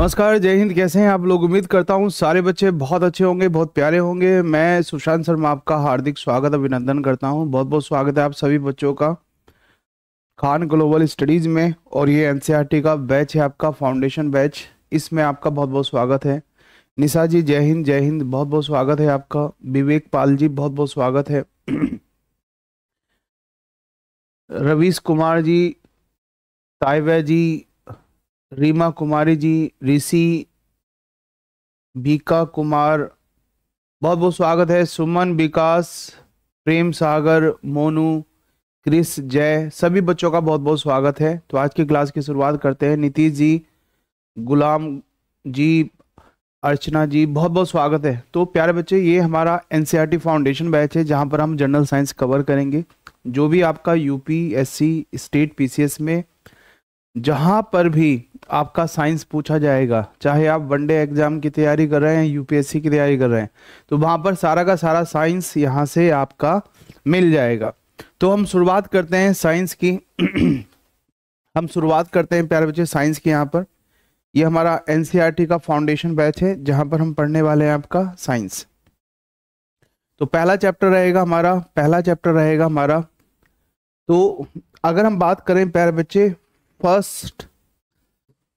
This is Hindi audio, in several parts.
नमस्कार, जय हिंद। कैसे हैं आप लोग? उम्मीद करता हूँ सारे बच्चे बहुत अच्छे होंगे, बहुत प्यारे होंगे। मैं सुशांत शर्मा आपका हार्दिक स्वागत अभिनंदन करता हूँ। बहुत बहुत स्वागत है आप सभी बच्चों का खान ग्लोबल स्टडीज में। और ये एनसीईआरटी का बैच है, आपका फाउंडेशन बैच। इसमें आपका बहुत बहुत स्वागत है। निशा जी जय हिंद, जय हिंद, बहुत बहुत स्वागत है आपका। विवेक पाल जी बहुत बहुत स्वागत है। रवीश कुमार जी, ताइबा जी, रीमा कुमारी जी, ऋषि, बीका कुमार, बहुत बहुत स्वागत है। सुमन, विकास, प्रेम सागर, मोनू, क्रिस, जय, सभी बच्चों का बहुत बहुत स्वागत है। तो आज की क्लास की शुरुआत करते हैं। नीतीश जी, गुलाम जी, अर्चना जी, बहुत बहुत स्वागत है। तो प्यारे बच्चे, ये हमारा एनसीईआरटी फाउंडेशन बैच है जहां पर हम जनरल साइंस कवर करेंगे। जो भी आपका यूपीएससी, स्टेट, पीसीएस में जहां पर भी आपका साइंस पूछा जाएगा, चाहे आप वनडे एग्जाम की तैयारी कर रहे हैं, यूपीएससी की तैयारी कर रहे हैं, तो वहां पर सारा का सारा साइंस यहां से आपका मिल जाएगा। तो हम शुरुआत करते हैं साइंस की। हम शुरुआत करते हैं प्यारे बच्चे साइंस की। यहाँ पर ये हमारा एनसीईआरटी का फाउंडेशन बैच है जहां पर हम पढ़ने वाले हैं आपका साइंस। तो पहला चैप्टर रहेगा हमारा। तो अगर हम बात करें प्यारे बच्चे, फर्स्ट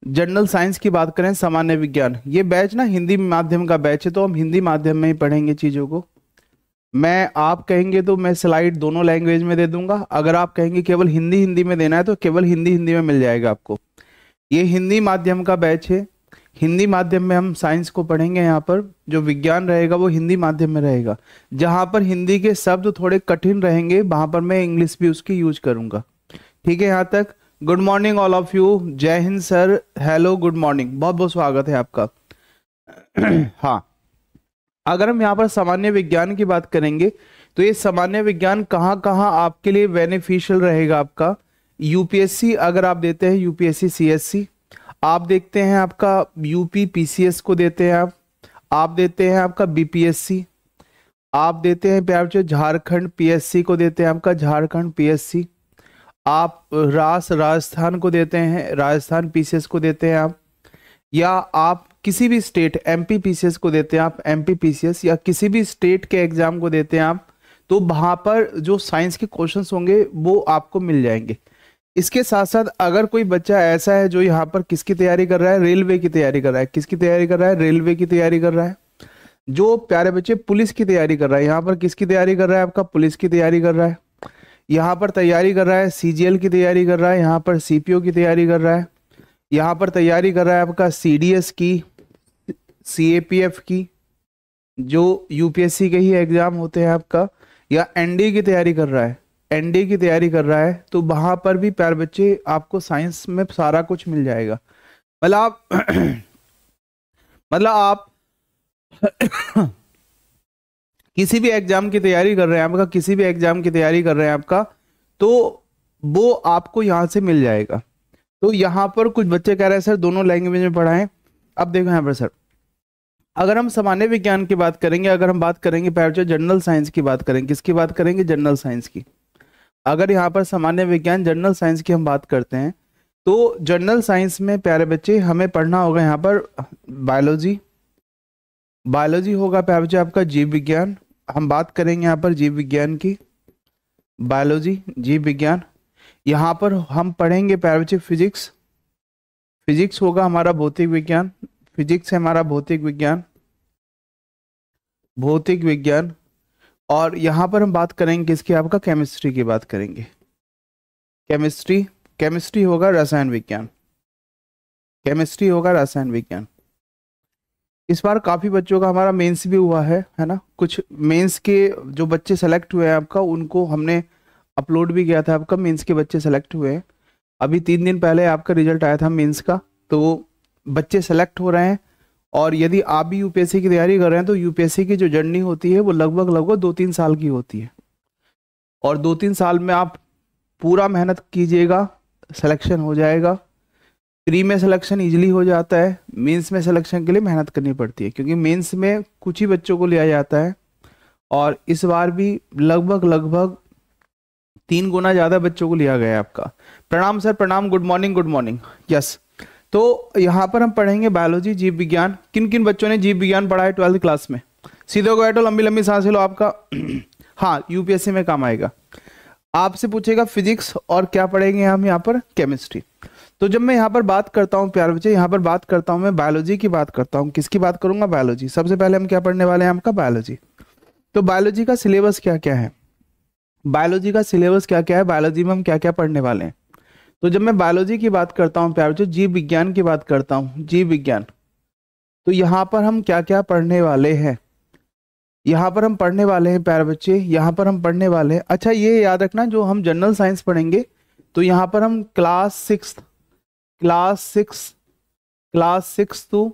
जनरल साइंस की बात करें, सामान्य विज्ञान, ये बैच ना हिंदी माध्यम का बैच है, तो हम हिंदी माध्यम में ही पढ़ेंगे चीज़ों को। मैं, आप कहेंगे तो मैं स्लाइड दोनों लैंग्वेज में दे दूंगा। अगर आप कहेंगे केवल हिंदी हिंदी में देना है तो केवल हिंदी हिंदी में मिल जाएगा आपको। ये हिंदी माध्यम का बैच है। हिंदी माध्यम में हम साइंस को पढ़ेंगे। यहाँ पर जो विज्ञान रहेगा वो हिंदी माध्यम में रहेगा। जहाँ पर हिंदी के शब्द थोड़े कठिन रहेंगे वहाँ पर मैं इंग्लिश भी उसकी यूज करूँगा। ठीक है यहाँ तक? Good morning all of you. जय हिंद सर, हेलो, गुड मॉर्निंग, बहुत बहुत स्वागत है आपका। हाँ, अगर हम यहाँ पर सामान्य विज्ञान की बात करेंगे तो ये सामान्य विज्ञान कहाँ कहाँ आपके लिए बेनिफिशियल रहेगा आपका। यूपीएससी अगर आप देते हैं, यूपीएससी सीएससी आप देखते हैं, आपका यूपी पीसीएस को देते हैं आप देते हैं आपका बीपीएससी, आप देते हैं प्यार जो झारखंड पीएससी को देते हैं आपका झारखंड पीएससी, आप राजस्थान को देते हैं, राजस्थान पीसीएस को देते हैं आप, या आप किसी भी स्टेट एमपी पीसीएस को देते हैं आप एमपी पीसीएस, या किसी भी स्टेट के एग्जाम को देते हैं आप, तो वहां पर जो साइंस के क्वेश्चंस होंगे वो आपको मिल जाएंगे। इसके साथ साथ अगर कोई बच्चा ऐसा है जो यहाँ पर किसकी तैयारी कर रहा है, रेलवे की तैयारी कर रहा है, किसकी तैयारी कर रहा है, रेलवे की तैयारी कर रहा है, जो प्यारे बच्चे पुलिस की तैयारी कर रहा है, यहाँ पर किसकी तैयारी कर रहा है, आपका पुलिस की तैयारी कर रहा है, यहाँ पर तैयारी कर रहा है सीजीएल की तैयारी कर रहा है, यहाँ पर सीपीओ की तैयारी कर रहा है, यहाँ पर तैयारी कर रहा है आपका सीडीएस की, सीएपीएफ की, जो यूपीएससी के ही एग्जाम होते हैं आपका, या एनडीए की तैयारी कर रहा है, एनडीए की तैयारी कर रहा है, तो वहां पर भी प्यारे बच्चे आपको साइंस में सारा कुछ मिल जाएगा। मतलब आप किसी भी एग्जाम की तैयारी कर रहे हैं आपका, किसी भी एग्जाम की तैयारी कर रहे हैं आपका, तो वो आपको यहाँ से मिल जाएगा। तो यहाँ पर कुछ बच्चे कह रहे हैं सर दोनों लैंग्वेज में पढ़ाएं। अब देखो यहाँ पर सर, अगर हम सामान्य विज्ञान की बात करेंगे, अगर हम बात करेंगे प्यारे जनरल साइंस की बात करेंगे, किसकी बात करेंगे, जनरल साइंस की। अगर यहाँ पर सामान्य विज्ञान जनरल साइंस की हम बात करते हैं तो जनरल साइंस में प्यारे बच्चे हमें पढ़ना होगा यहाँ पर बायोलॉजी होगा प्यारे बच्चे आपका, जीव विज्ञान, हम बात करेंगे यहाँ पर जीव विज्ञान की, बायोलॉजी, जीव विज्ञान। यहाँ पर हम पढ़ेंगे प्यारे बच्चे फिजिक्स होगा हमारा भौतिक विज्ञान, फिजिक्स है हमारा भौतिक विज्ञान। और यहाँ पर हम बात करेंगे किसकी, आपका केमिस्ट्री की बात करेंगे, केमिस्ट्री होगा रसायन विज्ञान, केमिस्ट्री होगा रसायन विज्ञान। इस बार काफ़ी बच्चों का हमारा मेंस भी हुआ है ना। कुछ मेंस के जो बच्चे सेलेक्ट हुए हैं आपका, उनको हमने अपलोड भी किया था, आपका मेंस के बच्चे सेलेक्ट हुए हैं। अभी 3 दिन पहले आपका रिजल्ट आया था मेंस का, तो बच्चे सेलेक्ट हो रहे हैं। और यदि आप भी यूपीएससी की तैयारी कर रहे हैं तो यूपीएससी की जो जर्नी होती है वो लगभग 2-3 साल की होती है, और 2-3 साल में आप पूरा मेहनत कीजिएगा, सिलेक्शन हो जाएगा। प्री में सिलेक्शन इजीली हो जाता है, मेंस में सिलेक्शन के लिए मेहनत करनी पड़ती है, क्योंकि मेंस में कुछ ही बच्चों को लिया जाता है। और इस बार भी लगभग 3 गुना ज़्यादा बच्चों को लिया गया है आपका। प्रणाम सर, प्रणाम, गुड मॉर्निंग, यस। तो यहाँ पर हम पढ़ेंगे बायोलॉजी, जीव विज्ञान। किन किन बच्चों ने जीव विज्ञान पढ़ा है 12th क्लास में? सीधे हो बैठो, लंबी लंबी सांसें लो आपका। हाँ, यूपीएससी में काम आएगा। आपसे पूछेगा फिजिक्स और क्या पढ़ेंगे हम यहाँ पर? केमिस्ट्री। तो जब मैं यहाँ पर बात करता हूँ प्यारे बच्चे, यहाँ पर बात करता हूँ मैं बायोलॉजी की बात करता हूँ। किसकी बात करूंगा? बायोलॉजी। सबसे पहले हम क्या पढ़ने वाले हैं? आपका बायोलॉजी। तो बायोलॉजी का सिलेबस क्या क्या है? बायोलॉजी का सिलेबस क्या क्या है? बायोलॉजी में हम क्या क्या पढ़ने वाले हैं? तो जब मैं बायोलॉजी की बात करता हूँ प्यारे बच्चे, जीव विज्ञान की बात करता हूँ, जीव विज्ञान, तो यहाँ पर हम क्या क्या पढ़ने वाले हैं? यहाँ पर हम पढ़ने वाले हैं प्यारे बच्चे, यहाँ पर हम पढ़ने वाले हैं, अच्छा ये याद रखना, जो हम जनरल साइंस पढ़ेंगे तो यहाँ पर हम क्लास सिक्स टू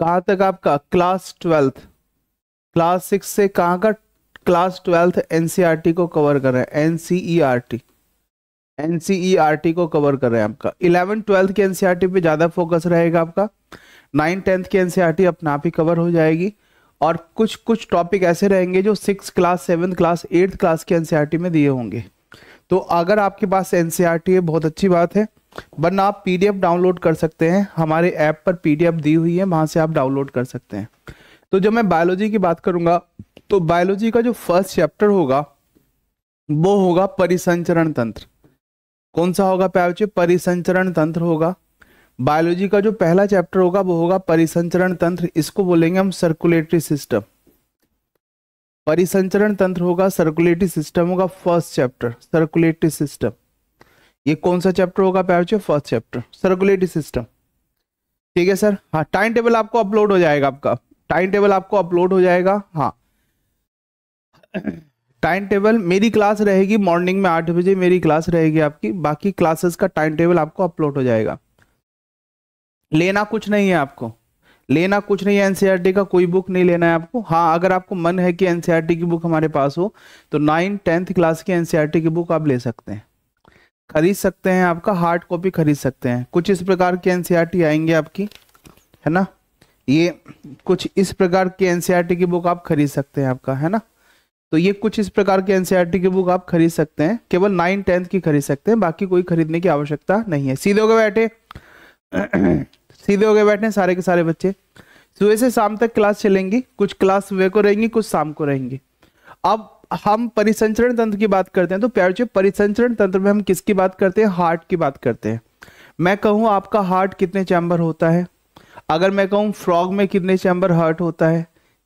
कहाँ तक? आपका क्लास 12th, क्लास 6 से कहाँ का? क्लास 12th एनसीईआरटी को कवर कर रहे हैं। एनसीईआरटी को कवर कर रहे हैं। आपका 11th 12th के एनसीईआरटी पे ज्यादा फोकस रहेगा आपका। 9th 10th की एनसीईआरटी अपने आप ही कवर हो जाएगी, और कुछ कुछ टॉपिक ऐसे रहेंगे जो 6th class 7th class 8th class के एनसीईआरटी में दिए होंगे। तो अगर आपके पास एनसीईआरटी है, बहुत अच्छी बात है, वरना आप पीडीएफ डाउनलोड कर सकते हैं। हमारे ऐप पर पीडीएफ दी हुई है, वहां से आप डाउनलोड कर सकते हैं। तो जब मैं बायोलॉजी की बात करूंगा तो बायोलॉजी का जो फर्स्ट चैप्टर होगा वो होगा परिसंचरण तंत्र। कौन सा होगा प्यारे बच्चे? परिसंचरण तंत्र होगा। बायोलॉजी का जो पहला चैप्टर होगा वो होगा परिसंचरण तंत्र। इसको बोलेंगे हम सर्कुलेटरी सिस्टम। परिसंचरण तंत्र होगा, सर्कुलेटरी सिस्टम होगा फर्स्ट चैप्टर, सर्कुलेटरी सिस्टम। ये कौन सा चैप्टर होगा प्यारे बच्चे? First chapter, circulatory system. ठीक है सर। हाँ, टाइम टेबल आपको अपलोड हो जाएगा, आपका टाइम टेबल आपको अपलोड हो जाएगा। हाँ, टाइम टेबल, मेरी क्लास रहेगी मॉर्निंग में 8 बजे मेरी क्लास रहेगी आपकी, बाकी क्लासेस का टाइम टेबल आपको अपलोड हो जाएगा। लेना कुछ नहीं है आपको, लेना कुछ नहीं है, एनसीईआरटी का कोई बुक नहीं लेना है आपको। हाँ, अगर आपको मन है कि एनसीईआरटी की बुक हमारे पास हो तो 9th 10th क्लास की एनसीईआरटी की बुक आप ले सकते हैं, खरीद सकते हैं। आपका हार्ड कॉपी खरीद सकते हैं। कुछ इस प्रकार की एनसीईआरटी आएंगे आपकी, है ना, ये कुछ इस प्रकार की एनसीईआरटी की बुक आप खरीद सकते हैं आपका, है ना। तो ये कुछ इस प्रकार के एनसीईआरटी की बुक आप खरीद सकते हैं, केवल 9th 10th की खरीद सकते हैं, बाकी कोई खरीदने की आवश्यकता नहीं है। सीधे होके बैठे, सीधे होके बैठे सारे के सारे बच्चे। सुबह से शाम तक क्लास चलेंगी, कुछ क्लास सुबह को रहेंगी, कुछ शाम को रहेंगी। अब हम परिसंचरण तंत्र की बात करते हैं, तो प्यारे बच्चे परिसंचरण तंत्र में हम किसकी बात करते हैं? हार्ट की बात करते हैं। मैं कहूँ आपका हार्ट कितने चैम्बर होता है? अगर मैं कहूँ फ्रॉग में कितने चैम्बर हार्ट होता है,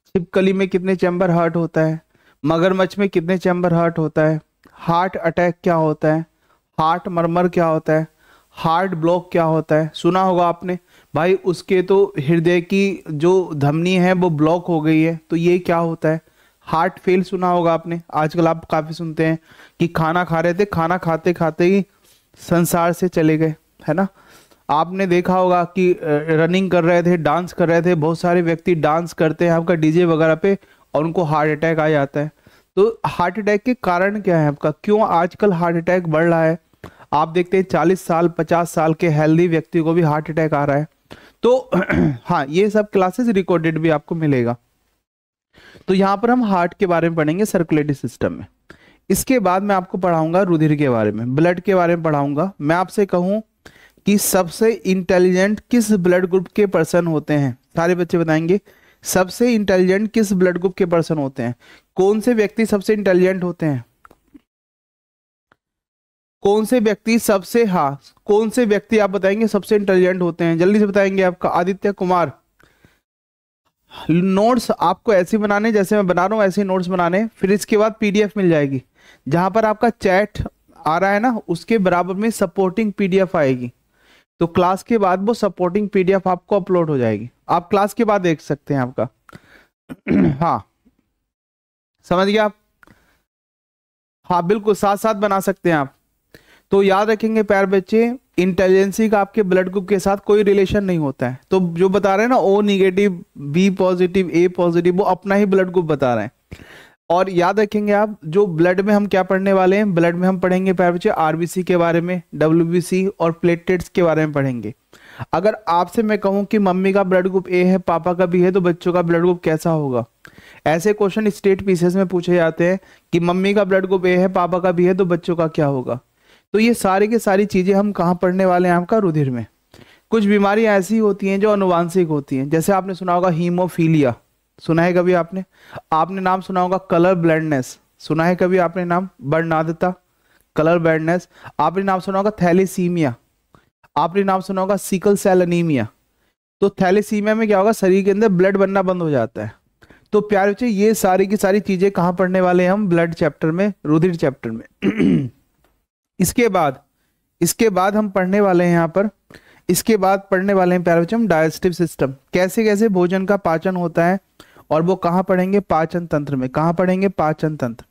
छिपकली में कितने चैम्बर हार्ट होता है, मगरमच्छ में कितने चैम्बर हार्ट होता है, हार्ट अटैक क्या होता है, हार्ट मरमर क्या होता है, हार्ट ब्लॉक क्या होता है, सुना होगा आपने भाई, उसके तो हृदय की जो धमनी है वो ब्लॉक हो गई है, तो ये क्या होता है? हार्ट फेल सुना होगा आपने। आजकल आप काफी सुनते हैं कि खाना खा रहे थे, खाना खाते खाते ही संसार से चले गए, है ना। आपने देखा होगा कि रनिंग कर रहे थे, डांस कर रहे थे, बहुत सारे व्यक्ति डांस करते हैं आपका डीजे वगैरह पे और उनको हार्ट अटैक आ जाता है। तो हार्ट अटैक के कारण क्या है आपका? क्यों आजकल हार्ट अटैक बढ़ रहा है? आप देखते हैं 40 साल 50 साल के हेल्दी व्यक्ति को भी हार्ट अटैक आ रहा है। तो हाँ, ये सब क्लासेस रिकॉर्डेड भी आपको मिलेगा। तो यहाँ पर हम हार्ट के बारे में पढ़ेंगे सर्कुलेटरी सिस्टम में। इसके बाद मैं आपको पढ़ाऊंगा रुधिर के बारे में, ब्लड के बारे में पढ़ाऊंगा। मैं आपसे कहूं कि सबसे इंटेलिजेंट किस ब्लड ग्रुप के पर्सन होते हैं? सारे बच्चे बताएंगे सबसे इंटेलिजेंट किस ब्लड ग्रुप के पर्सन होते हैं? कौन से व्यक्ति सबसे इंटेलिजेंट होते हैं? कौन से व्यक्ति सबसे, हाँ, कौन से व्यक्ति आप बताएंगे सबसे इंटेलिजेंट होते हैं? जल्दी से बताएंगे आपका आदित्य कुमार। नोट्स आपको ऐसे बनाने जैसे मैं बना रहा हूँ, ऐसे नोट्स बनाने, फिर इसके बाद पीडीएफ मिल जाएगी। जहां पर आपका चैट आ रहा है ना, उसके बराबर में सपोर्टिंग पीडीएफ आएगी। तो क्लास के बाद वो सपोर्टिंग पीडीएफ आपको अपलोड हो जाएगी, आप क्लास के बाद देख सकते हैं आपका। हाँ, समझ गया आप? हाँ बिल्कुल, साथ साथ बना सकते हैं आप। तो याद रखेंगे प्यारे बच्चे, इंटेलिजेंसी का आपके ब्लड ग्रुप के साथ कोई रिलेशन नहीं होता है। तो जो बता रहे हैं ना, ओ निगेटिव, बी पॉजिटिव, ए पॉजिटिव, वो अपना ही ब्लड ग्रुप बता रहे हैं। और याद रखेंगे आप, जो ब्लड में हम क्या पढ़ने वाले हैं, ब्लड में हम पढ़ेंगे प्यारे बच्चे आरबीसी के बारे में, डब्ल्यूबीसी और प्लेटलेट्स के बारे में पढ़ेंगे। अगर आपसे मैं कहूं कि मम्मी का ब्लड ग्रुप ए है, पापा का भी है, तो बच्चों का ब्लड ग्रुप कैसा होगा? ऐसे क्वेश्चन स्टेट पीसेस में पूछे जाते हैं कि मम्मी का ब्लड ग्रुप ए है, पापा का भी है, तो बच्चों का क्या होगा? तो ये सारी की सारी चीजें हम कहाँ पढ़ने वाले हैं? आपका रुधिर में। कुछ बीमारियां ऐसी होती हैं जो अनुवांशिक होती हैं, जैसे आपने सुना होगा हीमोफीलिया, सुना है कभी आपने? आपने नाम सुना होगा कलर ब्लाइंडनेस, सुना है कभी आपने नाम? वर्णनादता, कलर ब्लाइंडनेस। आपने नाम सुना होगा थैलेसीमिया, आपने नाम सुना होगा सिकल सेल एनीमिया। तो थैलेसीमिया में क्या होगा, शरीर के अंदर ब्लड बनना बंद हो जाता है। तो प्यारे बच्चे ये सारी की सारी चीजें कहाँ पढ़ने वाले हैं हम? ब्लड चैप्टर में, रुधिर चैप्टर में। इसके बाद हम पढ़ने वाले हैं यहाँ पर, इसके बाद पढ़ने वाले हैं प्यारे बच्चे हम डाइजेस्टिव सिस्टम, कैसे कैसे भोजन का पाचन होता है, और वो कहाँ पढ़ेंगे? पाचन तंत्र में। कहाँ पढ़ेंगे? पाचन तंत्र,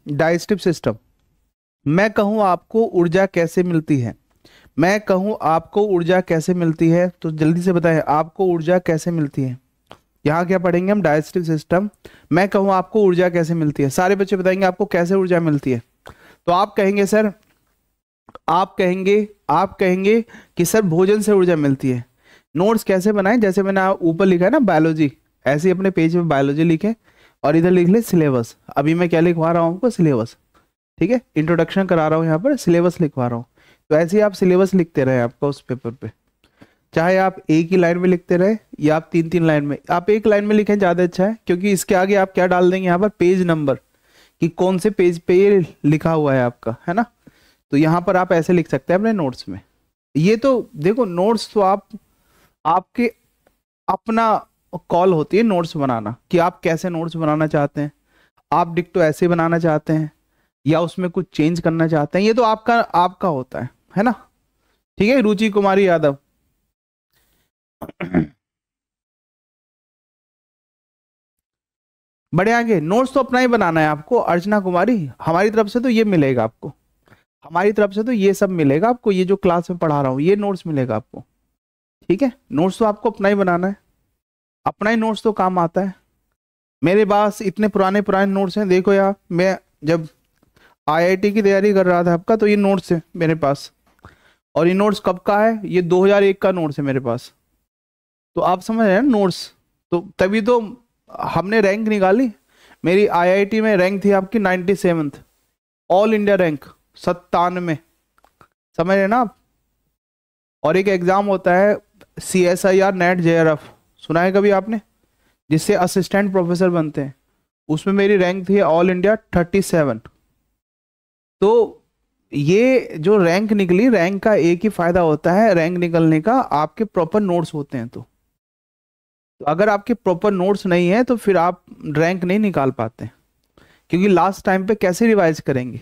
डाइजेस्टिव सिस्टम। मैं कहूं आपको ऊर्जा कैसे मिलती है, मैं कहूं आपको ऊर्जा कैसे मिलती है, तो जल्दी से बताएं आपको ऊर्जा कैसे मिलती है। यहाँ क्या पढ़ेंगे हम? Digestive system. मैं कहूं आपको ऊर्जा कैसे मिलती है, सारे बच्चे बताएंगे आपको कैसे ऊर्जा मिलती है। तो आप कहेंगे सर, आप कहेंगे कि सर भोजन से ऊर्जा मिलती है। नोट्स कैसे बनाएं? जैसे मैंने ऊपर लिखा है ना बायोलॉजी, ऐसे ही अपने पेज में बायोलॉजी लिखें और इधर लिख ले सिलेबस। अभी मैं क्या लिखवा रहा हूँ आपको? सिलेबस, ठीक है, इंट्रोडक्शन करा रहा हूँ यहाँ पर, सिलेबस लिखवा रहा हूँ। तो ऐसे ही आप सिलेबस लिखते रहे आपका उस पेपर पे, चाहे आप एक ही लाइन में लिखते रहे या आप 3-3 लाइन में। आप एक लाइन में लिखें ज़्यादा अच्छा है, क्योंकि इसके आगे आप क्या डाल देंगे यहाँ पर? पेज नंबर, कि कौन से पेज पे ये लिखा हुआ है आपका, है ना। तो यहाँ पर आप ऐसे लिख सकते हैं अपने नोट्स में। ये तो देखो नोट्स तो आपके अपना कॉल होती है नोट्स बनाना, कि आप कैसे नोट्स बनाना चाहते हैं। आप डिक्टो ऐसे बनाना चाहते हैं या उसमें कुछ चेंज करना चाहते हैं, ये तो आपका होता है ना। ठीक है, रुचि कुमारी यादव। बड़े आगे नोट्स तो अपना ही बनाना है आपको। अर्चना कुमारी, हमारी तरफ से तो ये मिलेगा आपको, हमारी तरफ से तो ये सब मिलेगा आपको, ये जो क्लास में पढ़ा रहा हूँ ये नोट्स मिलेगा आपको, ठीक है। नोट्स तो आपको अपना ही बनाना है, अपना ही नोट्स तो काम आता है। मेरे पास इतने पुराने नोट्स हैं, देखो यार, मैं जब आईआईटी की तैयारी कर रहा था आपका, तो ये नोट्स है मेरे पास। और ये नोट्स कब का है? ये 2001 का नोट्स है मेरे पास। तो आप समझ रहे हैं नोट्स, तो तभी तो हमने रैंक निकाली। मेरी आईआईटी में रैंक थी आपकी 97th, ऑल इंडिया रैंक 97, समझ रहे हैं ना आप। और एक एग्जाम होता है CSIR नेट JRF, सुना है कभी आपने? जिससे असिस्टेंट प्रोफेसर बनते हैं, उसमें मेरी रैंक थी ऑल इंडिया 37। तो ये जो रैंक निकली, रैंक का एक ही फायदा होता है रैंक निकलने का, आपके प्रॉपर नोट्स होते हैं। तो अगर आपके प्रॉपर नोट्स नहीं है तो फिर आप रैंक नहीं निकाल पाते, क्योंकि लास्ट टाइम पे कैसे रिवाइज करेंगे?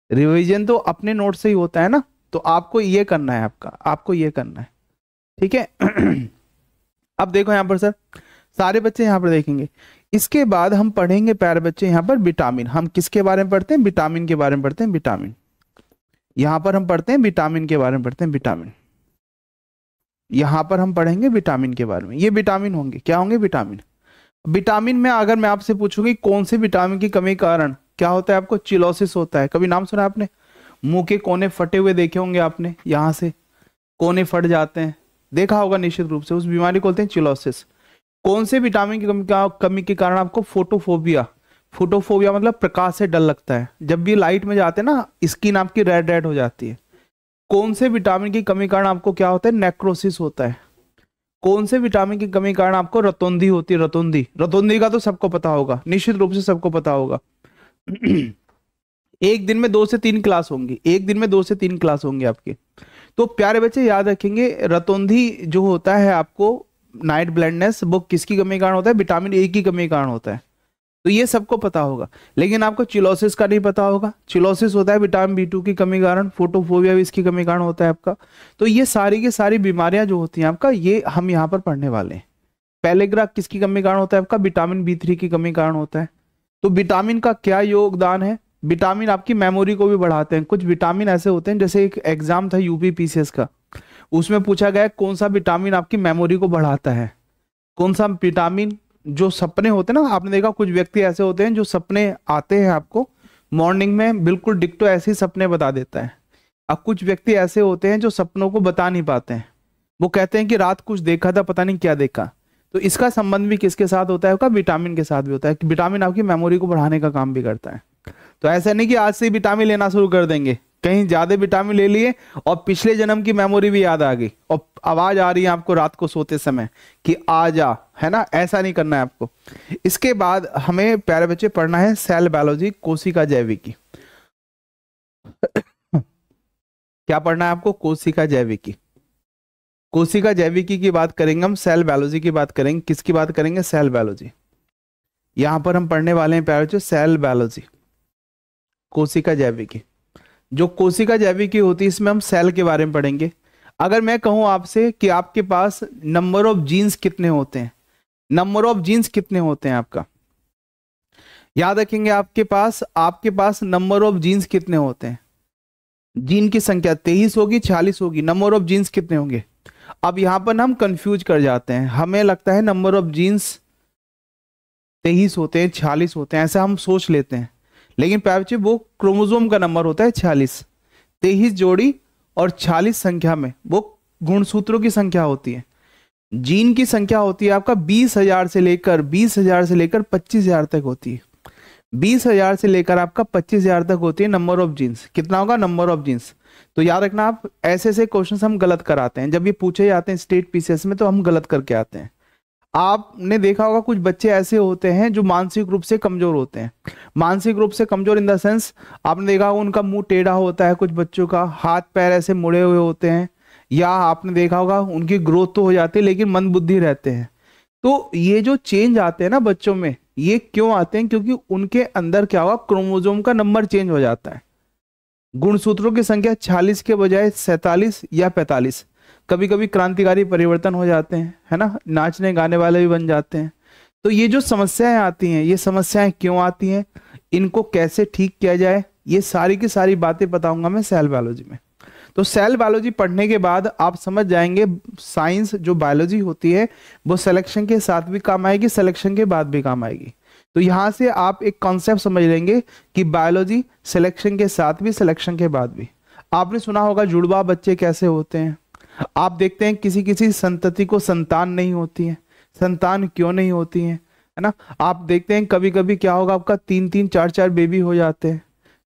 रिवीजन तो अपने नोट से ही होता है ना। तो आपको ये करना है, आपको ये करना है, ठीक है। अब देखो यहाँ पर सर, सारे बच्चे यहाँ पर देखेंगे। इसके बाद हम पढ़ेंगे प्यारे बच्चे यहाँ पर विटामिन। हम किसके बारे में पढ़ते हैं? विटामिन के बारे में पढ़ते हैं, विटामिन। यहाँ पर हम पढ़ते हैं विटामिन के बारे में पढ़ते हैं, विटामिन। यहाँ पर हम पढ़ेंगे विटामिन के बारे में। ये विटामिन होंगे, क्या होंगे? विटामिन। विटामिन में अगर मैं आपसे पूछूंगी कौन से विटामिन की कमी के कारण क्या होता है आपको? चिलोसिस होता है। कभी नाम सुना आपने? मुंह के कोने फटे हुए देखे होंगे आपने, यहाँ से कोने फट जाते हैं, देखा होगा निश्चित रूप से। उस बीमारी को बोलते हैं चिलोसिस। कौन से विटामिन की कमी के कारण आपको फोटोफोबिया? फोटोफोबिया मतलब प्रकाश से डर लगता है। जब भी लाइट में जाते हैं ना, स्किन आपकी रेड रेड हो जाती है। कौन से विटामिन की कमी कारण आपको क्या होता है? नेक्रोसिस होता है। कौन से विटामिन की कमी कारण आपको रतौंधी होती है? रतौंधी का तो सबको पता होगा, निश्चित रूप से सबको पता होगा। एक दिन में 2 से 3 क्लास होंगी, एक दिन में 2 से 3 क्लास होंगे आपके। तो प्यारे बच्चे याद रखेंगे, रतौंधी जो होता है आपको, नाइट ब्लाइंडनेस, वो किसकी कमी के कारण होता है? विटामिन ए की कमी के कारण होता है। तो ये सबको पता होगा, लेकिन आपको चिलोसिस का नहीं पता होगा। चिलोसिस होता है विटामिन B2 की कमी कारण, फोटोफोबिया भी इसकी कमी कारण होता है आपका। तो ये सारी की सारी बीमारियां जो होती हैं आपका, ये हम यहाँ पर पढ़ने वाले हैं। पेलेग्रा किसकी कमी कारण होता है आपका? विटामिन B3 की कमी कारण होता है। तो विटामिन का क्या योगदान है? विटामिन आपकी मेमोरी को भी बढ़ाते हैं। कुछ विटामिन ऐसे होते हैं, जैसे एक एग्जाम था यूपी PCS का, उसमें पूछा गया कौन सा विटामिन आपकी मेमोरी को बढ़ाता है। कौन सा विटामिन? जो सपने होते हैं ना, आपने देखा कुछ व्यक्ति ऐसे होते हैं जो सपने आते हैं आपको मॉर्निंग में, बिल्कुल डिक्टो ऐसे ही सपने बता देता है। अब कुछ व्यक्ति ऐसे होते हैं जो सपनों को बता नहीं पाते हैं, वो कहते हैं कि रात कुछ देखा था, पता नहीं क्या देखा। तो इसका संबंध भी किसके साथ होता है? विटामिन के साथ भी होता है कि विटामिन आपकी मेमोरी को बढ़ाने का काम भी करता है। तो ऐसा नहीं कि आज से विटामिन लेना शुरू कर देंगे, कहीं ज्यादा विटामिन ले लिए और पिछले जन्म की मेमोरी भी याद आ गई और आवाज आ रही है आपको रात को सोते समय कि आ जा, है ना। ऐसा नहीं करना है आपको। इसके बाद हमें प्यारे बच्चे पढ़ना है सेल बायोलॉजी, कोशिका जैविकी। क्या पढ़ना है आपको? कोशिका जैविकी। कोशिका जैविकी की बात करेंगे हम, सेल बायोलॉजी की बात करेंगे। किसकी बात करेंगे? Cell biology. यहां पर हम पढ़ने वाले हैं प्यारे बच्चों सेल बायोलॉजी, कोशिका जैविकी। जो कोशिका जैविकी होती है इसमें हम सेल के बारे में पढ़ेंगे। अगर मैं कहूं आपसे कि आपके पास नंबर ऑफ जीन्स कितने होते हैं, नंबर ऑफ जीन्स कितने होते हैं आपका, याद रखेंगे आपके पास नंबर ऑफ जीन्स कितने होते हैं। जीन की संख्या 23 होगी, 46 होगी, नंबर ऑफ जीन्स कितने होंगे। अब यहां पर हम कंफ्यूज कर जाते हैं, हमें लगता है नंबर ऑफ जीन्स 23 होते हैं, 46 होते हैं, ऐसा हम सोच लेते हैं। लेकिन प्यारे वो क्रोमोसोम का नंबर होता है 46। 23 जोड़ी और 46 संख्या में वो गुणसूत्रों की संख्या होती है। जीन की संख्या होती है आपका 20,000 से लेकर 25,000 तक होती है। 20,000 से लेकर आपका 25,000 तक होती है नंबर ऑफ जीन्स। कितना होगा नंबर ऑफ जीन्स? तो याद रखना आप, ऐसे ऐसे क्वेश्चन हम गलत कराते हैं। जब ये पूछे जाते हैं स्टेट पीसीएस में तो हम गलत करके आते हैं। आपने देखा होगा कुछ बच्चे ऐसे होते हैं जो मानसिक रूप से कमजोर होते हैं। मानसिक रूप से कमजोर इन द सेंस, आपने देखा होगा उनका मुंह टेढ़ा होता है, कुछ बच्चों का हाथ पैर ऐसे मुड़े हुए होते हैं, या आपने देखा होगा उनकी ग्रोथ तो हो जाती है लेकिन मंद बुद्धि रहते हैं। तो ये जो चेंज आते हैं ना बच्चों में, ये क्यों आते हैं? क्योंकि उनके अंदर क्या हुआ, क्रोमोसोम का नंबर चेंज हो जाता है। गुणसूत्रों की संख्या 46 के बजाय 47 या 45। कभी कभी क्रांतिकारी परिवर्तन हो जाते हैं, है ना, नाचने गाने वाले भी बन जाते हैं। तो ये जो समस्याएं आती हैं, ये समस्याएं क्यों आती हैं, इनको कैसे ठीक किया जाए, ये सारी की सारी बातें बताऊंगा मैं सेल बायोलॉजी में। तो सेल बायोलॉजी पढ़ने के बाद आप समझ जाएंगे साइंस जो बायोलॉजी होती है वो सिलेक्शन के साथ भी काम आएगी, सिलेक्शन के बाद भी काम आएगी। तो यहां से आप एक कॉन्सेप्ट समझ लेंगे कि बायोलॉजी सिलेक्शन के साथ भी, सिलेक्शन के बाद भी। आपने सुना होगा जुड़वा बच्चे कैसे होते हैं। आप देखते हैं किसी किसी संतति को संतान नहीं होती है। संतान क्यों नहीं होती है ना। आप देखते हैं कभी कभी क्या होगा, आपका 3-3, 4-4 बेबी हो जाते हैं।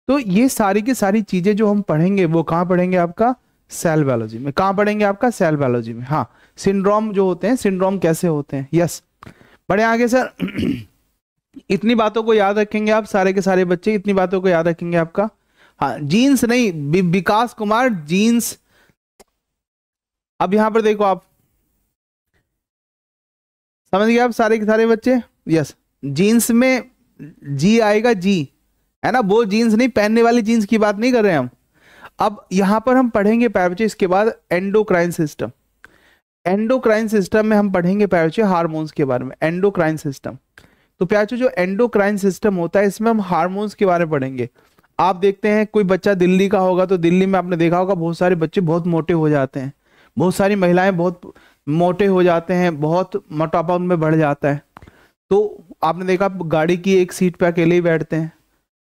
तो ये सारी की सारी चीजें जो हम पढ़ेंगे वो कहाँ पढ़ेंगे? आपका सेल बायोलॉजी में। कहाँ पढ़ेंगे? आपका सेल बायोलॉजी में। हाँ, सिंड्रोम जो होते हैं, सिंड्रोम कैसे होते हैं। यस, बढ़े आगे सर। इतनी बातों को याद रखेंगे आप, सारे के सारे बच्चे इतनी बातों को याद रखेंगे आपका। हाँ, जीन्स नहीं, विकास कुमार जीन्स। अब यहां पर देखो, आप समझ गए आप सारे के सारे बच्चे। यस, जीन्स में जी आएगा, जी, है ना, वो जीन्स नहीं, पहनने वाली जीन्स की बात नहीं कर रहे हैं हम। अब यहां पर हम पढ़ेंगे प्यारे बच्चे इसके बाद एंडोक्राइन सिस्टम। एंडोक्राइन सिस्टम में हम पढ़ेंगे प्यारे बच्चे हार्मोन्स के बारे में। एंडोक्राइन सिस्टम, तो प्यारे बच्चे जो एंडोक्राइन सिस्टम होता है इसमें हम हार्मोन्स के बारे में पढ़ेंगे। आप देखते हैं कोई बच्चा दिल्ली का होगा तो दिल्ली में आपने देखा होगा बहुत सारे बच्चे बहुत मोटे हो जाते हैं, बहुत सारी महिलाएं बहुत मोटे हो जाते हैं, बहुत मोटापा उनमें बढ़ जाता है। तो आपने देखा गाड़ी की एक सीट पे अकेले ही बैठते हैं,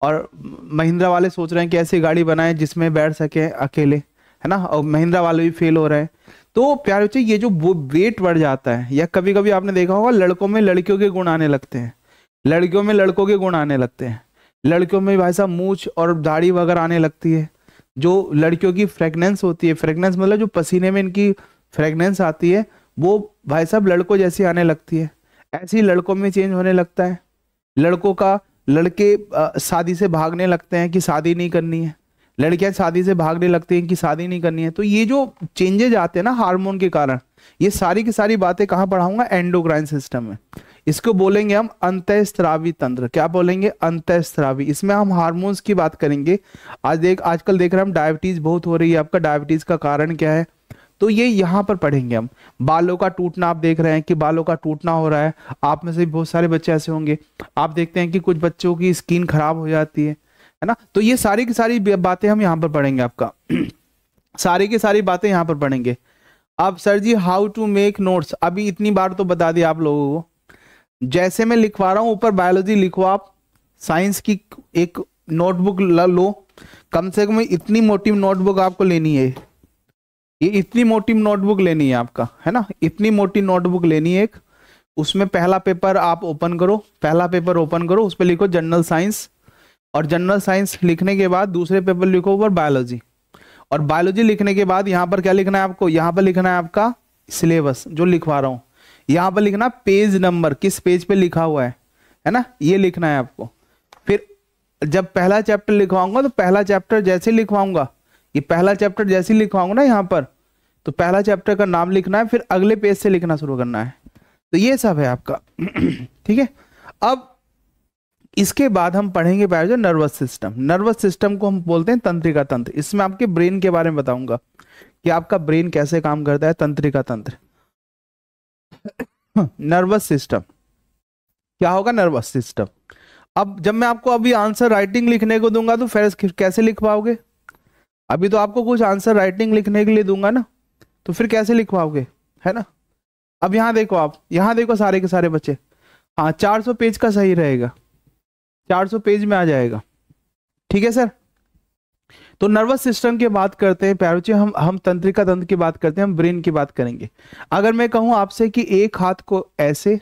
और महिंद्रा वाले सोच रहे हैं कि ऐसी गाड़ी बनाएं जिसमें बैठ सके अकेले, है ना, और महिंद्रा वाले भी फेल हो रहे हैं। तो प्यारे बच्चे ये जो वेट बढ़ जाता है, या कभी कभी आपने देखा होगा लड़कों में लड़कियों के गुण आने लगते हैं, लड़कियों में लड़कों के गुण आने लगते हैं, लड़कियों में भाई साहब मूछ और दाढ़ी वगैरह आने लगती है। जो लड़कियों की फ्रेगनेंस होती है, फ्रेगनेंस मतलब जो पसीने में इनकी फ्रेगनेंस आती है वो भाई साहब लड़कों जैसी आने लगती है। ऐसे ही लड़कों में चेंज होने लगता है। लड़के शादी से भागने लगते हैं कि शादी नहीं करनी है, लड़कियां शादी से भागने लगती हैं कि शादी नहीं करनी है। तो ये जो चेंजेज आते हैं ना हार्मोन के कारण, ये सारी की सारी बातें कहाँ पढ़ाऊंगा? एंडोक्राइन सिस्टम में। इसको बोलेंगे हम अंतःस्रावी तंत्र। क्या बोलेंगे? अंतःस्रावी। इसमें हम हार्मोन्स की बात करेंगे। आजकल देख रहे हैं हम डायबिटीज बहुत हो रही है। आपका डायबिटीज का कारण क्या है? तो ये यहाँ पर पढ़ेंगे हम। बालों का टूटना, आप देख रहे हैं कि बालों का टूटना हो रहा है। आप में से बहुत सारे बच्चे ऐसे होंगे, आप देखते हैं कि कुछ बच्चों की स्किन खराब हो जाती है ना। तो ये सारी की सारी बातें हम यहाँ पर पढ़ेंगे आपका। सारी की सारी बातें यहाँ पर पढ़ेंगे। अब sir ji how to make notes, अभी इतनी बार तो बता दिया आप लोगों को। जैसे मैं लिखवा रहा हूं ऊपर बायोलॉजी लिखो आप, साइंस की एक नोटबुक लो, कम से कम इतनी मोटी नोटबुक आपको लेनी है। ये इतनी मोटी नोटबुक लेनी है आपका, है ना, इतनी मोटी नोटबुक लेनी है एक। उसमें पहला पेपर आप ओपन करो, पहला पेपर ओपन करो, उस पर लिखो जनरल साइंस। और जनरल साइंस लिखने के बाद दूसरे पेपर लिखो ऊपर बायोलॉजी, और बायोलॉजी लिखने के बाद यहाँ पर क्या लिखना है आपको, यहाँ पर लिखना है आपका सिलेबस जो लिखवा रहा हूँ, यहाँ पर लिखना पेज नंबर, किस पेज पे लिखा हुआ है ना, ये लिखना है आपको। फिर जब पहला चैप्टर लिखवाऊंगा तो पहला चैप्टर जैसे लिखवाऊंगा, ये पहला चैप्टर जैसे लिखवाऊंगा ना यहाँ पर, तो पहला चैप्टर का नाम लिखना है, फिर अगले पेज से लिखना शुरू करना है। तो ये सब है आपका ठीक है। अब इसके बाद हम पढ़ेंगे जो नर्वस सिस्टम। नर्वस सिस्टम को हम बोलते हैं तंत्रिका तंत्र। इसमें आपके ब्रेन के बारे में बताऊंगा कि आपका ब्रेन कैसे काम करता है, तंत्रिका तंत्र। नर्वस सिस्टम क्या होगा, नर्वस सिस्टम। अब जब मैं आपको अभी आंसर राइटिंग लिखने को दूंगा तो फिर कैसे लिख पाओगे, अभी तो आपको कुछ आंसर राइटिंग लिखने के लिए दूंगा ना, तो फिर कैसे लिख पाओगे, है ना। अब यहाँ देखो, आप यहाँ देखो सारे के सारे बच्चे, हाँ 400 पेज का सही रहेगा, 400 पेज में आ जाएगा, ठीक है सर। तो नर्वस सिस्टम की बात करते हैं प्यारे बच्चे, हम तंत्रिका तंत्र की बात करते हैं, हम ब्रेन की बात करेंगे। अगर मैं कहूं आपसे कि एक हाथ को ऐसे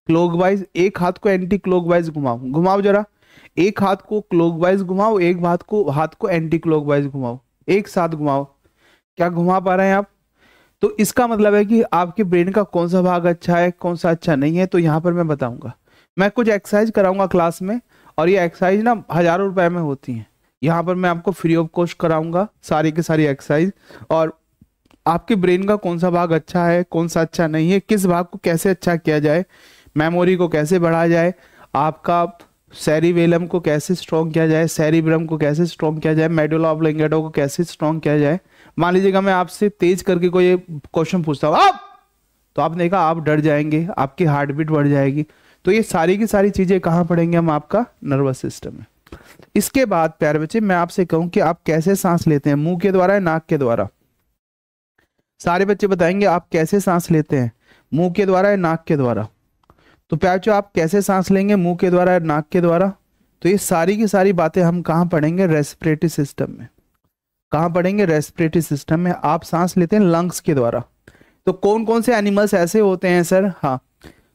क्लॉकवाइज, एक हाथ को एंटी क्लॉकवाइज घुमाओ, घुमाओ जरा, एक हाथ को क्लॉकवाइज घुमाओ, एक हाथ को एंटी क्लॉकवाइज घुमाओ, एक साथ घुमाओ, क्या घुमा पा रहे हैं आप। तो इसका मतलब है कि आपके ब्रेन का कौन सा भाग अच्छा है, कौन सा अच्छा नहीं है, तो यहाँ पर मैं बताऊंगा। मैं कुछ एक्सरसाइज कराऊंगा क्लास में, और ये एक्सरसाइज ना हजारों रुपए में होती हैं। यहाँ पर मैं आपको फ्री ऑफ कॉस्ट कराऊंगा सारी की सारी एक्सरसाइज, और आपके ब्रेन का कौन सा भाग अच्छा है, कौन सा अच्छा नहीं है, किस भाग को कैसे अच्छा किया जाए, मेमोरी को कैसे बढ़ाया जाए, आपका सेरिबेलम को कैसे स्ट्रॉन्ग किया जाए, सेरिब्रम को कैसे स्ट्रॉन्ग किया जाए, मेडुला ऑब्लिंगेटा को कैसे स्ट्रॉन्ग किया जाए। मान लीजिएगा मैं आपसे तेज करके कोई क्वेश्चन पूछता हूँ आप, तो आपने कहा आप डर जाएंगे, आपकी हार्ट बीट बढ़ जाएगी। तो ये सारी की सारी चीजें कहाँ पढ़ेंगे हम, आपका नर्वस सिस्टम में। इसके बाद प्यारे बच्चे मैं आपसे कहूं कि आप कैसे सांस लेते हैं, मुंह के द्वारा या नाक के द्वारा। सारे बच्चे बताएंगे आप कैसे सांस लेते हैं, मुंह के द्वारा या नाक के द्वारा। तो प्यारे बच्चों आप कैसे सांस लेंगे, मुंह के द्वारा या नाक के द्वारा। तो ये सारी की सारी बातें हम कहाँ पढ़ेंगे, रेस्पिरेटरी सिस्टम में। कहाँ पढ़ेंगे, रेस्पिरेटरी सिस्टम में। आप सांस लेते हैं लंग्स के द्वारा। तो कौन कौन से एनिमल्स ऐसे होते हैं सर, हाँ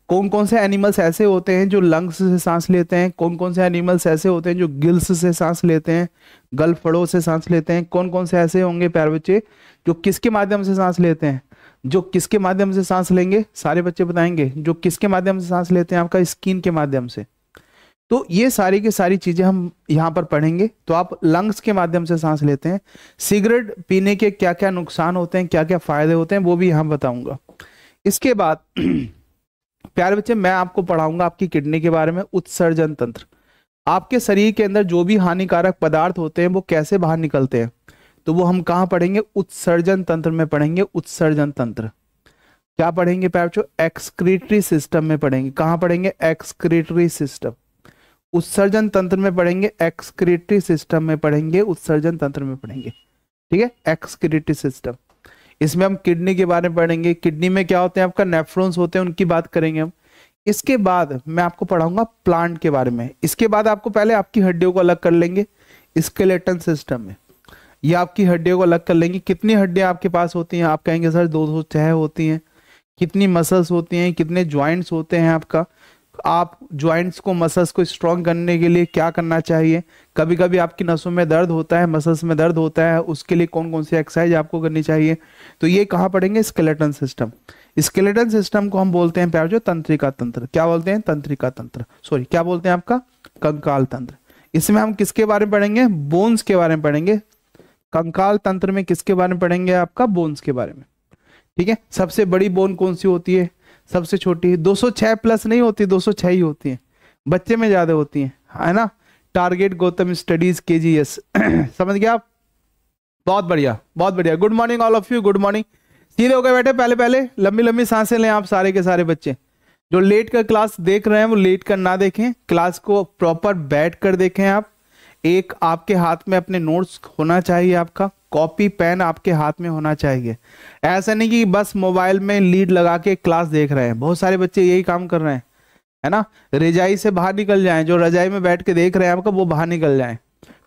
कौन कौन से एनिमल्स ऐसे होते हैं जो लंग्स से सांस लेते हैं, कौन कौन से एनिमल्स ऐसे होते हैं जो गिल्स से सांस लेते हैं, गलफड़ों से सांस लेते हैं, कौन कौन से ऐसे होंगे प्यारे बच्चे जो किसके माध्यम से सांस लेते हैं, जो किसके माध्यम से सांस लेंगे, सारे बच्चे बताएंगे जो किसके माध्यम से सांस लेते हैं, आपका स्किन के माध्यम से। तो ये सारी की सारी चीजें हम यहाँ पर पढ़ेंगे। तो आप लंग्स के माध्यम से सांस लेते हैं। सिगरेट पीने के क्या क्या नुकसान होते हैं, क्या क्या फायदे होते हैं, वो भी यहाँ बताऊंगा। इसके बाद प्यारे बच्चे मैं आपको पढ़ाऊंगा आपकी किडनी के बारे में, उत्सर्जन तंत्र। आपके शरीर के अंदर जो भी हानिकारक पदार्थ होते हैं वो कैसे बाहर निकलते हैं, तो वो हम कहाँ पढ़ेंगे, उत्सर्जन तंत्र में पढ़ेंगे। उत्सर्जन तंत्र क्या पढ़ेंगे प्यारे बच्चों, एक्सक्रीटरी सिस्टम में पढ़ेंगे। कहाँ पढ़ेंगे, एक्सक्रीटरी सिस्टम, उत्सर्जन तंत्र में पढ़ेंगे, एक्सक्रीटरी सिस्टम में पढ़ेंगे, उत्सर्जन तंत्र में पढ़ेंगे, ठीक है, एक्सक्रीटरी सिस्टम। इसमें हम किडनी के बारे में पढ़ेंगे, किडनी में क्या होते हैं, आपका नेफ्रॉन्स होते हैं, उनकी बात करेंगे हम। इसके बाद मैं आपको पढ़ाऊंगा प्लांट के बारे में। इसके बाद आपको पहले आपकी हड्डियों को अलग कर लेंगे स्केलेटन सिस्टम में, ये आपकी हड्डियों को अलग कर लेंगे। कितनी हड्डियां आपके पास होती हैं, आप कहेंगे सर 206 होती हैं। कितनी मसल्स होती हैं, कितने ज्वाइंट्स होते हैं आपका, आप ज्वाइंट्स को मसल्स को स्ट्रॉन्ग करने के लिए क्या करना चाहिए, कभी कभी आपकी नसों में दर्द होता है, मसल्स में दर्द होता है, उसके लिए कौन कौन सी एक्सरसाइज आपको करनी चाहिए। तो ये कहाँ पढ़ेंगे, स्केलेटन सिस्टम। स्केलेटन सिस्टम को हम बोलते हैं प्यारे जो तंत्रिका तंत्र। क्या बोलते हैं, तंत्रिका तंत्र, सॉरी क्या बोलते हैं आपका, कंकाल तंत्र। इसमें हम किसके बारे में पढ़ेंगे, बोन्स के बारे में पढ़ेंगे। कंकाल तंत्र में किसके बारे में पढ़ेंगे, आपका बोन्स के बारे में, ठीक है। सबसे बड़ी बोन कौन सी होती है, सबसे छोटी 206 प्लस नहीं होती, 206 ही होती है, बच्चे में ज्यादा होती है ना। टारगेट गौतम स्टडीज KGS समझ गया आप, बहुत बढ़िया बहुत बढ़िया। Good morning all of you, good morning. सीधे हो गए बैठे, पहले पहले लंबी लंबी सांसें लें आप सारे के सारे बच्चे। जो लेट कर क्लास देख रहे हैं वो लेट कर ना देखें, क्लास को प्रॉपर बैठ कर देखें आप। एक आपके हाथ में अपने नोट्स होना चाहिए, आपका कॉपी पेन आपके हाथ में होना चाहिए। ऐसा नहीं कि बस मोबाइल में लीड लगा के क्लास देख रहे हैं, बहुत सारे बच्चे यही काम कर रहे हैं, है ना। रजाई से बाहर निकल जाएं, जो रजाई में बैठ के देख रहे हैं आपका वो बाहर निकल जाएं।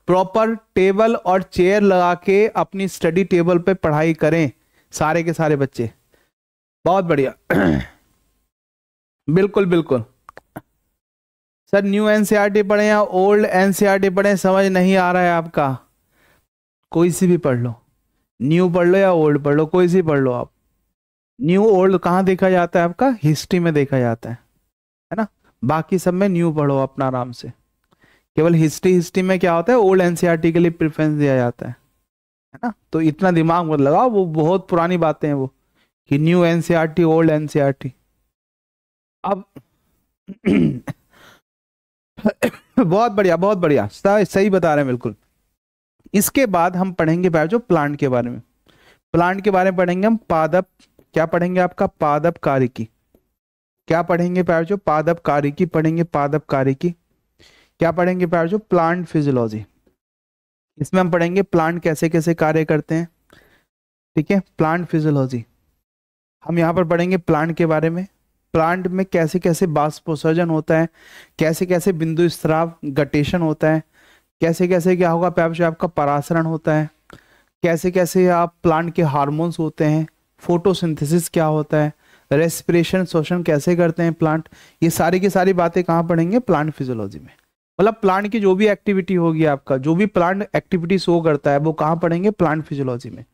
प्रॉपर टेबल और चेयर लगा के अपनी स्टडी टेबल पे पढ़ाई करें सारे के सारे बच्चे, बहुत बढ़िया बिल्कुल बिल्कुल सर न्यू एनसीईआरटी पढ़े या ओल्ड एनसीईआरटी पढ़े, समझ नहीं आ रहा है आपका? कोई सी भी पढ़ लो, न्यू पढ़ लो या ओल्ड पढ़ लो, कोई सी पढ़ लो आप। न्यू ओल्ड कहाँ देखा जाता है आपका? हिस्ट्री में देखा जाता है ना। बाकी सब में न्यू पढ़ो अपना आराम से। केवल हिस्ट्री में क्या होता है, ओल्ड एनसीईआरटी के लिए प्रेफरेंस दिया जाता है ना। तो इतना दिमाग मत लगाओ, वो बहुत पुरानी बातें हैं वो, कि न्यू एनसीईआरटी ओल्ड एनसीईआरटी। अब बहुत बढ़िया बहुत बढ़िया, सही बता रहे हैं बिल्कुल। इसके बाद हम पढ़ेंगे जो प्लांट के बारे में। प्लांट के बारे में पढ़ेंगे हम पादप, क्या पढ़ेंगे आपका? पादप कारिकी। क्या पढ़ेंगे जो? पादप कारिकी पढ़ेंगे, पादप कारिकी। क्या पढ़ेंगे जो? Plant physiology. इसमें हम पढ़ेंगे प्लांट कैसे कैसे कार्य करते हैं, ठीक है, प्लांट फिजियोलॉजी। हम यहाँ पर पढ़ेंगे प्लांट के बारे में, प्लांट में कैसे कैसे बाष्पोत्सर्जन होता है, कैसे कैसे बिंदु स्राव गटेशन होता है, कैसे कैसे क्या होगा जो आपका परासरण होता है, कैसे कैसे आप प्लांट के हार्मोन्स होते हैं, फोटोसिंथेसिस क्या होता है, रेस्पिरेशन श्वसन कैसे करते हैं प्लांट। ये सारी की सारी बातें कहाँ पढ़ेंगे? प्लांट फिजियोलॉजी में। मतलब प्लांट की जो भी एक्टिविटी होगी आपका, जो भी प्लांट एक्टिविटी शो करता है, वो कहाँ पढ़ेंगे? प्लांट फिजियोलॉजी में।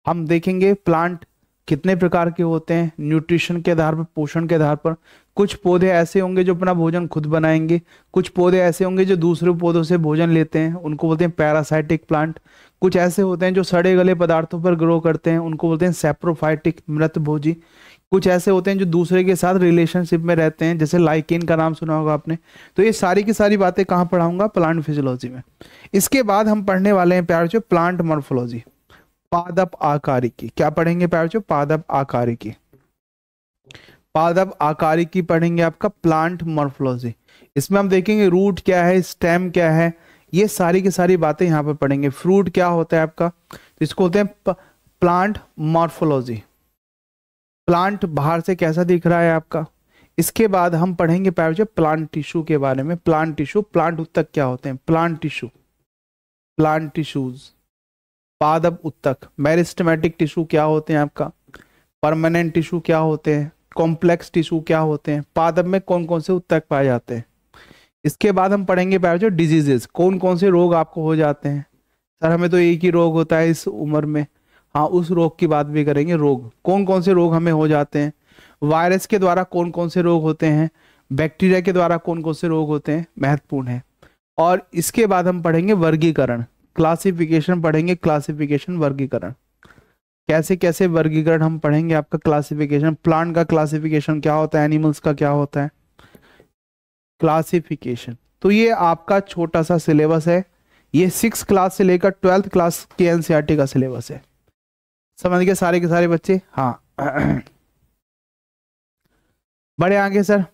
हम देखेंगे प्लांट कितने प्रकार के होते हैं, न्यूट्रिशन के आधार पर, पोषण के आधार पर। कुछ पौधे ऐसे होंगे जो अपना भोजन खुद बनाएंगे, कुछ पौधे ऐसे होंगे जो दूसरे पौधों से भोजन लेते हैं, उनको बोलते हैं पैरासाइटिक प्लांट। कुछ ऐसे होते हैं जो सड़े गले पदार्थों पर ग्रो करते हैं, उनको बोलते हैं सैप्रोफाइटिक, मृतभोजी। कुछ ऐसे होते हैं जो दूसरे के साथ रिलेशनशिप में रहते हैं, जैसे लाइकेन का नाम सुना होगा आपने। तो ये सारी की सारी बातें कहाँ पढ़ाऊंगा? प्लांट फिजियोलॉजी में। इसके बाद हम पढ़ने वाले हैं जो प्लांट मॉर्फोलॉजी, पादप आकारिकी। क्या पढ़ेंगे जो? पादप आकारिकी। पादप आकारिकी पढ़ेंगे आपका, प्लांट मॉर्फोलॉजी। इसमें हम देखेंगे रूट क्या है, स्टेम क्या है, ये सारी की सारी बातें यहाँ पर पढ़ेंगे। फ्रूट क्या होता है आपका, तो इसको होते हैं प्लांट मॉर्फोलॉजी। प्लांट बाहर से कैसा दिख रहा है आपका। इसके बाद हम पढ़ेंगे जो प्लांट टिश्यू के बारे में। प्लांट टिश्यू, प्लांट उत्तक क्या होते हैं, प्लांट टिश्यू, प्लांट टिश्यूज। पादप उत्तक, मेरिस्टेमेटिक टिश्यू क्या होते हैं आपका, परमानेंट टिश्यू क्या होते हैं, कॉम्प्लेक्स टिश्यू क्या होते हैं, पादप में कौन कौन से उत्तक पाए जाते हैं। इसके बाद हम पढ़ेंगे जो डिजीजेस, कौन कौन से रोग आपको हो जाते हैं। सर हमें तो एक ही रोग होता है इस उम्र में, हाँ उस रोग की बात भी करेंगे। रोग, कौन कौन से रोग हमें हो जाते हैं, वायरस के द्वारा कौन कौन से रोग होते हैं, बैक्टीरिया के द्वारा कौन कौन से रोग होते हैं, महत्वपूर्ण है। और इसके बाद हम पढ़ेंगे वर्गीकरण, क्लासिफिकेशन पढ़ेंगे, क्लासिफिकेशन वर्गीकरण, कैसे कैसे वर्गीकरण हम पढ़ेंगे आपका। क्लासिफिकेशन, प्लांट का क्लासिफिकेशन क्या होता है, एनिमल्स का क्या होता है, क्लासिफिकेशन। तो ये आपका छोटा सा सिलेबस है, ये 6 क्लास से लेकर 12th क्लास के एनसीईआरटी का सिलेबस है। समझ गए सारे के सारे बच्चे? हाँ बड़े आगे सर,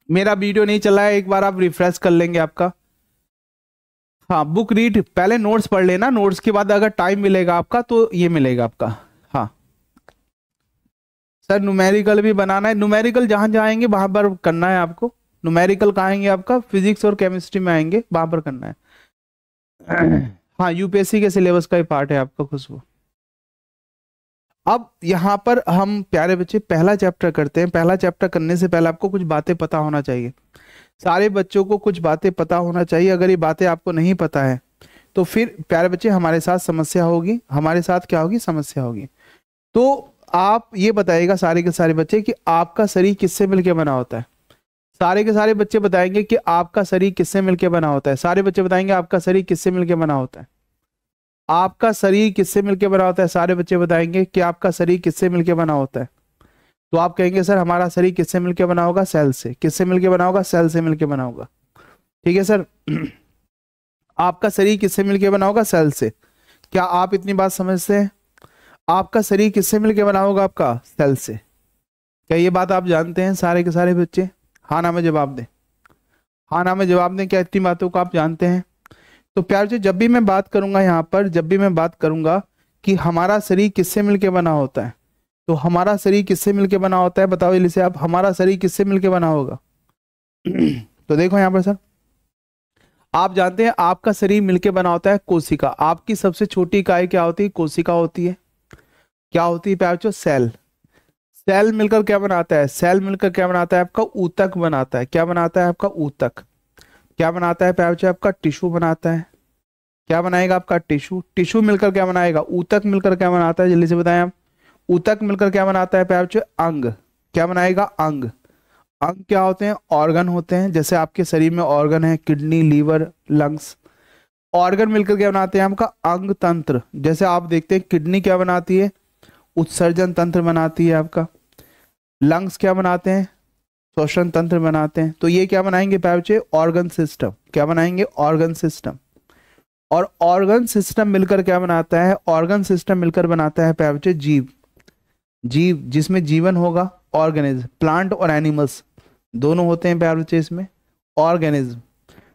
मेरा वीडियो नहीं चला है, एक बार आप रिफ्रेश कर लेंगे आपका। हाँ बुक रीड, पहले नोट्स पढ़ लेना, नोट्स के बाद अगर टाइम मिलेगा आपका तो ये मिलेगा आपका। हाँ सर न्यूमेरिकल भी बनाना है, न्यूमेरिकल जहां जहाँ आएंगे वहां पर करना है आपको। न्यूमेरिकल कहाँ आएंगे आपका, फिजिक्स और केमिस्ट्री में आएंगे, वहां पर करना है। हाँ यूपीएससी के सिलेबस का ही पार्ट है आपका खुशबू। अब यहाँ पर हम प्यारे बच्चे पहला चैप्टर करते हैं। पहला चैप्टर करने से पहले आपको कुछ बातें पता होना चाहिए, सारे बच्चों को कुछ बातें पता होना चाहिए। अगर ये बातें आपको नहीं पता है तो फिर प्यारे बच्चे हमारे साथ समस्या होगी, हमारे साथ क्या होगी, समस्या होगी। तो आप ये बताइएगा सारे के सारे बच्चे कि आपका शरीर किससे मिलकर बना होता है। सारे के सारे बच्चे बताएंगे कि आपका शरीर किससे मिलकर बना होता है। सारे बच्चे बताएंगे आपका शरीर किससे मिलकर बना होता है। आपका शरीर किससे मिलकर बना होता है, सारे बच्चे बताएंगे कि आपका शरीर किससे मिलकर बना होता है। तो आप कहेंगे सर हमारा शरीर किससे मिलकर बना होगा, सेल से। किससे मिलकर बना होगा, सेल से मिलकर बना होगा। ठीक है सर आपका शरीर किससे मिलकर बना होगा, सेल से। क्या आप इतनी बात समझते हैं? आपका शरीर किससे मिलकर बना होगा, आपका सेल से। क्या ये बात आप जानते हैं सारे के सारे बच्चे? हाँ ना में जवाब दें, हाँ ना में जवाब दें। क्या इतनी बातों को आप जानते हैं? तो प्यार जी जब भी मैं बात करूंगा यहाँ पर, जब भी मैं बात करूंगा कि हमारा शरीर किससे मिलकर बना होता है, तो हमारा शरीर किससे मिलकर बना होता है, बताओ जल्दी से आप, हमारा शरीर किससे मिलकर बना होगा। तो देखो यहाँ पर सर, आप जानते हैं आपका शरीर मिलकर बना होता है कोशिका। आपकी सबसे छोटी इकाई क्या होती है, कोशिका होती है। क्या होती है प्यार जो, सेल। सेल मिलकर क्या बनाता है, सेल मिलकर क्या बनाता है आपका ऊतक बनाता है। क्या बनाता है आपका ऊतक। क्या बनाता है प्यार बच्चे आपका टिश्यू बनाता है। क्या बनाएगा आपका टिश्यू। टिश्यू मिलकर क्या बनाएगा, ऊतक मिलकर क्या बनाता है, जल्दी से बताएं आप। ऊतक मिलकर क्या बनाता है प्यार बच्चे, अंग। क्या बनाएगा, अंग। अंग क्या होते हैं, ऑर्गन होते हैं। जैसे आपके शरीर में ऑर्गन है, किडनी, लीवर, लंग्स। ऑर्गन मिलकर क्या बनाते हैं आपका अंग तंत्र। जैसे आप देखते हैं किडनी क्या बनाती है, उत्सर्जन तंत्र बनाती है आपका। लंग्स क्या बनाते हैं, श्वसन तंत्र बनाते हैं। तो ये क्या बनाएंगे प्यारे बच्चे, ऑर्गन सिस्टम। क्या बनाएंगे, ऑर्गन सिस्टम। और ऑर्गन सिस्टम मिलकर क्या बनाता है, ऑर्गन सिस्टम मिलकर बनाता है प्यारे बच्चे जीव। जीव जिसमें जीवन होगा, ऑर्गेनिज्म। प्लांट और एनिमल्स दोनों होते हैं प्यारे बच्चे इसमें, ऑर्गेनिज्म।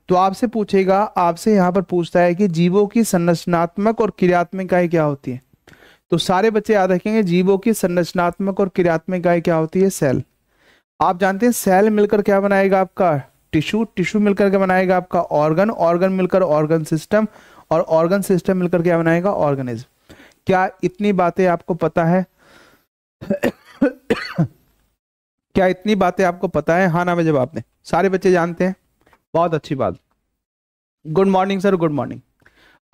तो आपसे पूछेगा, आपसे यहाँ पर पूछता है कि जीवों की संरचनात्मक और क्रियात्मक इकाई क्या होती है। तो सारे बच्चे याद रखेंगे, जीवों की संरचनात्मक और क्रियात्मक इकाई क्या होती है, सेल। आप जानते हैं सेल मिलकर क्या बनाएगा आपका टिश्यू। टिश्यू मिलकर क्या बनाएगा आपका ऑर्गन। ऑर्गन मिलकर ऑर्गन सिस्टम, और ऑर्गन सिस्टम मिलकर क्या बनाएगा, ऑर्गेनिज्म। क्या इतनी बातें आपको पता है क्या इतनी बातें आपको पता है, हाँ ना में जवाब दें। सारे बच्चे जानते हैं, बहुत अच्छी बात। Good morning sir, good morning.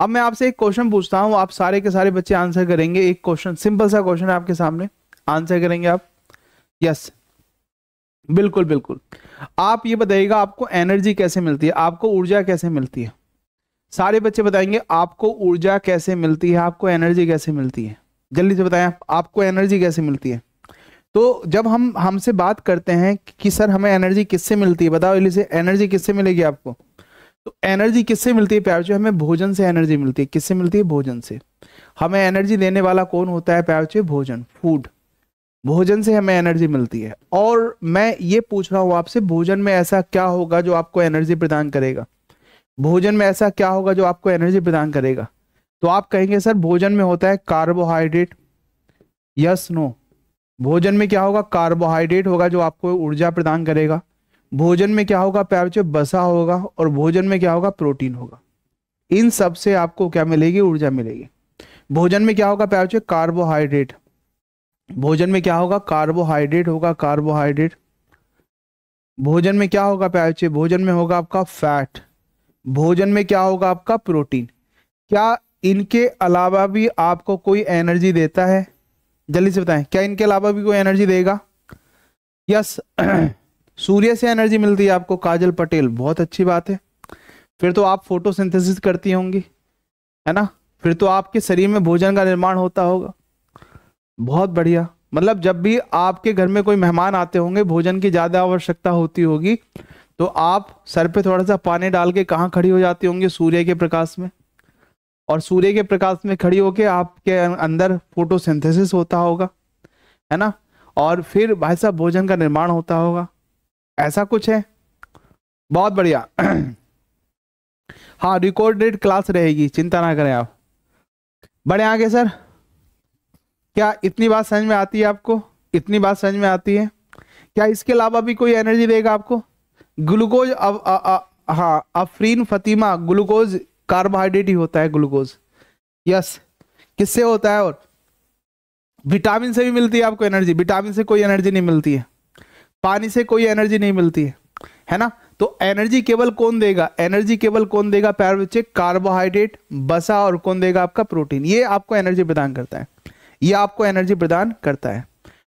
अब मैं आपसे एक क्वेश्चन पूछता हूं, आप सारे के सारे बच्चे आंसर करेंगे। एक क्वेश्चन, सिंपल सा क्वेश्चन है आपके सामने, आंसर करेंगे आप। यस, बिल्कुल बिल्कुल। आप ये बताइएगा आपको एनर्जी कैसे मिलती है, आपको ऊर्जा कैसे मिलती है। सारे बच्चे बताएंगे आपको ऊर्जा कैसे मिलती है, आपको एनर्जी कैसे मिलती है। जल्दी से बताएं, आपको एनर्जी कैसे मिलती है। तो जब हम हमसे बात करते हैं कि सर हमें एनर्जी किससे मिलती है, बताओ जल्दी से, एनर्जी किससे मिलेगी आपको। तो एनर्जी किससे मिलती है प्यार बच्चों, हमें भोजन से एनर्जी मिलती है। किससे मिलती है, भोजन से। हमें एनर्जी देने वाला कौन होता है प्यार बच्चों, भोजन, फूड। भोजन से हमें एनर्जी मिलती है। और मैं ये पूछ रहा हूँ आपसे, भोजन में ऐसा क्या होगा जो आपको एनर्जी प्रदान करेगा। भोजन में ऐसा क्या होगा जो आपको एनर्जी प्रदान करेगा। तो आप कहेंगे सर भोजन में होता है कार्बोहाइड्रेट। यस नो, भोजन में क्या होगा, कार्बोहाइड्रेट होगा जो आपको ऊर्जा प्रदान करेगा। भोजन में क्या होगा प्यार बच्चों, वसा होगा। और भोजन में क्या होगा, प्रोटीन होगा। इन सब से आपको क्या मिलेगी, ऊर्जा मिलेगी। भोजन में क्या होगा प्यार बच्चों, कार्बोहाइड्रेट। भोजन में क्या होगा, कार्बोहाइड्रेट होगा, कार्बोहाइड्रेट। भोजन में क्या होगा प्यार बच्चों, भोजन में होगा आपका फैट। भोजन में क्या होगा आपका, प्रोटीन। क्या इनके अलावा भी आपको कोई एनर्जी देता है, जल्दी से बताएं, क्या इनके अलावा भी कोई एनर्जी देगा। यस सूर्य से एनर्जी मिलती है आपको, काजल पटेल, बहुत अच्छी बात है। फिर तो आप फोटोसिंथेसिस करती होंगी, है ना। फिर तो आपके शरीर में भोजन का निर्माण होता होगा, बहुत बढ़िया। मतलब जब भी आपके घर में कोई मेहमान आते होंगे, भोजन की ज्यादा आवश्यकता होती होगी, तो आप सर पे थोड़ा सा पानी डाल के कहाँ खड़ी हो जाती होंगी, सूर्य के प्रकाश में। और सूर्य के प्रकाश में खड़ी होके आपके अंदर फोटोसिंथेसिस होता होगा, है ना। और फिर भाई साहब भोजन का निर्माण होता होगा, ऐसा कुछ है। बहुत बढ़िया हाँ, रिकॉर्डेड क्लास रहेगी, चिंता ना करें आप। बढ़े आगे सर, क्या इतनी बात समझ में आती है आपको, इतनी बात समझ में आती है। क्या इसके अलावा भी कोई एनर्जी देगा आपको। ग्लूकोज, हाँ अफरीन फतीमा, ग्लूकोज कार्बोहाइड्रेट ही होता है, ग्लूकोज। यस, किससे होता है, और विटामिन से भी मिलती है आपको एनर्जी। विटामिन से कोई एनर्जी नहीं मिलती है, पानी से कोई एनर्जी नहीं मिलती है ना। तो एनर्जी केवल कौन देगा, एनर्जी केवल कौन देगा प्यारे बच्चे, कार्बोहाइड्रेट, वसा, और कौन देगा आपका, प्रोटीन। ये आपको एनर्जी प्रदान करता है, ये आपको एनर्जी प्रदान करता है।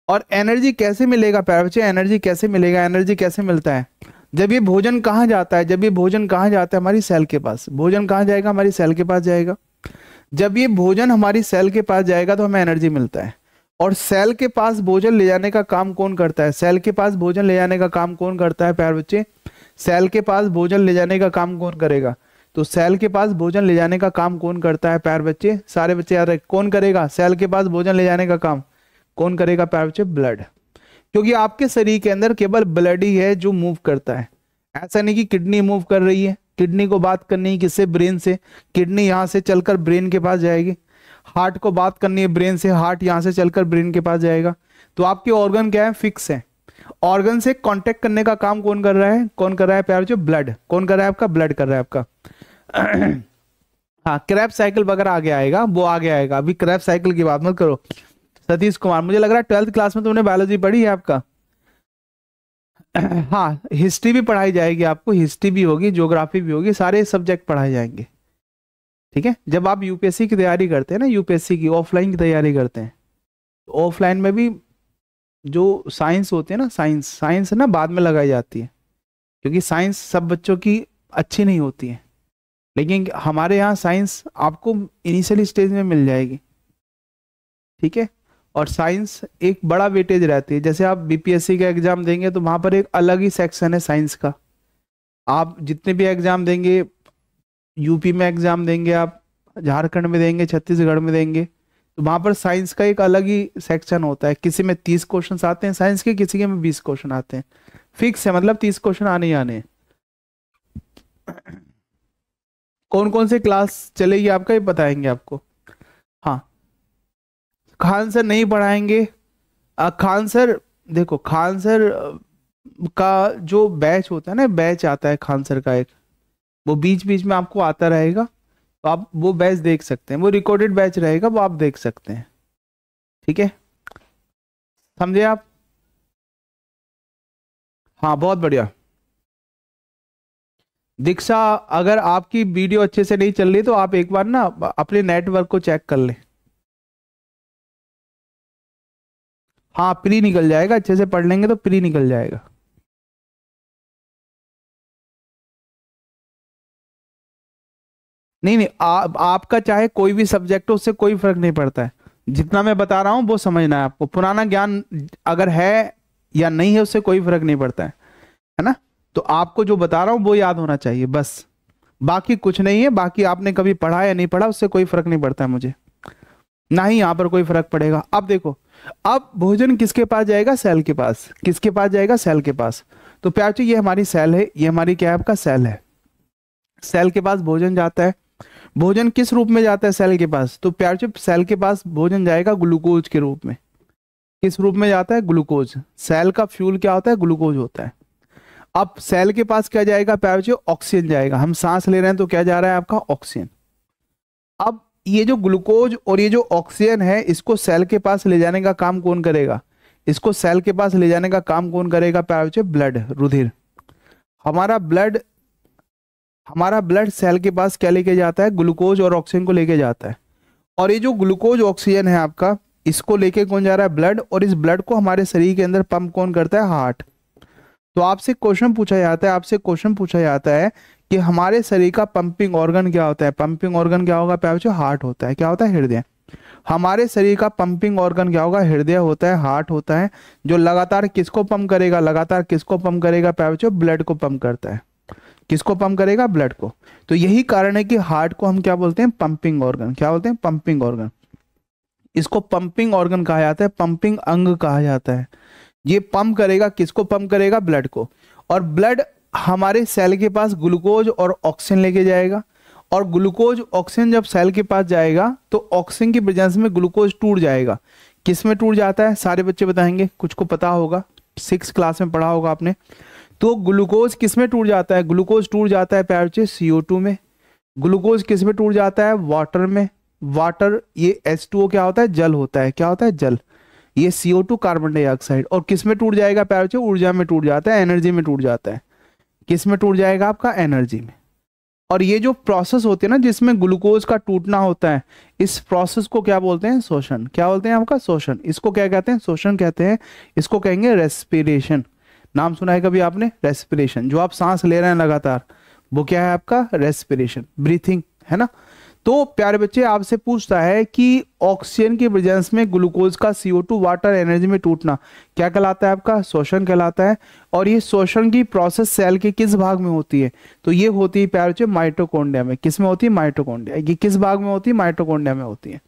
और एनर्जी कैसे मिलेगा प्यारे बच्चे, एनर्जी कैसे मिलेगा, एनर्जी कैसे मिलता है। जब ये भोजन कहाँ जाता है, जब ये भोजन कहाँ जाता है, हमारी सेल के पास। भोजन कहाँ जाएगा, हमारी सेल के पास जाएगा। जब ये भोजन हमारी सेल के पास जाएगा तो हमें एनर्जी मिलता है। और सेल के पास भोजन ले जाने का काम कौन करता है, सेल के पास भोजन ले जाने का काम कौन करता है प्यारे बच्चे, सेल के पास भोजन ले जाने का काम कौन करेगा। तो सेल के पास भोजन ले जाने का काम कौन करता है प्यारे बच्चे, सारे बच्चे याद रखें, कौन करेगा सेल के पास भोजन ले जाने का काम, कौन करेगा प्यारे बच्चे, ब्लड। क्योंकि आपके शरीर के अंदर केवल ब्लड ही है जो मूव करता है। ऐसा नहीं कि किडनी मूव कर रही है, किडनी को बात करनी है किससे, ब्रेन से। किडनी यहाँ से चलकर ब्रेन के पास जाएगी। हार्ट को बात करनी है ब्रेन से, हार्ट यहाँ से चलकर ब्रेन के पास जाएगा। तो आपके ऑर्गन क्या है, फिक्स है। ऑर्गन से कांटेक्ट करने का काम कौन कर रहा है, कौन कर रहा है प्यारे बच्चों, ब्लड। कौन कर रहा है आपका, ब्लड कर रहा है आपका हाँ, क्रैब साइकिल वगैरह आगे आएगा, वो आगे आएगा, अभी क्रैब साइकिल की बात मत करो। सतीश कुमार, मुझे लग रहा है 12th क्लास में तुमने बायोलॉजी पढ़ी है आपका। हाँ, हिस्ट्री भी पढ़ाई जाएगी आपको, हिस्ट्री भी होगी, ज्योग्राफी भी होगी, सारे सब्जेक्ट पढ़ाए जाएंगे। ठीक है, जब आप यूपीएससी की तैयारी करते हैं ना, यूपीएससी की ऑफलाइन की तैयारी करते हैं, तो ऑफलाइन में भी जो साइंस होते हैं ना, साइंस ना बाद में लगाई जाती है, क्योंकि साइंस सब बच्चों की अच्छी नहीं होती है, लेकिन हमारे यहाँ साइंस आपको इनिशियल स्टेज में मिल जाएगी। ठीक है, और साइंस एक बड़ा वेटेज रहती है। जैसे आप बीपीएससी का एग्जाम देंगे तो वहां पर एक अलग ही सेक्शन है साइंस का। आप जितने भी एग्जाम देंगे, यूपी में एग्जाम देंगे, आप झारखंड में देंगे, छत्तीसगढ़ में देंगे, तो वहां पर साइंस का एक अलग ही सेक्शन होता है। किसी में 30 क्वेश्चन आते हैं साइंस के, किसी के में 20 क्वेश्चन आते हैं, फिक्स है, मतलब 30 क्वेश्चन आने ही आने हैं। कौन कौन से क्लास चलेगी आपका, ये बताएंगे आपको। हाँ, खान सर नहीं पढ़ाएंगे। खान सर, देखो खान सर का जो बैच होता है ना, बैच आता है खान सर का एक, वो बीच बीच में आपको आता रहेगा, तो आप वो बैच देख सकते हैं, वो रिकॉर्डेड बैच रहेगा, वो आप देख सकते हैं। ठीक है, समझे आप। हाँ, बहुत बढ़िया। दीक्षा, अगर आपकी वीडियो अच्छे से नहीं चल रही तो आप एक बार ना अपने नेटवर्क को चेक कर लें। हाँ, प्री निकल जाएगा, अच्छे से पढ़ लेंगे तो प्री निकल जाएगा। नहीं नहीं, आपका चाहे कोई भी सब्जेक्ट हो, उससे कोई फर्क नहीं पड़ता है। जितना मैं बता रहा हूं वो समझना है आपको। पुराना ज्ञान अगर है या नहीं है, उससे कोई फर्क नहीं पड़ता है ना। तो आपको जो बता रहा हूं वो याद होना चाहिए बस, बाकी कुछ नहीं है। बाकी आपने कभी पढ़ा या नहीं पढ़ा, उससे कोई फर्क नहीं पड़ता है मुझे, ना ही यहाँ पर कोई फर्क पड़ेगा। अब देखो, अब भोजन किसके पास जाएगा, सेल के पास। किसके पास जाएगा, सेल के पास। तो प्यार जी, ये हमारी सेल है, ये हमारी क्या है, आपका सेल है। सेल के पास भोजन जाता है। भोजन किस रूप में जाता है सेल के पास, तो प्यार जी सेल के पास भोजन जाएगा ग्लूकोज के रूप में। किस रूप में जाता है, ग्लूकोज। सेल का फ्यूल क्या होता है, ग्लूकोज होता है। अब सेल के पास क्या जाएगा प्यार जी, ऑक्सीजन जाएगा। हम सांस ले रहे हैं तो क्या जा रहा है आपका, ऑक्सीजन। अब ये जो ग्लूकोज और ये जो ऑक्सीजन है, इसको सेल के पास ले जाने का काम कौन करेगा, इसको सेल के पास ले जाने का काम कौन करेगा प्यार जी, ब्लड, रुधिर। हमारा ब्लड सेल के पास क्या लेके जाता है, ग्लूकोज और ऑक्सीजन को लेके जाता है। और ये जो ग्लूकोज ऑक्सीजन है आपका, इसको लेके कौन जा रहा है, ब्लड। और इस ब्लड को हमारे शरीर के अंदर पंप कौन करता है, हार्ट। तो आपसे क्वेश्चन पूछा जाता है कि हमारे शरीर का पंपिंग ऑर्गन क्या होता है। पंपिंग ऑर्गन क्या होगा प्यार बच्चों, हार्ट होता है। क्या होता है, हृदय। हमारे शरीर का पंपिंग ऑर्गन क्या होगा, हृदय होता है, हार्ट होता है, जो लगातार किसको पंप करेगा, प्यार बच्चों, ब्लड को पंप करता है। किसको पंप करेगा, ब्लड को। तो यही कारण है कि हार्ट को हम क्या बोलते हैं, पंपिंग ऑर्गन। क्या बोलते हैं, पंपिंग ऑर्गन। इसको पंपिंग ऑर्गन कहा जाता है, पंपिंग अंग कहा जाता है। ये पंप करेगा, किसको पंप करेगा, ब्लड को। और ब्लड हमारे सेल के पास ग्लूकोज और ऑक्सीजन लेके जाएगा। और ग्लूकोज ऑक्सीजन जब सेल के पास जाएगा तो ऑक्सीजन की प्रेजेंस में ग्लूकोज टूट जाएगा। किस में टूट जाता है, सारे बच्चे बताएंगे, कुछ को पता होगा, 6 क्लास में पढ़ा होगा आपने। तो ग्लूकोज किस में टूट जाता है, ग्लूकोज टूट जाता है प्यार बच्चे, CO2 में। ग्लूकोज किस में टूट जाता है, वाटर में। वाटर, ये H2O क्या होता है, जल होता है। क्या होता है, जल। ये CO2 कार्बन डाइऑक्साइड। और किस में टूट जाएगा प्यार बच्चों, ऊर्जा में टूट जाता है, एनर्जी में टूट जाता है। किस में टूट जाएगा आपका, एनर्जी में। और ये जो प्रोसेस होती है ना, जिसमें ग्लूकोज का टूटना होता है, इस प्रोसेस को क्या बोलते हैं, शोषण। क्या बोलते हैं आपका, शोषण। इसको क्या कहते हैं, शोषण कहते हैं। इसको कहेंगे रेस्पिरेशन। नाम सुना है कभी आपने, रेस्पिरेशन। जो आप सांस ले रहे हैं लगातार, वो क्या है आपका, रेस्पिरेशन, ब्रीथिंग, है ना। तो प्यारे बच्चे, आपसे पूछता है कि ऑक्सीजन की प्रेजेंस में ग्लूकोज का CO2 वाटर एनर्जी में टूटना क्या कहलाता है आपका, शोषण कहलाता है। और ये शोषण की प्रोसेस सेल के किस भाग में होती है, तो ये होती है प्यारे बच्चे माइटोकॉन्ड्रिया में। किस में होती है, माइटोकॉन्ड्रिया। ये किस भाग में होती है, माइटोकॉन्ड्रिया में होती है।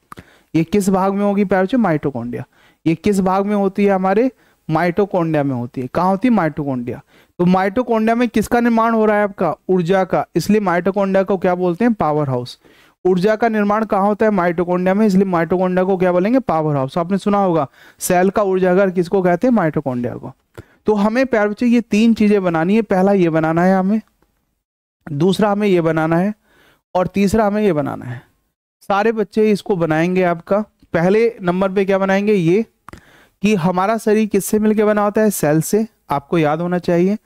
ये किस भाग में होगी प्यारे बच्चे, माइटोकॉन्ड्रिया। ये किस भाग में होती है, हमारे माइटोकॉन्ड्रिया में होती है। कहाँ होती है, माइटोकॉन्ड्रिया। तो माइटोकॉन्ड्रिया में किसका निर्माण हो रहा है आपका, ऊर्जा का। इसलिए माइटोकॉन्ड्रिया को क्या बोलते हैं, पावर हाउस। ऊर्जा का निर्माण कहाँ होता है, माइटोकॉन्ड्रिया में, इसलिए माइटोकॉन्ड्रिया को क्या बोलेंगे, पावर हाउस। आपने सुना होगा सेल का ऊर्जाघर किसको कहते हैं, माइटोकॉन्ड्रिया को। तो हमें प्यार बच्चे ये 3 चीजें बनानी है। पहला ये बनाना है हमें, दूसरा हमें ये बनाना है, और तीसरा हमें ये बनाना है। सारे बच्चे इसको बनाएंगे आपका, पहले नंबर पे क्या बनाएंगे, ये कि हमारा शरीर किससे मिलकर बना होता है, सेल से, आपको याद होना चाहिए।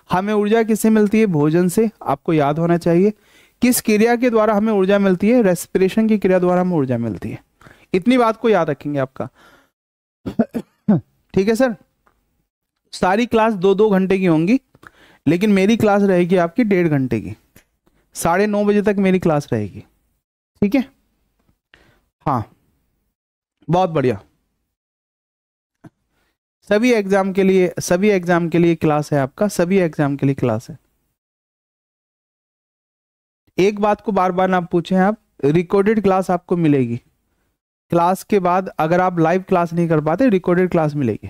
हमें ऊर्जा किससे मिलती है, भोजन से, आपको याद होना चाहिए। किस क्रिया के द्वारा हमें ऊर्जा मिलती है, रेस्पिरेशन की क्रिया द्वारा हमें ऊर्जा मिलती है। इतनी बात को याद रखेंगे आपका। ठीक है सर। सारी क्लास 2-2 घंटे की होंगी, लेकिन मेरी क्लास रहेगी आपकी 1.5 घंटे की। 9:30 बजे तक मेरी क्लास रहेगी। ठीक है, हाँ बहुत बढ़िया। सभी एग्जाम के लिए क्लास है आपका, सभी एग्जाम के लिए क्लास है। एक बात को बार बार ना पूछें आप, रिकॉर्डेड क्लास आपको मिलेगी। क्लास के बाद अगर आप लाइव क्लास नहीं कर पाते, रिकॉर्डेड क्लास मिलेगी।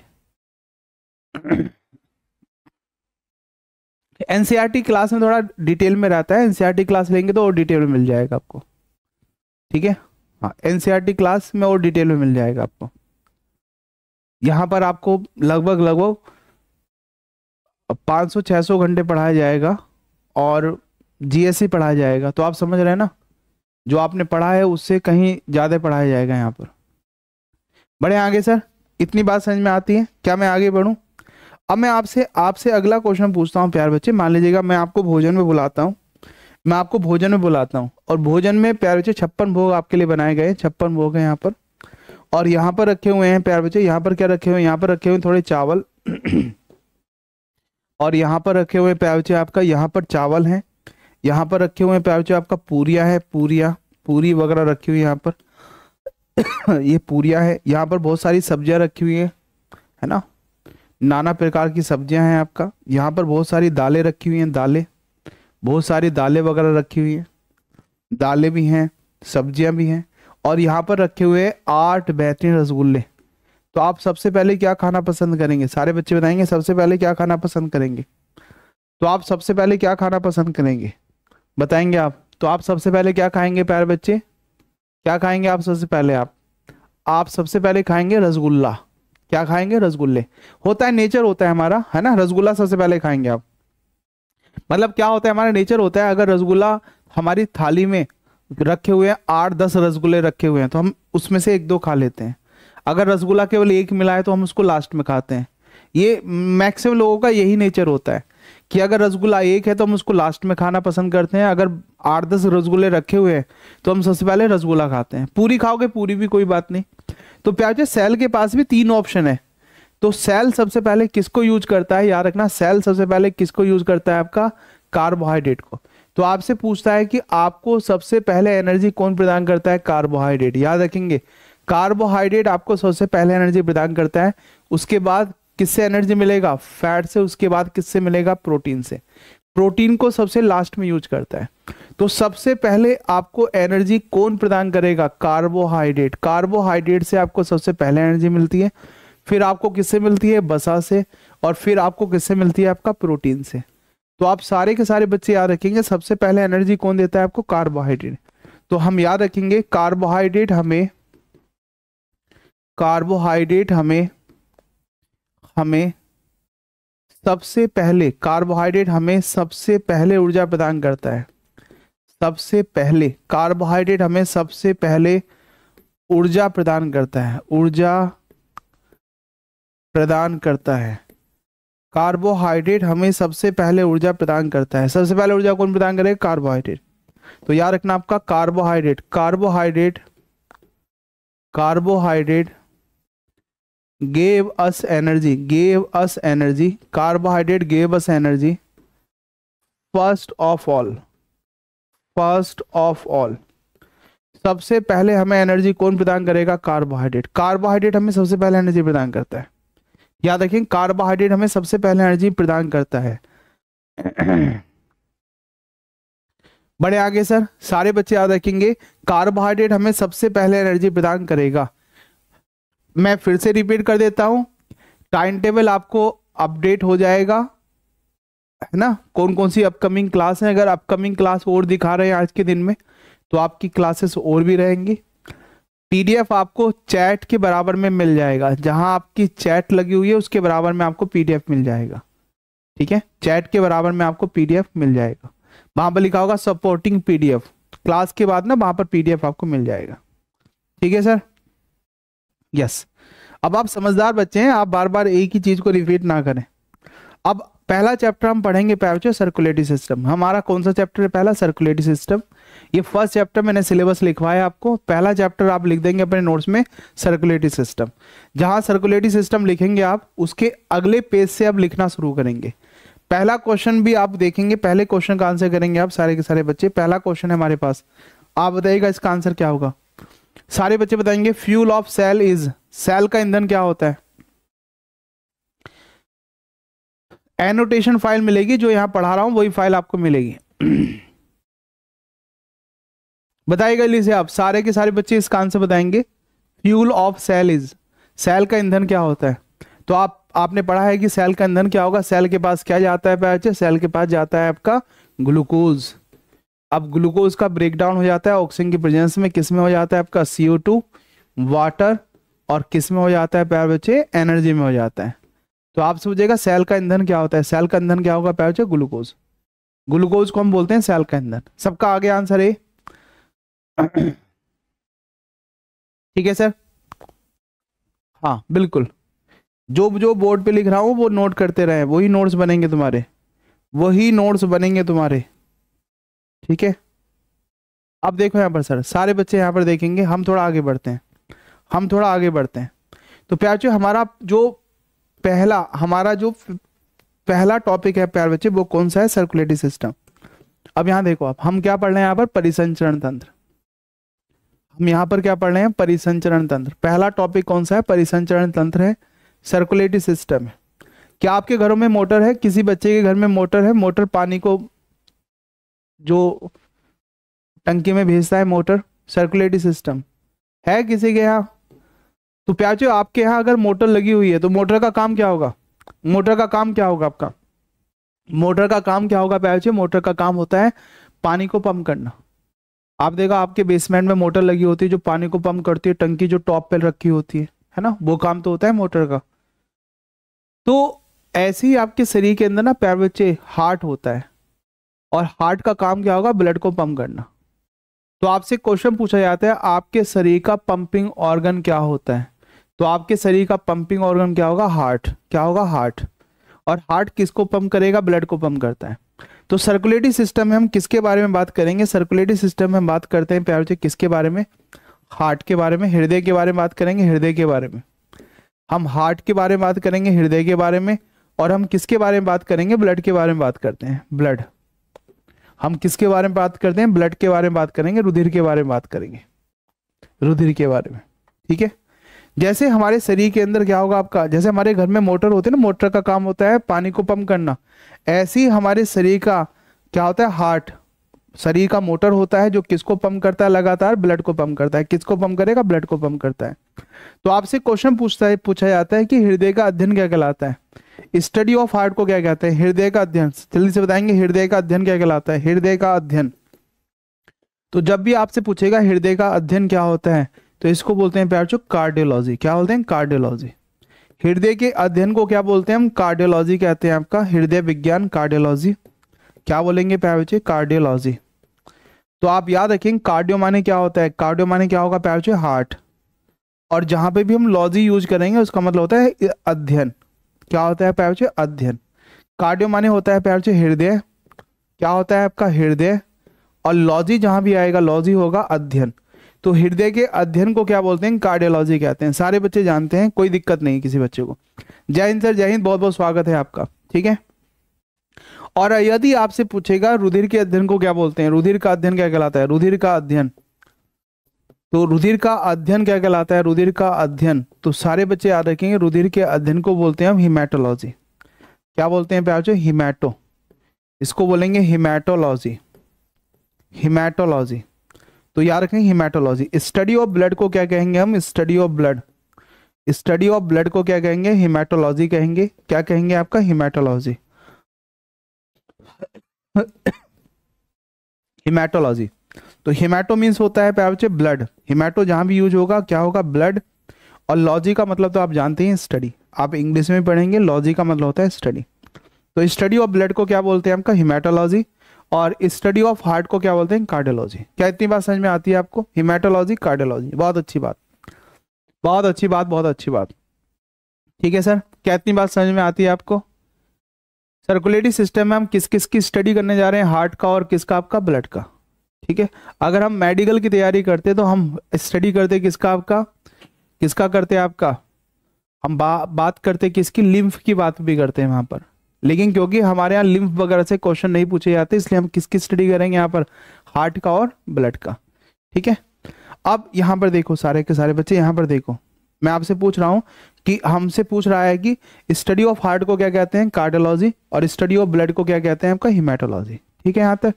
एनसीईआरटी क्लास में थोड़ा डिटेल में रहता है, एनसीईआरटी क्लास लेंगे तो और डिटेल में मिल जाएगा आपको। ठीक है, हाँ एनसीईआरटी क्लास में और डिटेल में मिल जाएगा आपको। यहाँ पर आपको लगभग 500-600 घंटे पढ़ाया जाएगा और जीएससी पढ़ाया जाएगा। तो आप समझ रहे हैं ना, जो आपने पढ़ा है उससे कहीं ज़्यादा पढ़ाया जाएगा यहाँ पर। बढ़े आगे सर, इतनी बात समझ में आती है क्या? मैं आगे बढ़ूँ। अब मैं आपसे अगला क्वेश्चन पूछता हूँ प्यारे बच्चे। मान लीजिएगा मैं आपको भोजन में बुलाता हूँ, और भोजन में प्यारे बच्चे 56 भोग आपके लिए बनाए गए। 56 भोग हैं यहाँ पर, और यहाँ पर रखे हुए हैं प्यारे बच्चे, यहाँ पर क्या रखे हुए हैं, यहाँ पर रखे हुए हैं थोड़े चावल और यहाँ पर रखे हुए हैं प्यारे बच्चे आपका, यहाँ पर चावल हैं, यहाँ पर रखे हुए हैं प्यारे बच्चे आपका पूरियाँ है, पूरी वगैरह रखी हुई है यहाँ पर। ये पूरियाँ है। यहाँ पर बहुत सारी सब्जियाँ रखी हुई है ना, नाना प्रकार की सब्जियां हैं आपका। यहाँ पर बहुत सारी दालें रखी हुई हैं, बहुत सारी दालें वगैरह रखी हुई हैं, दालें भी हैं, सब्जियां भी हैं, और यहाँ पर रखे हुए 8 बेहतरीन रसगुल्ले। तो आप सबसे पहले क्या खाना पसंद करेंगे? सारे बच्चे बताएंगे सबसे पहले क्या खाना पसंद करेंगे। तो आप सबसे पहले क्या खाना पसंद करेंगे, बताएंगे आप। तो आप सबसे पहले क्या खाएंगे प्यारे बच्चे, क्या खाएंगे आप सबसे पहले? आप सबसे पहले खाएंगे रसगुल्ला। क्या खाएंगे? रसगुल्ले। होता है, नेचर होता है हमारा, है ना, रसगुल्ला सबसे पहले खाएंगे आप। मतलब क्या होता है, हमारा नेचर होता है, अगर रसगुल्ला हमारी थाली में रखे हुए हैं, 8-10 रसगुल्ले रखे हुए हैं, तो हम उसमें से 1-2 खा लेते हैं। अगर रसगुल्ला केवल एक मिला है तो हम उसको लास्ट में खाते हैं। ये मैक्सिमम लोगों का यही नेचर होता है कि अगर रसगुल्ला एक है तो हम उसको लास्ट में खाना पसंद करते हैं। अगर 8-10 रसगुल्ले रखे हुए हैं तो हम सबसे पहले रसगुल्ला खाते हैं। पूरी खाओगे, पूरी भी कोई बात नहीं। तो प्यारे सेल के पास भी 3 ऑप्शन है। तो सेल सबसे पहले किसको यूज करता है, याद रखना, सेल सबसे पहले किसको यूज करता है? आपका कार्बोहाइड्रेट को। तो आपसे पूछता है कि आपको सबसे पहले एनर्जी कौन प्रदान करता है? कार्बोहाइड्रेट। याद रखेंगे, कार्बोहाइड्रेट आपको सबसे पहले एनर्जी प्रदान करता है। उसके बाद किससे एनर्जी मिलेगा? फैट से। उसके बाद किससे मिलेगा? प्रोटीन से। प्रोटीन को सबसे लास्ट में यूज करता है। तो सबसे पहले आपको एनर्जी कौन प्रदान करेगा? कार्बोहाइड्रेट। कार्बोहाइड्रेट से आपको सबसे पहले एनर्जी मिलती है, फिर आपको किससे मिलती है? वसा से, और फिर आपको किससे मिलती है? आपका प्रोटीन से। तो आप सारे के सारे बच्चे याद रखेंगे, सबसे पहले एनर्जी कौन देता है आपको? कार्बोहाइड्रेट। तो हम याद रखेंगे कार्बोहाइड्रेट हमें सबसे पहले, कार्बोहाइड्रेट हमें सबसे पहले ऊर्जा प्रदान करता है। सबसे पहले कार्बोहाइड्रेट हमें सबसे पहले ऊर्जा प्रदान करता है, ऊर्जा प्रदान करता है। कार्बोहाइड्रेट हमें सबसे पहले ऊर्जा प्रदान करता है। सबसे पहले ऊर्जा कौन प्रदान करेगा? कार्बोहाइड्रेट। तो याद रखना आपका carbohydrate gave us energy, carbohydrate gave us energy first of all। सबसे पहले हमें एनर्जी कौन प्रदान करेगा? कार्बोहाइड्रेट। कार्बोहाइड्रेट हमें सबसे पहले एनर्जी प्रदान करता है। याद रखें, कार्बोहाइड्रेट हमें सबसे पहले एनर्जी प्रदान करता है। बड़े आगे सर, सारे बच्चे याद रखेंगे, कार्बोहाइड्रेट हमें सबसे पहले एनर्जी प्रदान करेगा। मैं फिर से रिपीट कर देता हूं, टाइम टेबल आपको अपडेट हो जाएगा, है ना, कौन कौन सी अपकमिंग क्लास है। अगर अपकमिंग क्लास और दिखा रहे हैं आज के दिन में, तो आपकी क्लासेस और भी रहेंगी। पीडीएफ आपको चैट के बराबर में मिल जाएगा, जहां आपकी चैट लगी हुई है उसके बराबर में आपको पीडीएफ मिल जाएगा। ठीक है, चैट के बराबर में आपको पीडीएफ मिल जाएगा। वहां पर लिखा होगा सपोर्टिंग पीडीएफ, क्लास के बाद ना वहां पर पीडीएफ आपको मिल जाएगा। ठीक है सर। यस। अब आप समझदार बच्चे हैं, आप बार बार एक ही चीज को रिपीट ना करें। अब पहला चैप्टर हम पढ़ेंगे प्यारे बच्चों सर्कुलेटरी सिस्टम। हमारा कौन सा चैप्टर है? पहला सर्कुलेटरी सिस्टम। ये फर्स्ट चैप्टर मैंने सिलेबस लिखवाया आपको, पहला चैप्टर आप लिख देंगे अपने नोट्स में सर्कुलेटरी सिस्टम। जहां सर्कुलेटरी सिस्टम लिखेंगे आप, उसके अगले पेज से आप लिखना शुरू करेंगे। पहला क्वेश्चन भी आप देखेंगे, पहले क्वेश्चन का आंसर करेंगे आप सारे के सारे बच्चे। पहला क्वेश्चन है हमारे पास, आप बताइएगा इसका आंसर क्या होगा। सारे बच्चे बताएंगे fuel of cell is, cell का ईंधन क्या होता है? एनोटेशन फाइल मिलेगी, जो यहां पढ़ा रहा हूं वही फाइल आपको मिलेगी। बताइएगा जल्दी से आप, सारे के सारे बच्चे इसका आंसर बताएंगे। Fuel of cell is, cell का ईंधन क्या होता है? तो आपने पढ़ा है कि सेल का ईंधन क्या होगा। सेल के पास क्या जाता है बच्चे? सेल के पास जाता है आपका ग्लूकोज। अब ग्लूकोज का ब्रेकडाउन हो जाता है ऑक्सीजन की प्रेजेंस में, किस में हो जाता है आपका? CO2, वाटर, और किस में हो जाता है प्यारे बच्चे? एनर्जी में हो जाता है। तो आप सोचिएगा सेल का ईंधन क्या होता है? सेल का ईंधन क्या होगा प्यारे बच्चे? ग्लूकोज। ग्लूकोज को हम बोलते हैं सेल का ईंधन। सबका आगे आंसर है? ठीक है सर, हाँ बिल्कुल। जो जो बोर्ड पे लिख रहा हूं वो नोट करते रहे, वही नोट्स बनेंगे तुम्हारे, वही नोट्स बनेंगे तुम्हारे, ठीक है। अब देखो यहाँ पर सर, सारे बच्चे यहाँ पर देखेंगे। हम थोड़ा आगे बढ़ते हैं, हम थोड़ा आगे बढ़ते हैं। तो प्यार बच्चे हमारा जो पहला टॉपिक है प्यार बच्चे, वो कौन सा है? Circulatory system. अब यहाँ देखो आप, हम क्या पढ़ रहे हैं यहाँ पर? परिसंचरण तंत्र। हम यहाँ पर क्या पढ़ रहे हैं? परिसंचरण तंत्र। पहला टॉपिक कौन सा है? परिसंचरण तंत्र है, सर्कुलेटरी सिस्टम है। क्या आपके घरों में मोटर है? किसी बच्चे के घर में मोटर है? मोटर पानी को जो टंकी में भेजता है, मोटर, सर्कुलेटरी सिस्टम है किसी के यहाँ? तो प्यारे आपके यहाँ अगर मोटर लगी हुई है तो मोटर का काम क्या होगा? मोटर का काम क्या होगा आपका? मोटर का काम क्या होगा प्यारे? मोटर का काम होता है पानी को पंप करना। आप देखा आपके बेसमेंट में मोटर लगी होती है जो पानी को पंप करती है, टंकी जो टॉप पे रखी होती है ना, वो काम तो होता है मोटर का। तो ऐसे ही आपके शरीर के अंदर ना प्यारे बच्चे हार्ट होता है, और हार्ट का काम क्या होगा? ब्लड को पंप करना। तो आपसे क्वेश्चन पूछा जाता है आपके शरीर का पंपिंग ऑर्गन क्या होता है? तो आपके शरीर का पंपिंग ऑर्गन क्या होगा? हार्ट। क्या होगा? हार्ट। और हार्ट किसको पंप करेगा? ब्लड को पंप करता है। तो सर्कुलेटरी सिस्टम में हम किसके बारे में बात करेंगे? सर्कुलेटरी सिस्टम में हम बात करते हैं प्यारे बच्चे किसके बारे में? हार्ट के बारे में, हृदय के बारे में बात करेंगे, हृदय के बारे में। हम हार्ट के बारे में बात करेंगे, हृदय के बारे में। और हम किसके बारे में बात करेंगे? ब्लड के बारे में बात करते हैं, ब्लड। हम किसके बारे में बात करते हैं? ब्लड के बारे में बात करेंगे, रुधिर के बारे में बात करेंगे, रुधिर के बारे में, ठीक है। जैसे हमारे शरीर के अंदर क्या होगा आपका? जैसे हमारे घर में मोटर होती है ना, मोटर का काम होता है पानी को पंप करना, ऐसे ही हमारे शरीर का क्या होता है? हार्ट। शरीर का मोटर होता है जो किसको पंप करता है? लगातार ब्लड को पंप करता है। किसको पंप करेगा? ब्लड को पंप करता है। तो आपसे क्वेश्चन पूछा जाता है कि हृदय का अध्ययन क्या कहलाता है? स्टडी ऑफ हार्ट को क्या कहते हैं? हृदय का अध्ययन। जल्दी से बताएंगे हृदय का अध्ययन क्या कहलाता है? हृदय का अध्ययन। तो जब भी आपसे पूछेगा हृदय का अध्ययन क्या होता है, तो इसको बोलते हैं प्यार कार्डियोलॉजी। क्या बोलते हैं? कार्डियोलॉजी। हृदय के अध्ययन को क्या बोलते हैं हम? कार्डियोलॉजी कहते हैं आपका, हृदय विज्ञान, कार्डियोलॉजी। क्या बोलेंगे प्यार बच्चे? कार्डियोलॉजी। तो आप याद रखेंगे कार्डियो माने क्या होता है? कार्डियो माने क्या होगा प्यार बच्चे? हार्ट। और जहां पे भी हम लॉजी यूज करेंगे उसका मतलब होता है अध्ययन। क्या होता है प्यार बच्चे? अध्ययन। कार्डियो माने होता है प्यार बच्चे हृदय। क्या होता है आपका? हृदय। और लॉजी जहां भी आएगा, लॉजी होगा अध्ययन। तो हृदय के अध्ययन को क्या बोलते हैं? कार्डियोलॉजी कहते हैं। सारे बच्चे जानते हैं, कोई दिक्कत नहीं किसी बच्चे को। जय हिंद सर, जय हिंद, बहुत बहुत स्वागत है आपका, ठीक है। और यदि आपसे पूछेगा रुधिर के अध्ययन को क्या बोलते हैं? रुधिर का अध्ययन क्या कहलाता है? रुधिर का अध्ययन। तो रुधिर का अध्ययन क्या कहलाता है? रुधिर का अध्ययन। तो सारे बच्चे याद रखेंगे रुधिर के अध्ययन को बोलते हैं हम हिमेटोलॉजी। क्या बोलते हैं प्यार? हिमेटो। इसको बोलेंगे हिमेटोलॉजी, हिमेटोलॉजी। तो याद रखेंगे हिमेटोलॉजी। स्टडी ऑफ ब्लड को क्या कहेंगे हम? Study of blood. Study of blood को क्या कहेंगे? हिमेटोलॉजी कहेंगे। क्या कहेंगे आपका? Haematology, haematology. तो हिमेटो मीन्स होता है प्यार बच्चे ब्लड। हिमेटो जहां भी यूज होगा क्या होगा? ब्लड। और लॉजी का मतलब तो आप जानते हैं स्टडी, आप इंग्लिश में पढ़ेंगे, लॉजी का मतलब होता है स्टडी। तो स्टडी ऑफ ब्लड को क्या बोलते हैं आपका? हिमेटोलॉजी। और स्टडी ऑफ हार्ट को क्या बोलते हैं? कार्डियोलॉजी। क्या इतनी बात समझ में आती है आपको? हिमेटोलॉजी, कार्डियोलॉजी, बहुत अच्छी बात। बहुत अच्छी बात, बहुत अच्छी बात। ठीक है सर, क्या इतनी बात समझ में आती है आपको? सर्कुलेटरी सिस्टम में हम किस किस की स्टडी करने जा रहे हैं? हार्ट का और किसका? आपका ब्लड का। ठीक है, अगर हम मेडिकल की तैयारी करते तो हम स्टडी करते किसका? आपका किसका करते हैं? आपका हम बात करते किसकी? लिम्फ की बात भी करते हैं वहां पर। लेकिन क्योंकि हमारे यहाँ लिम्फ वगैरह से क्वेश्चन नहीं पूछे जाते, इसलिए हम किसकी स्टडी करेंगे यहाँ पर? हार्ट का और ब्लड का। ठीक है, अब यहाँ पर देखो सारे के सारे बच्चे, यहाँ पर देखो, मैं आपसे पूछ रहा हूँ कि हमसे पूछ रहा है कि स्टडी ऑफ हार्ट को क्या कहते हैं? कार्डियोलॉजी। और स्टडी ऑफ ब्लड को क्या कहते हैं? आपका हिमेटोलॉजी। ठीक है यहाँ तक।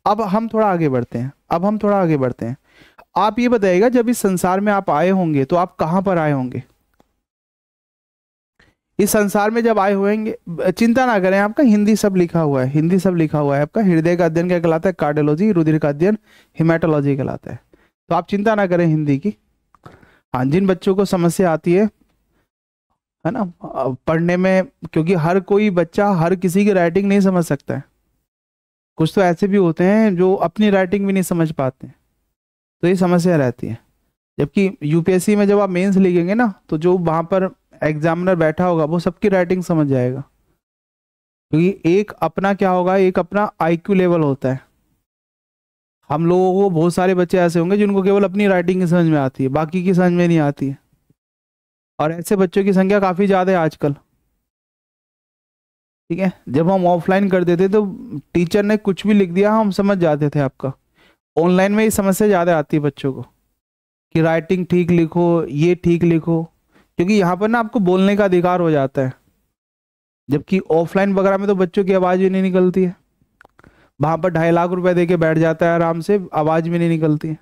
अब हम थोड़ा आगे बढ़ते हैं, आप ये बताइएगा, जब इस संसार में आप आए होंगे तो आप कहाँ पर आए होंगे? इस संसार में जब आए होंगे, चिंता ना करें, आपका हिंदी सब लिखा हुआ है, आपका हृदय का अध्ययन क्या कहलाता है? कार्डियोलॉजी। रुधिर का अध्ययन हिमेटोलॉजी कहलाता है। तो आप चिंता ना करें हिंदी की। हाँ, जिन बच्चों को समस्या आती है ना पढ़ने में, क्योंकि हर कोई बच्चा हर किसी की राइटिंग नहीं समझ सकता है। कुछ तो ऐसे भी होते हैं जो अपनी राइटिंग भी नहीं समझ पाते हैं, तो ये समस्या रहती है। जबकि यूपीएससी में जब आप मेंस लिखेंगे ना, तो जो वहाँ पर एग्जामिनर बैठा होगा वो सबकी राइटिंग समझ जाएगा, क्योंकि एक अपना क्या होगा, एक अपना आईक्यू लेवल होता है। हम लोगों को बहुत सारे बच्चे ऐसे होंगे जिनको केवल अपनी राइटिंग की समझ में आती है, बाकी की समझ में नहीं आती है, और ऐसे बच्चों की संख्या काफ़ी ज़्यादा है आजकल। ठीक है, जब हम ऑफलाइन कर देते तो टीचर ने कुछ भी लिख दिया हम समझ जाते थे आपका। ऑनलाइन में ये समस्या ज़्यादा आती है बच्चों को कि राइटिंग ठीक लिखो, ये ठीक लिखो, क्योंकि यहाँ पर ना आपको बोलने का अधिकार हो जाता है, जबकि ऑफलाइन वगैरह में तो बच्चों की आवाज़ भी नहीं निकलती है। वहाँ पर 2.5 लाख रुपए दे के बैठ जाता है आराम से, आवाज़ भी नहीं निकलती है।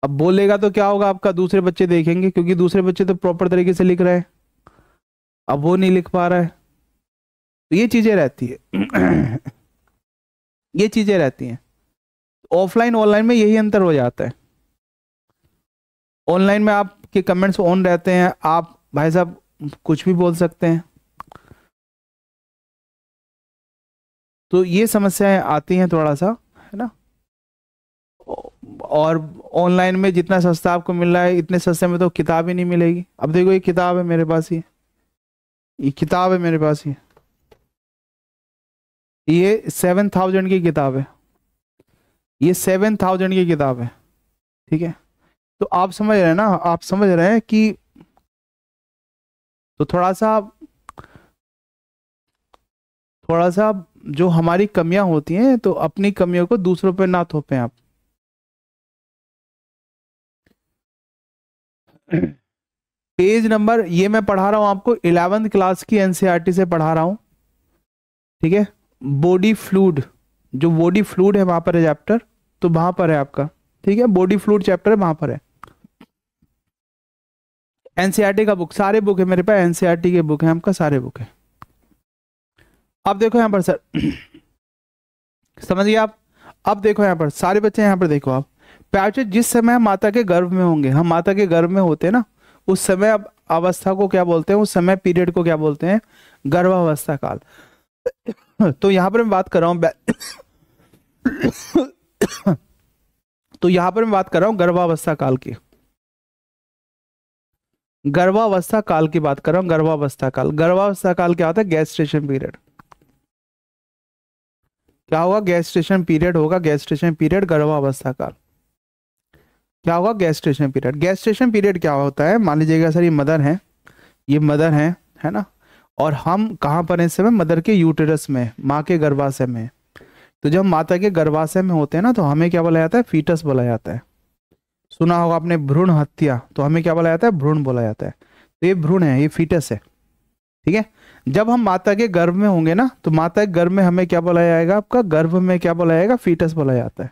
अब बोलेगा तो क्या होगा? आपका दूसरे बच्चे देखेंगे, क्योंकि दूसरे बच्चे तो प्रॉपर तरीके से लिख रहे हैं, अब वो नहीं लिख पा रहा है। तो ये चीज़ें रहती है ये चीज़ें रहती हैं। ऑफलाइन ऑनलाइन में यही अंतर हो जाता है। ऑनलाइन में आपके कमेंट्स ऑन रहते हैं, आप भाई साहब कुछ भी बोल सकते हैं, तो ये समस्याएं आती हैं थोड़ा सा, है ना। और ऑनलाइन में जितना सस्ता आपको मिल रहा है, इतने सस्ते में तो किताब ही नहीं मिलेगी। अब देखो ये किताब है मेरे पास, ये किताब है मेरे पास, ये 7,000 की किताब है, ये 7,000 की किताब है। ठीक है, तो आप समझ रहे हैं ना, आप समझ रहे हैं कि तो थोड़ा सा जो हमारी कमियां होती हैं, तो अपनी कमियों को दूसरों पे ना थोपें आप। पेज नंबर, ये मैं पढ़ा रहा हूं आपको 11th क्लास की एनसीईआरटी से पढ़ा रहा हूं। ठीक है, बॉडी फ्लूइड, जो बॉडी फ्लूइड है वहां पर है चैप्टर, तो वहां पर है आपका। ठीक है, बॉडी फ्लूइड चैप्टर है, वहां पर है। एनसीईआरटी का बुक, सारे बुक है मेरे पास, एनसीईआरटी के बुक है आपका, सारे बुक है। अब देखो यहाँ पर सर समझिए आप। अब देखो यहाँ पर सारे बच्चे, यहाँ पर देखो आप, प्याचे जिस समय हम माता के गर्भ में होंगे, हम माता के गर्भ में होते हैं ना, उस समय अब अवस्था को क्या बोलते हैं? उस समय पीरियड को क्या बोलते हैं? गर्भावस्था काल। तो यहाँ पर मैं बात कर रहा हूँ तो यहाँ पर मैं बात कर रहा हूँ गर्भावस्था काल की, गर्भावस्था काल की बात कर रहा हूँ। गर्भावस्था काल, गर्भावस्था काल क्या होता है? Gestation period. क्या होगा? गैस्ट्रेशन पीरियड होगा, गैस्ट्रेशन पीरियड, गर्भावस्था काल। क्या होगा? Gestation period. गैस्ट्रेशन पीरियड क्या होता है? मान लीजिएगा सर ये मदर है, ये मदर है ना, और हम कहाँ पर हैं इस समय? मदर के यूटेरस में, माँ के गर्भाशय में। तो जब माता के गर्भाशय में होते हैं ना, तो हमें क्या बोला जाता है? फीटस बोला जाता है। सुना होगा आपने भ्रूण हत्या, तो हमें क्या बोला जाता है? भ्रूण बोला जाता है। तो ये भ्रूण है, ये फीटस है। ठीक है, जब हम माता के गर्भ में होंगे ना, तो माता के गर्भ में हमें क्या बोला जाएगा? आपका गर्भ में क्या बोला जाएगा? फीटस बोला जाता है।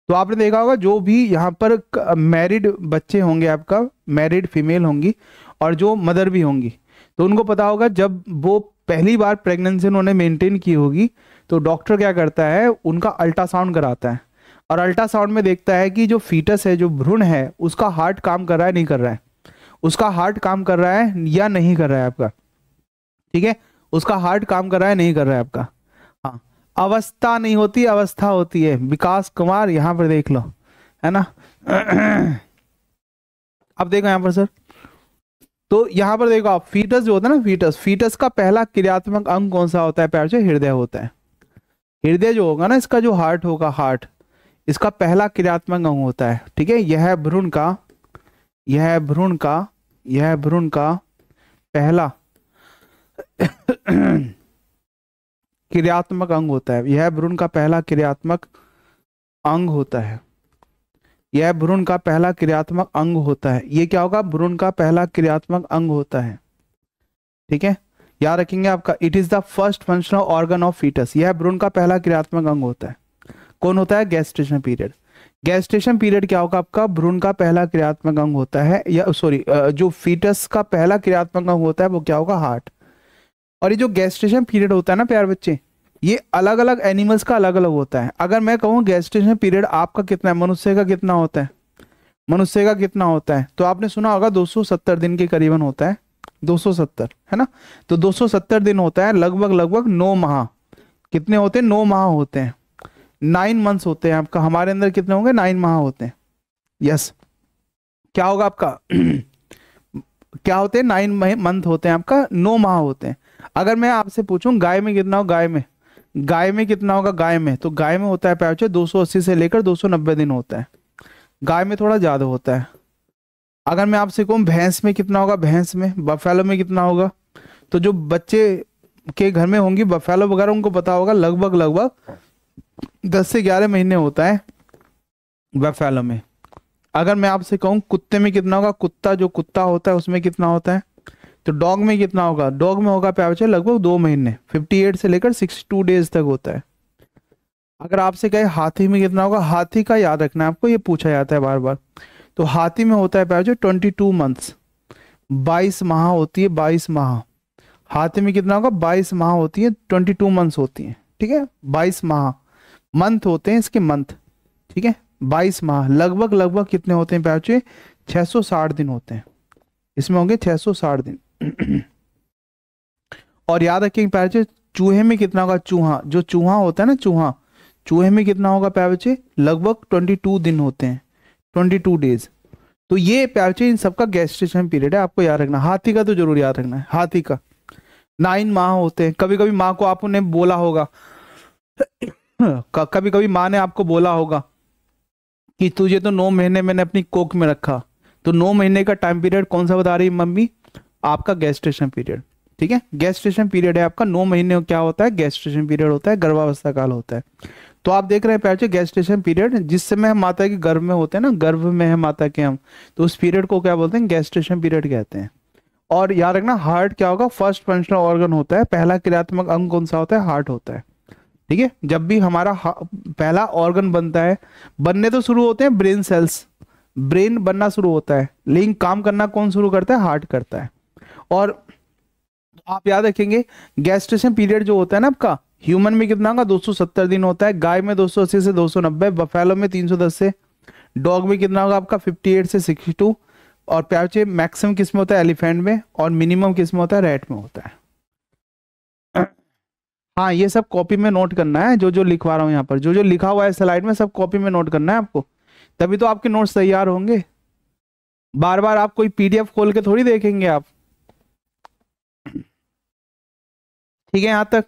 तो आपने देखा होगा जो भी यहाँ पर मैरिड बच्चे होंगे, आपका मैरिड फीमेल होंगी और जो मदर भी होंगी, तो उनको पता होगा जब वो पहली बार प्रेगनेंसी उन्होंने मेंटेन की होगी, तो डॉक्टर क्या करता है? उनका अल्ट्रासाउंड कराता है, और अल्ट्रासाउंड में देखता है कि जो फीटस है, जो भ्रूण है, उसका हार्ट काम कर रहा है नहीं कर रहा है, उसका हार्ट काम कर रहा है या नहीं कर रहा है आपका। ठीक है, उसका हार्ट काम कर रहा है नहीं कर रहा है आपका। हाँ, अवस्था नहीं होती, अवस्था होती है। विकास कुमार यहाँ पर देख लो, है ना अब देखो यहाँ पर सर, तो यहाँ पर देखो आप, फीटस जो होता है ना, फीटस, फीटस का पहला क्रियात्मक अंग कौन सा होता है प्यार से? हृदय होता है। हृदय जो होगा ना, इसका जो हार्ट होगा, हार्ट, इसका पहला क्रियात्मक अंग होता है। ठीक है, यह भ्रूण का, यह भ्रूण का, यह भ्रूण का पहला क्रियात्मक अंग होता है। यह भ्रूण का पहला क्रियात्मक अंग होता है। यह भ्रूण का पहला क्रियात्मक अंग होता है। ये क्या होगा? भ्रूण का पहला क्रियात्मक अंग होता है। ठीक है, याद रखेंगे आपका, it is the first functional organ of foetus. यह भ्रूण का पहला क्रियात्मक अंग होता है। कौन होता है? Gestation period. गेस्टेशन पीरियड क्या होगा आपका? भ्रूण का पहला क्रियात्मक अंग होता है, या सॉरी, जो फीटस का पहला क्रियात्मक अंग होता है वो क्या होगा? हार्ट। और ये जो गेस्टेशन पीरियड होता है ना प्यार बच्चे, ये अलग अलग एनिमल्स का अलग अलग होता है। अगर मैं कहूँ गेस्टेशन पीरियड आपका कितना है, मनुष्य का कितना होता है, मनुष्य का कितना होता है, तो आपने सुना होगा 270 दिन के करीबन होता है, 270, है ना? तो 270 दिन होता है, लगभग लगभग 9 माह। कितने होते हैं? 9 माह होते हैं, 9 मंथ्स होते हैं आपका। हमारे अंदर कितने होंगे? 9 माह होते हैं। यस, क्या होगा आपका? क्या होते हैं? 9 मंथ होते हैं आपका, 9 माह होते हैं। अगर मैं आपसे पूछूं गाय में कितना हो, गाय में, गाय में कितना होगा? गाय में, तो गाय में होता है प्यार 280 से लेकर 290 दिन होता है। गाय में थोड़ा ज्यादा होता है। अगर मैं आपसे कहूँ भैंस में कितना होगा, भैंस में, बफेलो में कितना होगा, तो जो बच्चे के घर में होंगी बफेलो वगैरह, उनको पता होगा, लगभग लगभग 10 से 11 महीने होता है बफेलो में। अगर मैं आपसे कहूँ कुत्ते में कितना होगा, कुत्ता, जो कुत्ता होता है उसमें कितना होता है, तो डॉग में कितना होगा? डॉग में होगा प्यार लगभग 2 महीने, 58 से लेकर 62 डेज तक होता है। अगर आपसे कहे हाथी में कितना होगा, हाथी का याद रखना है आपको, ये पूछा जाता है बार बार। तो हाथी में होता है प्यार 22 मंथ्स, 22 माह होती है, 22 माह। हाथी में कितना होगा? 22 माह होती है, 22 मंथ्स होती है। ठीक है, 22 माह, मंथ होते हैं इसके, मंथ। ठीक है, 22 माह, लगभग लगभग कितने होते हैं प्यार? 660 दिन होते हैं, इसमें होंगे 660 दिन। और याद रखिए प्यार, चूहे में कितना होगा? चूहा, जो चूहा होता है ना, चूहा, चूहे में कितना होगा प्यार बच्चे? लगभग 22 दिन होते हैं, 22 डेज। तो ये प्यार बच्चे इन सबका गेस्टेशन पीरियड है, आपको याद रखना। हाथी का तो जरूर याद रखना है, हाथी का 9 माह होते हैं। कभी कभी माँ को आपने बोला होगा, कभी कभी माँ ने आपको बोला होगा कि तुझे तो 9 महीने मैंने अपनी कोख में रखा। तो 9 महीने का टाइम पीरियड कौन सा बता रही है मम्मी? आपका गेस्टेशन पीरियड। ठीक है, गेस्टेशन पीरियड है आपका 9 महीने। क्या होता है? गेस्टेशन पीरियड होता है, गर्भावस्था काल होता है। तो आप देख रहे हैं प्यार गेस्टेशन पीरियड, जिस समय हम माता के गर्भ में होते हैं ना, गर्भ में है माता के हम, तो उस पीरियड को क्या बोलते हैं? गेस्टेशन पीरियड कहते हैं। और याद रखना, हार्ट क्या होगा? फर्स्ट फंक्शनल ऑर्गन होता है। पहला क्रियात्मक अंग कौन सा होता है? हार्ट होता है। ठीक है, जब भी हमारा पहला ऑर्गन बनता है, बनने तो शुरू होते हैं ब्रेन सेल्स, ब्रेन बनना शुरू होता है, लेकिन काम करना कौन शुरू करता है? हार्ट करता है। और आप याद रखेंगे गैस्ट्रेशन पीरियड जो होता है ना आपका, ह्यूमन में कितना होगा? 270 दिन होता है, गाय में 280 से 290, बफेलो में 310 से, डॉग में कितना होगा आपका? 58 से 62, और प्याचे मैक्सिमम किस में होता है? एलिफेंट में, और मिनिमम किस में होता है? रैट में होता है। हाँ, ये सब कॉपी में नोट करना है, जो जो लिखवा रहा हूँ यहाँ पर, जो जो लिखा हुआ है स्लाइड में, सब कॉपी में नोट करना है आपको, तभी तो आपके नोट्स तैयार होंगे। बार बार आप कोई पीडीएफ खोल के थोड़ी देखेंगे आप। ठीक है, यहाँ तक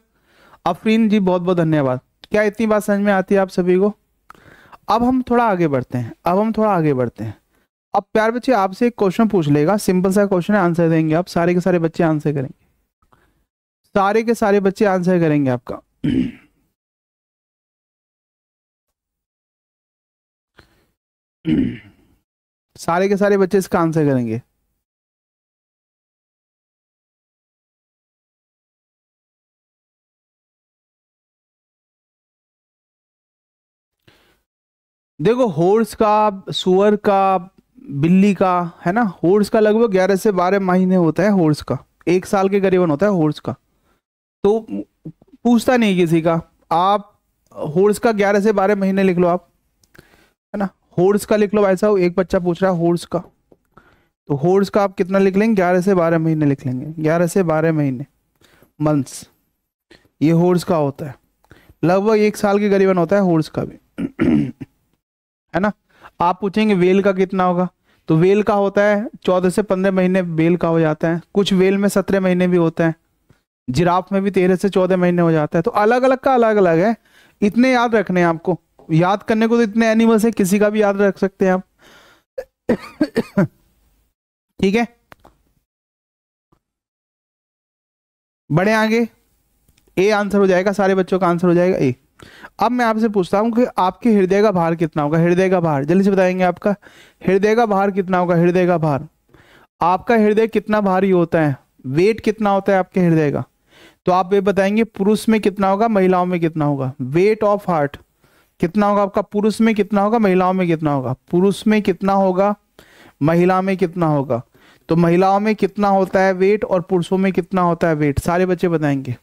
अफरीन जी बहुत बहुत धन्यवाद। क्या इतनी बात समझ में आती है आप सभी को? अब हम थोड़ा आगे बढ़ते हैं, अब हम थोड़ा आगे बढ़ते हैं। अब प्यार बच्चे आपसे एक क्वेश्चन पूछ लेगा, सिंपल सा क्वेश्चन है, आंसर देंगे आप, सारे के सारे बच्चे आंसर करेंगे, सारे के सारे बच्चे आंसर करेंगे आपका। सारे के सारे बच्चे इसका आंसर करेंगे। देखो, हॉर्स का, सुअर का, बिल्ली का, है ना, हॉर्स का लगभग 11 से 12 महीने होता है, हॉर्स का 1 साल के करीबन होता है हॉर्स का। तो पूछता नहीं किसी का, आप हॉर्स का 11 से 12 महीने लिख लो आप, है ना, हॉर्स का लिख लो भाई साहब। एक बच्चा पूछ रहा है हॉर्स का, तो हॉर्स का आप कितना लिख लेंगे? 11 से 12 महीने लिख लेंगे, 11 से 12 महीने, मंथ्स, ये हॉर्स का होता है। लगभग 1 साल के करीबन होता है हॉर्स का भी। है ना। आप पूछेंगे वेल का कितना होगा, तो वेल का होता है 14 से 15 महीने वेल का हो जाता है, कुछ वेल में 17 महीने भी होता है, जिराफ में भी 13 से 14 महीने हो जाता है। तो अलग अलग का अलग अलग है, इतने याद रखने हैं आपको। याद करने को तो इतने एनिमल्स है, किसी का भी याद रख सकते हैं आप। ठीक है, बड़े आगे। ए आंसर हो जाएगा, सारे बच्चों का आंसर हो जाएगा ए। अब मैं आपसे पूछता हूं कि आपके हृदय का भार कितना होगा? हृदय का भार जल्दी से बताएंगे। आपका हृदय का भार कितना होगा? हृदय का भार, आपका हृदय कितना भारी होता है? वेट कितना होता है आपके हृदय का? तो आप ये बताएंगे पुरुष में कितना होगा, महिलाओं में कितना होगा? वेट ऑफ हार्ट कितना होगा आपका? पुरुष में कितना होगा, महिलाओं में कितना होगा? पुरुष में कितना होगा, महिला में कितना होगा? तो महिलाओं में कितना होता है वेट और पुरुषों में कितना होता है वेट? सारे बच्चे बताएंगे।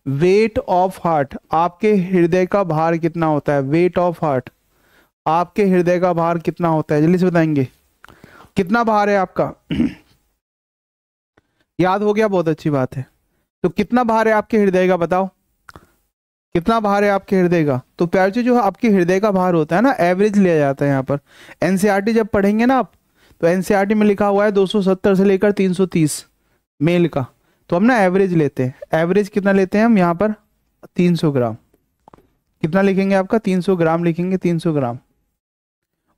वेट ऑफ हार्ट, आपके हृदय का भार कितना होता है? वेट ऑफ हार्ट, आपके हृदय का भार कितना होता है? जल्दी से बताएंगे कितना भार है आपका। याद हो गया, बहुत अच्छी बात है। तो कितना भार है आपके हृदय का, बताओ कितना भार है आपके हृदय का? तो प्यारे जो आपके हृदय का भार होता है ना, एवरेज लिया जाता है यहाँ पर। एनसीईआरटी जब पढ़ेंगे ना आप, तो एनसीईआरटी में लिखा हुआ है 270 से लेकर 330 मेल का, तो हम ना एवरेज लेते हैं। एवरेज कितना लेते हैं हम यहाँ पर? 300 ग्राम। कितना लिखेंगे आपका? 300 ग्राम लिखेंगे, 300 ग्राम।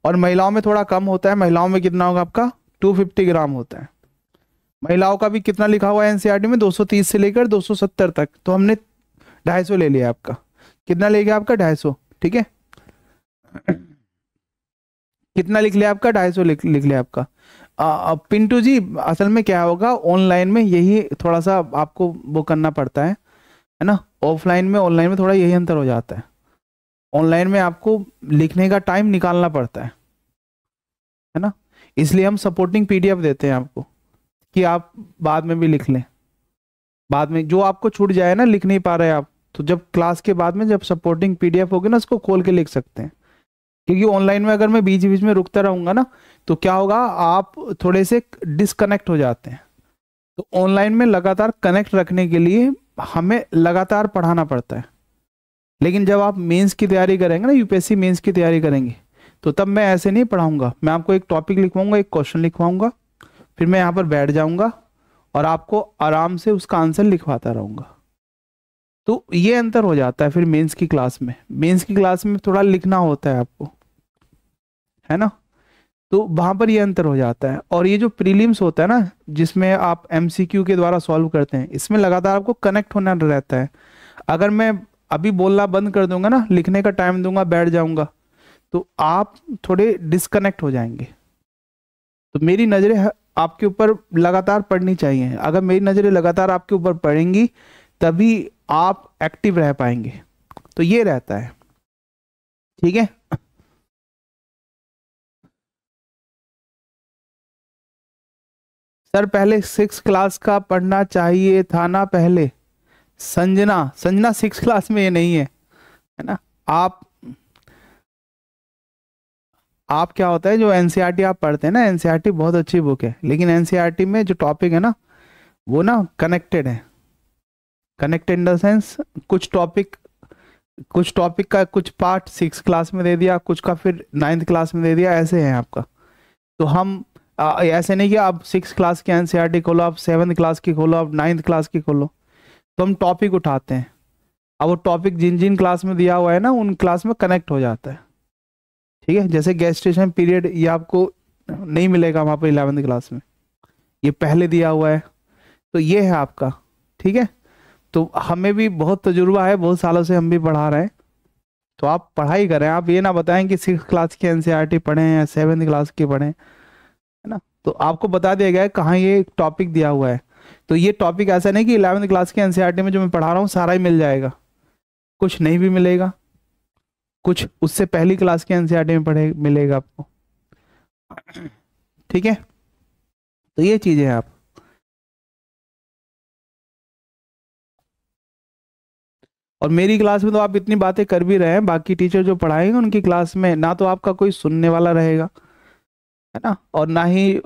और महिलाओं में थोड़ा कम होता है, महिलाओं में कितना होगा आपका? 250 ग्राम होता है। महिलाओं का भी कितना लिखा हुआ है एनसीईआरटी में? 230 से लेकर 270 तक, तो हमने 250 ले लिया आपका। कितना ले गया आपका? 250। ठीक है, कितना लिख लिया आपका? 250 लिख लिया आपका। पिंटू जी असल में क्या होगा, ऑनलाइन में यही थोड़ा सा आपको वो करना पड़ता है ना, ऑफलाइन में ऑनलाइन में थोड़ा यही अंतर हो जाता है। ऑनलाइन में आपको लिखने का टाइम निकालना पड़ता है ना, इसलिए हम सपोर्टिंग पीडीएफ देते हैं आपको कि आप बाद में भी लिख लें। बाद में जो आपको छूट जाए ना, लिख नहीं पा रहे आप, तो जब क्लास के बाद में जब सपोर्टिंग पीडीएफ होगी ना, उसको खोल के लिख सकते हैं। क्योंकि ऑनलाइन में अगर मैं बीच बीच में रुकता रहूंगा ना, तो क्या होगा, आप थोड़े से डिस्कनेक्ट हो जाते हैं। तो ऑनलाइन में लगातार कनेक्ट रखने के लिए हमें लगातार पढ़ाना पड़ता है। लेकिन जब आप मेंस की तैयारी करेंगे ना, यूपीएससी मेंस की तैयारी करेंगे, तो तब मैं ऐसे नहीं पढ़ाऊंगा। मैं आपको एक टॉपिक लिखवाऊंगा, एक क्वेश्चन लिखवाऊंगा, फिर मैं यहाँ पर बैठ जाऊंगा और आपको आराम से उसका आंसर लिखवाता रहूंगा। तो ये अंतर हो जाता है फिर मेंस की क्लास में। मेंस की क्लास में थोड़ा लिखना होता है आपको, है ना, तो वहां पर ये अंतर हो जाता है। और ये जो प्रीलिम्स होता है ना, जिसमें आप एमसीक्यू के द्वारा सॉल्व करते हैं, इसमें लगातार आपको कनेक्ट होना रहता है। अगर मैं अभी बोलना बंद कर दूंगा ना, लिखने का टाइम दूंगा, बैठ जाऊंगा, तो आप थोड़े डिस्कनेक्ट हो जाएंगे। तो मेरी नज़रें आपके ऊपर लगातार पड़नी चाहिए। अगर मेरी नज़रें लगातार आपके ऊपर पड़ेंगी, तभी आप एक्टिव रह पाएंगे। तो ये रहता है, ठीक है। सर पहले 6 क्लास का पढ़ना चाहिए था ना पहले। संजना, संजना 6 क्लास में ये नहीं है ना। आप क्या होता है, जो एनसीईआरटी आप पढ़ते हैं ना, एनसीईआरटी बहुत अच्छी बुक है, लेकिन एनसीईआरटी में जो टॉपिक है ना, वो ना कनेक्टेड है। कनेक्टेड इन द सेंस, कुछ टॉपिक का कुछ पार्ट 6 क्लास में दे दिया, कुछ का फिर 9th क्लास में दे दिया, ऐसे है आपका। तो हम ऐसे नहीं कि आप 6 क्लास की एनसीईआरटी खोलो, आप 7th क्लास की खोलो, आप 9th क्लास की खोलो। तो हम टॉपिक उठाते हैं, अब वो टॉपिक जिन जिन क्लास में दिया हुआ है ना, उन क्लास में कनेक्ट हो जाता है। ठीक है, जैसे गेस्टेशन पीरियड ये आपको नहीं मिलेगा वहाँ पर 11th क्लास में, ये पहले दिया हुआ है। तो ये है आपका, ठीक है। तो हमें भी बहुत तजुर्बा है, बहुत सालों से हम भी पढ़ा रहे हैं। तो आप पढ़ाई करें, आप ये ना बताएं कि 6 क्लास की एनसीईआरटी पढ़ें या 7th क्लास की पढ़ें, है ना। तो आपको बता दिया गया है कहाँ ये टॉपिक दिया हुआ है। तो ये टॉपिक ऐसा नहीं कि 11th क्लास की एनसीईआरटी में जो मैं पढ़ा रहा हूँ सारा ही मिल जाएगा, कुछ नहीं भी मिलेगा, कुछ उससे पहली क्लास की एनसीईआरटी में पढ़े मिलेगा आपको, ठीक है। तो ये चीजें हैं आप। और मेरी क्लास में तो आप इतनी बातें कर भी रहे हैं, बाकी टीचर जो पढ़ाएंगे उनकी क्लास में ना तो आपका कोई सुनने वाला रहेगा, है ना, और ना ही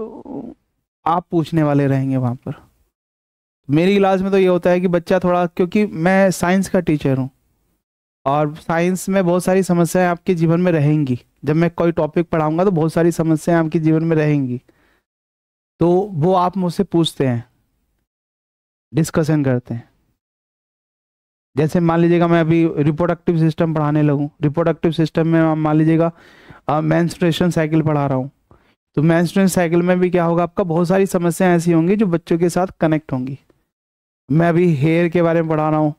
आप पूछने वाले रहेंगे वहां पर। मेरी क्लास में तो ये होता है कि बच्चा थोड़ा, क्योंकि मैं साइंस का टीचर हूँ, और साइंस में बहुत सारी समस्याएं आपके जीवन में रहेंगी। जब मैं कोई टॉपिक पढ़ाऊंगा तो बहुत सारी समस्याएं आपके जीवन में रहेंगी, तो वो आप मुझसे पूछते हैं, डिस्कशन करते हैं। जैसे मान लीजिएगा मैं अभी रिप्रोडक्टिव सिस्टम पढ़ाने लगूं, रिप्रोडक्टिव सिस्टम में मान लीजिएगा मेंस्ट्रुएशन साइकिल पढ़ा रहा हूँ, तो मेंस्ट्रुएशन साइकिल में भी क्या होगा, आपका बहुत सारी समस्याएं ऐसी होंगी जो बच्चों के साथ कनेक्ट होंगी। मैं अभी हेयर के बारे में पढ़ा रहा हूँ,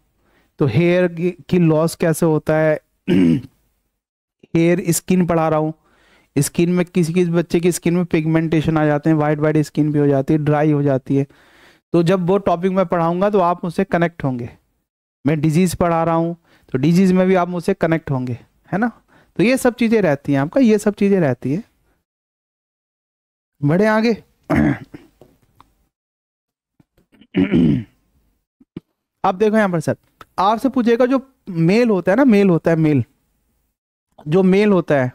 तो हेयर की लॉस कैसे होता है, हेयर स्किन पढ़ा रहा हूँ, स्किन में किसी किसी बच्चे की स्किन में पिगमेंटेशन आ जाते हैं, वाइट वाइट स्किन भी हो जाती है, ड्राई हो जाती है। तो जब वो टॉपिक मैं पढ़ाऊंगा तो आप मुझसे कनेक्ट होंगे। मैं डिजीज पढ़ा रहा हूँ, तो डिजीज में भी आप मुझसे कनेक्ट होंगे, है ना। तो ये सब चीजें रहती हैं, आपका ये सब चीजें रहती है। बढ़े आगे। अब देखो यहाँ पर सर, आपसे पूछेगा जो मेल होता है ना, मेल होता है, मेल जो मेल होता है,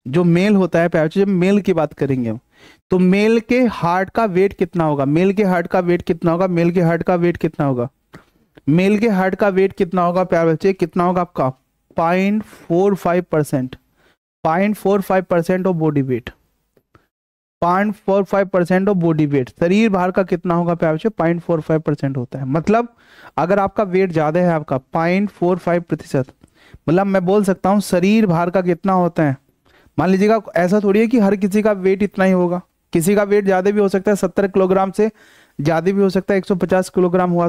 जो मेल होता है पैर, जब मेल की बात करेंगे हम, तो मेल के हार्ट का वेट कितना होगा, मेल के हार्ट का वेट कितना होगा, मेल के हार्ट का वेट कितना होगा, मेल के हार्ट का वेट कितना होगा प्यार बच्चे, कितना होगा आपका 0.45%, 0.45% of body weight, 0.45% of body weight. शरीर भार का कितना होगा प्यार बच्चे, 0.45% होता है। मतलब अगर आपका वेट ज्यादा है, आपका 0.45%, मतलब मैं बोल सकता हूँ शरीर भार का कितना होता है। मान लीजिएगा ऐसा थोड़ी है कि हर किसी का वेट इतना ही होगा, किसी का वेट ज्यादा भी हो सकता है, 70 किलोग्राम से ज्यादा भी हो सकता है, 150 किलोग्राम हुआ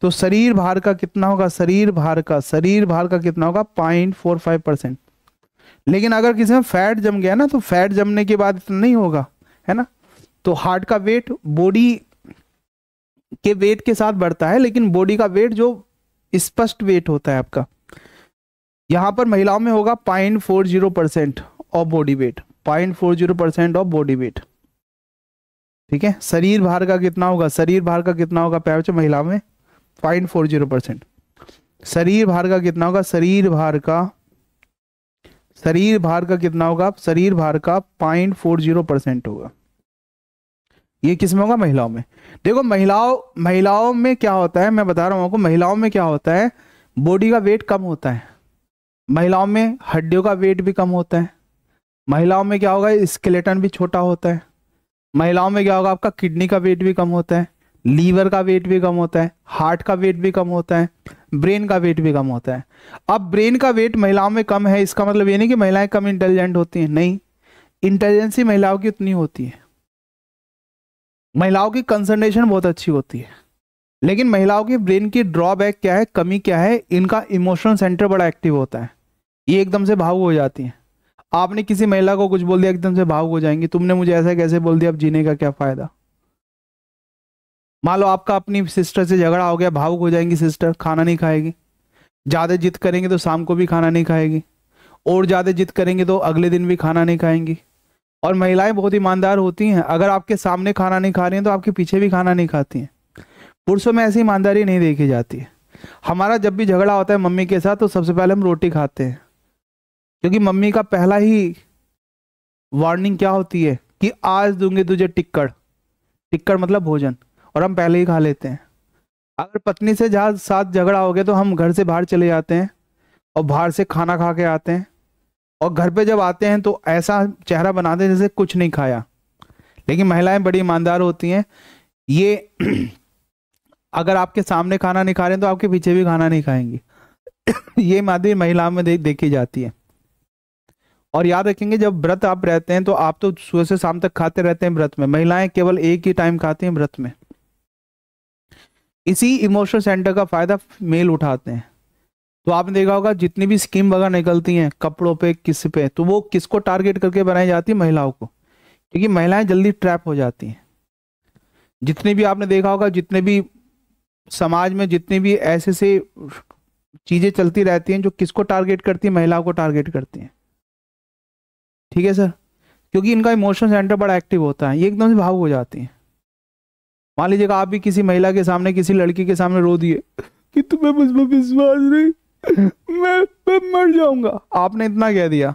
तो शरीर भार का कितना होगा, शरीर भार का कितना होगा 0.45%। लेकिन अगर किसी में फैट जम गया ना, तो फैट जमने के बाद इतना नहीं होगा, है ना। तो हार्ट का वेट बॉडी के वेट के साथ बढ़ता है, लेकिन बॉडी का वेट जो स्पष्ट वेट होता है आपका, यहां पर महिलाओं में होगा 0.40% of body weight, 0.40% of body weight. ठीक है, शरीर भार का कितना होगा, शरीर भार का कितना होगा प्यार बच्चों महिला में 0.40%। शरीर भार का कितना होगा, शरीर भार का कितना होगा, शरीर भार का 0.40% होगा। ये किस में होगा, महिलाओं में। देखो महिलाओं में क्या होता है, मैं बता रहा हूं आपको, महिलाओं में क्या होता है, बॉडी का वेट कम होता है, महिलाओं में हड्डियों का वेट भी कम होता है, महिलाओं में क्या होगा, स्केलेटन भी छोटा होता है, महिलाओं में क्या होगा, आपका किडनी का वेट भी कम होता है, लीवर का वेट भी कम होता है, हार्ट का वेट भी कम होता है, ब्रेन का वेट भी कम होता है। अब ब्रेन का वेट महिलाओं में कम है, इसका मतलब ये नहीं कि महिलाएं कम इंटेलिजेंट होती हैं, नहीं, इंटेलिजेंसी महिलाओं की उतनी होती है, महिलाओं की कंसंट्रेशन बहुत अच्छी होती है। लेकिन महिलाओं की ब्रेन की ड्रॉबैक क्या है, कमी क्या है, इनका इमोशनल सेंटर बड़ा एक्टिव होता है, ये एकदम से भावुक हो जाती हैं। आपने किसी महिला को कुछ बोल दिया, एकदम से भावुक हो जाएंगी, तुमने मुझे ऐसा कैसे बोल दिया, अब जीने का क्या फायदा। मान लो आपका अपनी सिस्टर से झगड़ा हो गया, भावुक हो जाएंगी सिस्टर, खाना नहीं खाएगी, ज्यादा जिद करेंगे तो शाम को भी खाना नहीं खाएगी, और ज्यादा जिद करेंगे तो अगले दिन भी खाना नहीं खाएंगी। और महिलाएं बहुत ईमानदार होती हैं, अगर आपके सामने खाना नहीं खा रही हैं तो आपके पीछे भी खाना नहीं खाती हैं। पुरुषों में ऐसी ईमानदारी नहीं देखी जाती है। हमारा जब भी झगड़ा होता है मम्मी के साथ, तो सबसे पहले हम रोटी खाते हैं, क्योंकि मम्मी का पहला ही वार्निंग क्या होती है कि आज दूंगी तुझे टिक्कड़, टिक्कड़ मतलब भोजन, और हम पहले ही खा लेते हैं। अगर पत्नी से जहाँ साथ झगड़ा हो गया तो हम घर से बाहर चले जाते हैं और बाहर से खाना खा के आते हैं, और घर पे जब आते हैं तो ऐसा चेहरा बनाते हैं जैसे कुछ नहीं खाया। लेकिन महिलाएं बड़ी ईमानदार होती हैं, ये अगर आपके सामने खाना नहीं खा रहे हैं तो आपके पीछे भी खाना नहीं खाएंगी। ये ईमानदारी महिलाओं में देखी जाती है। और याद रखेंगे, जब व्रत आप रहते हैं तो आप तो सुबह से शाम तक खाते रहते हैं व्रत में, महिलाएं केवल एक ही टाइम खाती हैं व्रत में। इसी इमोशनल सेंटर का फायदा मेल उठाते हैं। तो आपने देखा होगा जितनी भी स्कीम वगैरह निकलती हैं कपड़ों पे, किस पे, तो वो किसको टारगेट करके बनाई जाती है, महिलाओं को, क्योंकि महिलाएं जल्दी ट्रैप हो जाती हैं। जितनी भी आपने देखा होगा, जितने भी समाज में जितनी भी ऐसे से चीजें चलती रहती हैं जो किसको टारगेट करती है, महिलाओं को टारगेट करती हैं। ठीक है सर, क्योंकि इनका इमोशनल सेंटर बड़ा एक्टिव होता है, ये एकदम से भावुक हो जाती हैं। मान लीजिएगा आप भी किसी महिला के सामने, किसी लड़की के सामने रो दिए कि तुम्हें मुझ पर विश्वास नहीं, मैं मर जाऊंगा, आपने इतना कह दिया,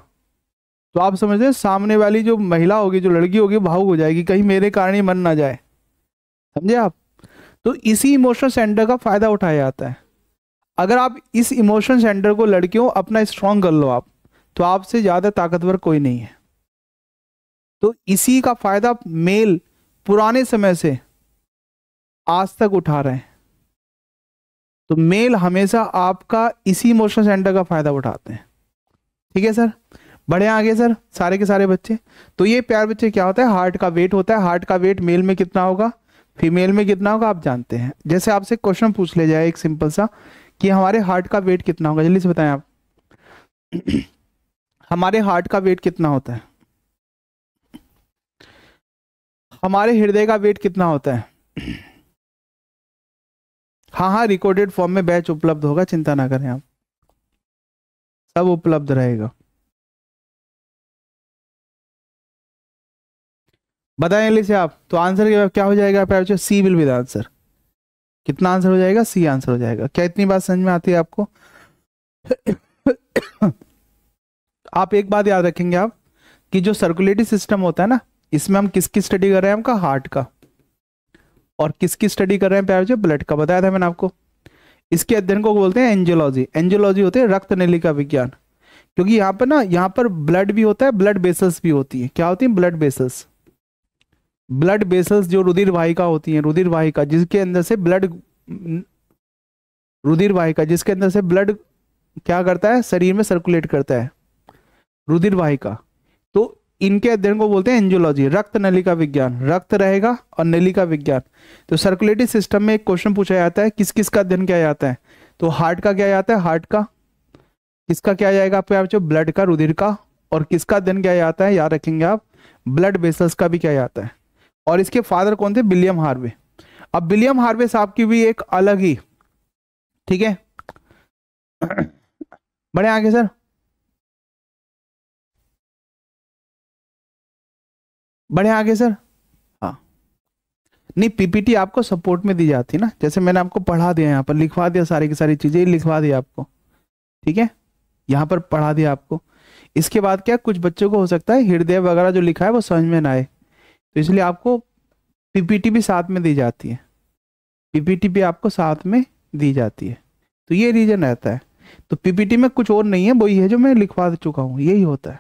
तो आप समझते हैं सामने वाली जो महिला होगी, जो लड़की होगी, भावुक हो जाएगी, कहीं मेरे कारण ही मर ना जाए। समझे आप। तो इसी इमोशनल सेंटर का फायदा उठाया जाता है। अगर आप इस इमोशन सेंटर को लड़कियों अपना स्ट्रांग कर लो आप, तो आपसे ज्यादा ताकतवर कोई नहीं है। तो इसी का फायदा मेल पुराने समय से आज तक उठा रहे हैं। तो मेल हमेशा आपका इसी इमोशनल सेंटर का फायदा उठाते हैं। ठीक है सर, बढ़े आगे सर सारे के सारे बच्चे। तो ये प्यार बच्चे क्या होता है, हार्ट का वेट होता है। हार्ट का वेट मेल में कितना होगा, फीमेल में कितना होगा, आप जानते हैं। जैसे आपसे क्वेश्चन पूछ ले जाए एक सिंपल सा कि हमारे हार्ट का वेट कितना होगा, जल्दी से बताएं आप। हमारे हार्ट का वेट कितना होता है, हमारे हृदय का वेट कितना होता है। हाँ हाँ, रिकॉर्डेड फॉर्म में बैच उपलब्ध होगा, चिंता ना करें आप, सब उपलब्ध रहेगा। बताएं जल्दी से आप। तो आंसर क्या हो जाएगा आपका, सी विल बी द आंसर। कितना आंसर हो जाएगा, सी आंसर हो जाएगा। क्या इतनी बात समझ में आती है आपको? आप एक बात याद रखेंगे आप कि जो सर्कुलेटरी सिस्टम होता है ना, इसमें हम किसकी स्टडी कर रहे हैं, हमका हार्ट का, और किसकी स्टडी कर रहे हैं प्यारे, ब्लड का। बताया था मैंने आपको। इसके अध्ययन को बोलते हैं एंजियोलॉजी। एंजियोलॉजी होते हैं रक्त नलिका विज्ञान। क्योंकि यहाँ पर ना, यहाँ पर ब्लड भी होता है, ब्लड बेसल्स भी होती है। क्या होती है, ब्लड बेसल्स। ब्लड बेसल्स जो रुधिर वाहिका होती हैं, रुधिर वाहिका जिसके अंदर से ब्लड, रुधिर वाहिका जिसके अंदर से ब्लड क्या करता है, शरीर में सर्कुलेट करता है, रुधिर वाहिका। तो इनके अध्ययन को बोलते हैं एंजियोलॉजी, रक्त नलिका विज्ञान। रक्त रहेगा और नलिका विज्ञान। तो सर्कुलेटरी सिस्टम में एक क्वेश्चन पूछा जाता है, किस किस का अध्ययन किया जाता है। तो हार्ट का क्या जाता है, हार्ट का। किसका क्या जाएगा आपके यहाँ, ब्लड का, रुधिर का। और किसका अध्ययन किया जाता है, याद रखेंगे आप, ब्लड वेसल्स का भी किया जाता है। और इसके फादर कौन थे, विलियम हार्वे। अब विलियम हार्वे साहब की भी एक अलग ही, ठीक है। बढ़े आगे सर। बढ़े आगे सर। हाँ, नहीं पीपीटी आपको सपोर्ट में दी जाती है ना, जैसे मैंने आपको पढ़ा दिया, यहाँ पर लिखवा दिया, सारी की सारी चीजें लिखवा दी आपको। ठीक है, यहाँ पर पढ़ा दिया आपको। इसके बाद क्या, कुछ बच्चों को हो सकता है हृदय वगैरह जो लिखा है वो समझ में ना आए, तो इसलिए आपको पीपीटी भी साथ में दी जाती है। पीपीटी भी आपको साथ में दी जाती है, तो ये रीजन रहता है। तो पीपीटी में कुछ और नहीं है, वही है जो मैं लिखवा चुका हूँ, यही होता है।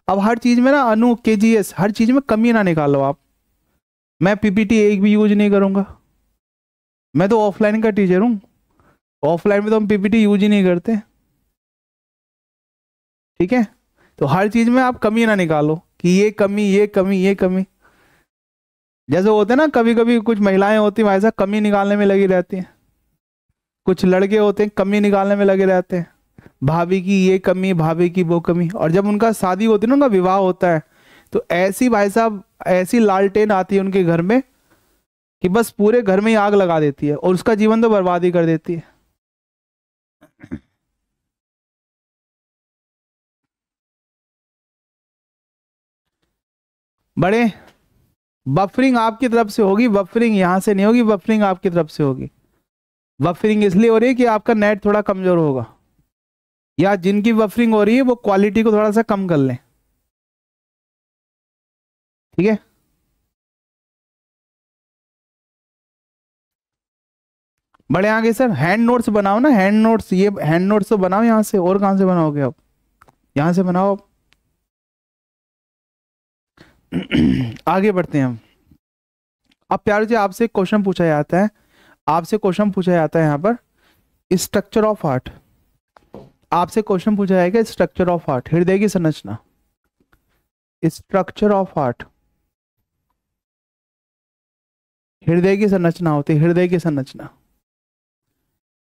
अब हर चीज में ना अनु केजीएस, हर चीज में कमी ना निकालो आप। मैं पीपीटी एक भी यूज नहीं करूंगा, मैं तो ऑफलाइन का टीचर हूँ। ऑफलाइन में तो हम पीपीटी यूज ही नहीं करते। ठीक है, तो हर चीज में आप कमी ना निकालो कि ये कमी, ये कमी, ये कमी। जैसे होते हैं ना, कभी कभी कुछ महिलाएं होती हैं ऐसा कमी निकालने में लगी रहती हैं, कुछ लड़के होते हैं कमी निकालने में लगे रहते हैं, भाभी की ये कमी, भाभी की वो कमी। और जब उनका शादी होती है ना, उनका विवाह होता है, तो ऐसी भाई साहब, ऐसी लालटेन आती है उनके घर में कि बस पूरे घर में ही आग लगा देती है और उसका जीवन तो बर्बाद ही कर देती है। बड़े, बफरिंग आपकी तरफ से होगी, बफरिंग यहाँ से नहीं होगी, बफरिंग आपकी तरफ से होगी। बफरिंग इसलिए हो रही है कि आपका नेट थोड़ा कमजोर होगा, या जिनकी बफरिंग हो रही है वो क्वालिटी को थोड़ा सा कम कर लें। ठीक है, बड़े आगे सर। हैंड नोट्स बनाओ ना, हैंड नोट्स, ये हैंड नोट्स तो बनाओ यहाँ से, और कहाँ से बनाओगे आप, यहाँ से बनाओ आप। आगे बढ़ते हैं हम। अब प्यारे जी आपसे क्वेश्चन पूछा जाता है, आपसे क्वेश्चन पूछा जाता है यहाँ पर स्ट्रक्चर ऑफ हार्ट। आपसे क्वेश्चन पूछा जाएगा स्ट्रक्चर ऑफ हार्ट, हृदय की संरचना। स्ट्रक्चर ऑफ हार्ट, हृदय की संरचना होती है, हृदय की संरचना।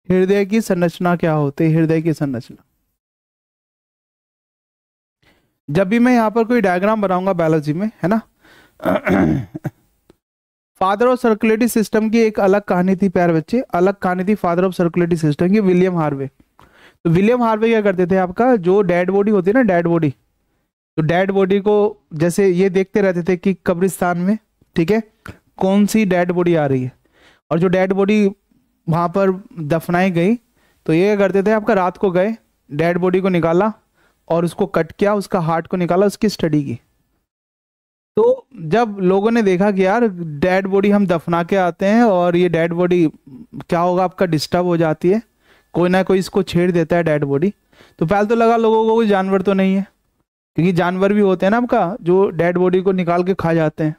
हृदय की संरचना क्या होती है, हृदय की संरचना। जब भी मैं यहाँ पर कोई डायग्राम बनाऊंगा बायोलॉजी में, है ना, फादर ऑफ सर्कुलेटरी सिस्टम की एक अलग कहानी थी प्यारे बच्चे, अलग कहानी थी फादर ऑफ सर्कुलेटरी सिस्टम की, विलियम हार्वे। तो विलियम हार्वे क्या करते थे, आपका जो डेड बॉडी होती है ना, डेड बॉडी, तो डेड बॉडी को जैसे ये देखते रहते थे कि कब्रिस्तान में, ठीक है, कौन सी डेड बॉडी आ रही है, और जो डेड बॉडी वहां पर दफनाई गई, तो ये क्या करते थे, आपका रात को गए, डेड बॉडी को निकाला और उसको कट किया, उसका हार्ट को निकाला, उसकी स्टडी की। तो जब लोगों ने देखा कि यार डेड बॉडी हम दफना के आते हैं और ये डेड बॉडी क्या होगा, आपका डिस्टर्ब हो जाती है, कोई ना कोई इसको छेड़ देता है डेड बॉडी, तो पहले तो लगा लोगों को कोई जानवर तो नहीं है, क्योंकि जानवर भी होते हैं ना आपका जो डेड बॉडी को निकाल के खा जाते हैं।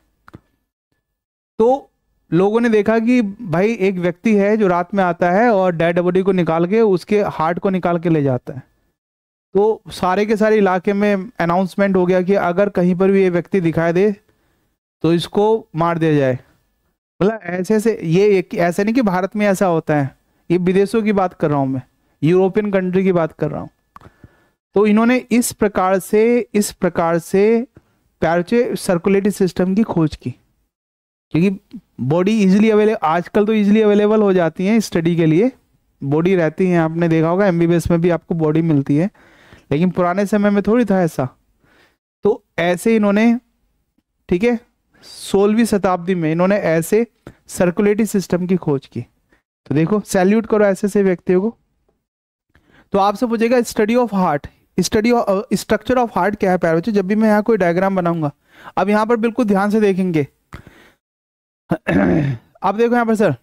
तो लोगों ने देखा कि भाई एक व्यक्ति है जो रात में आता है और डेड बॉडी को निकाल के उसके हार्ट को निकाल के ले जाता है। तो सारे के सारे इलाके में अनाउंसमेंट हो गया कि अगर कहीं पर भी ये व्यक्ति दिखाई दे तो इसको मार दिया जाए। मतलब ऐसे ऐसे ये ऐसे नहीं कि भारत में ऐसा होता है, ये विदेशों की बात कर रहा हूँ मैं, यूरोपियन कंट्री की बात कर रहा हूँ। तो इन्होंने इस प्रकार से प्यारे सर्कुलेटरी सिस्टम की खोज की, क्योंकि बॉडी इजीली अवेलेबल, आजकल तो इजीली अवेलेबल हो जाती है स्टडी के लिए, बॉडी रहती है, आपने देखा होगा एमबीबीएस में भी आपको बॉडी मिलती है, लेकिन पुराने समय में थोड़ी था ऐसा। तो ऐसे इन्होंने, ठीक है, 16वीं शताब्दी में इन्होंने ऐसे सर्कुलेटरी सिस्टम की खोज की। तो देखो, सैल्यूट करो ऐसे व्यक्तियों को। तो आपसे पूछेगा study of heart, structure of heart क्या है प्यारे बच्चों, जब भी मैं यहाँ कोई डायग्राम बनाऊंगा। अब यहाँ पर बिल्कुल ध्यान से देखेंगे। अब देखो यहाँ पर सर,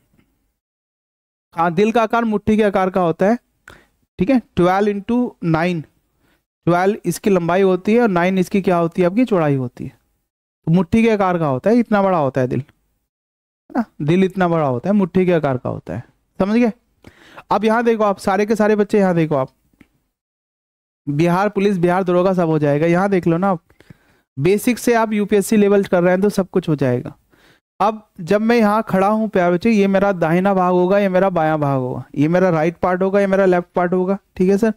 हाँ, दिल का आकार मुट्ठी के आकार का होता है, ठीक है, 12 × 9, 12 इसकी लंबाई होती है और 9 इसकी क्या होती है, आपकी चौड़ाई होती है। तो मुट्ठी के आकार का होता है, इतना बड़ा होता है दिल, है ना, दिल इतना बड़ा होता है, मुट्ठी के आकार का होता है, समझ गए। अब यहाँ देखो आप, सारे के सारे बच्चे यहाँ देखो आप, बिहार पुलिस, बिहार दरोगा सब हो जाएगा, यहाँ देख लो ना आप, बेसिक से आप यूपीएससी लेवल कर रहे हैं तो सब कुछ हो जाएगा। अब जब मैं यहाँ खड़ा हूँ प्यारे बच्चे, ये मेरा दाहिना भाग होगा, ये मेरा बायां भाग होगा, ये मेरा राइट पार्ट होगा, ये मेरा लेफ्ट पार्ट होगा, ठीक है सर।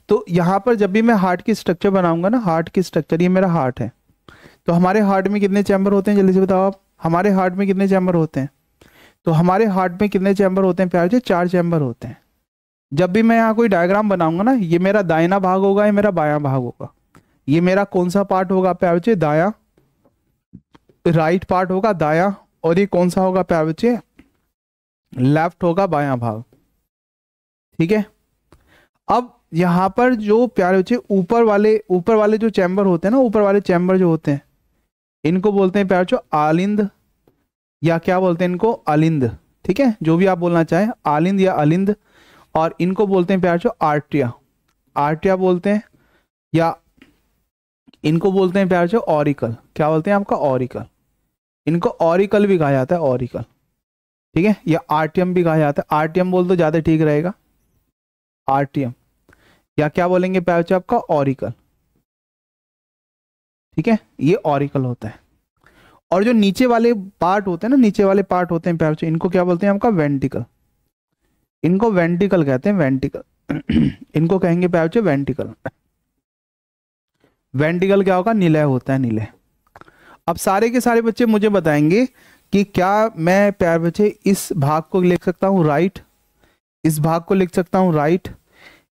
तो यहाँ पर जब भी मैं हार्ट की स्ट्रक्चर बनाऊंगा ना, हार्ट की स्ट्रक्चर, ये मेरा हार्ट है, तो हमारे हार्ट में कितने चैम्बर होते हैं, जल्दी से बताओ आप, हमारे हार्ट में कितने चैम्बर होते हैं। तो हमारे हार्ट में कितने चैम्बर होते हैं प्यारे बच्चे, 4 चैम्बर होते हैं। जब भी मैं यहाँ कोई डायग्राम बनाऊंगा ना, ये मेरा दाहिना भाग होगा, ये मेरा बायां भाग होगा, ये मेरा कौन सा पार्ट होगा प्यारे बच्चे, दायां, राइट पार्ट होगा दायां, और ये कौन सा होगा प्यारे बच्चे, लेफ्ट होगा बायां भाग, ठीक है। अब यहाँ पर जो प्यारे बच्चे ऊपर वाले जो चैम्बर होते हैं ना, ऊपर वाले चैम्बर जो होते हैं, इनको बोलते हैं प्यारे बच्चों आलिंद, या क्या बोलते हैं इनको, अलिंद, ठीक है, जो भी आप बोलना चाहें, आलिंद या अलिंद। और इनको बोलते हैं प्यारे बच्चों आर्टिया, आर्टिया बोलते हैं, या इनको बोलते हैं प्यारे बच्चों ऑरिकल, क्या बोलते हैं आपका, ऑरिकल। इनको ऑरिकल भी कहा जाता है, ऑरिकल, ठीक है, या आर्टियम भी कहा जाता है, आर्टियम बोल तो ज्यादा ठीक रहेगा, आर्टियम, या क्या बोलेंगे प्यारे बच्चों आपका, ऑरिकल, ठीक है, ये ऑरिकल होता है। और जो नीचे वाले पार्ट होते हैं ना, नीचे वाले पार्ट होते हैं प्यारे बच्चों, इनको क्या बोलते हैं आपका, वेंटिकल, इनको वेंटिकल कहते हैं, वेंटिकल इनको कहेंगे प्यारे बच्चों वेंटिकल। वेंटिकल क्या होगा, निलय होता है, निलय। अब सारे के सारे बच्चे मुझे बताएंगे कि क्या मैं प्यारे बच्चे इस भाग को लिख सकता हूँ राइट, इस भाग को लिख सकता हूँ राइट,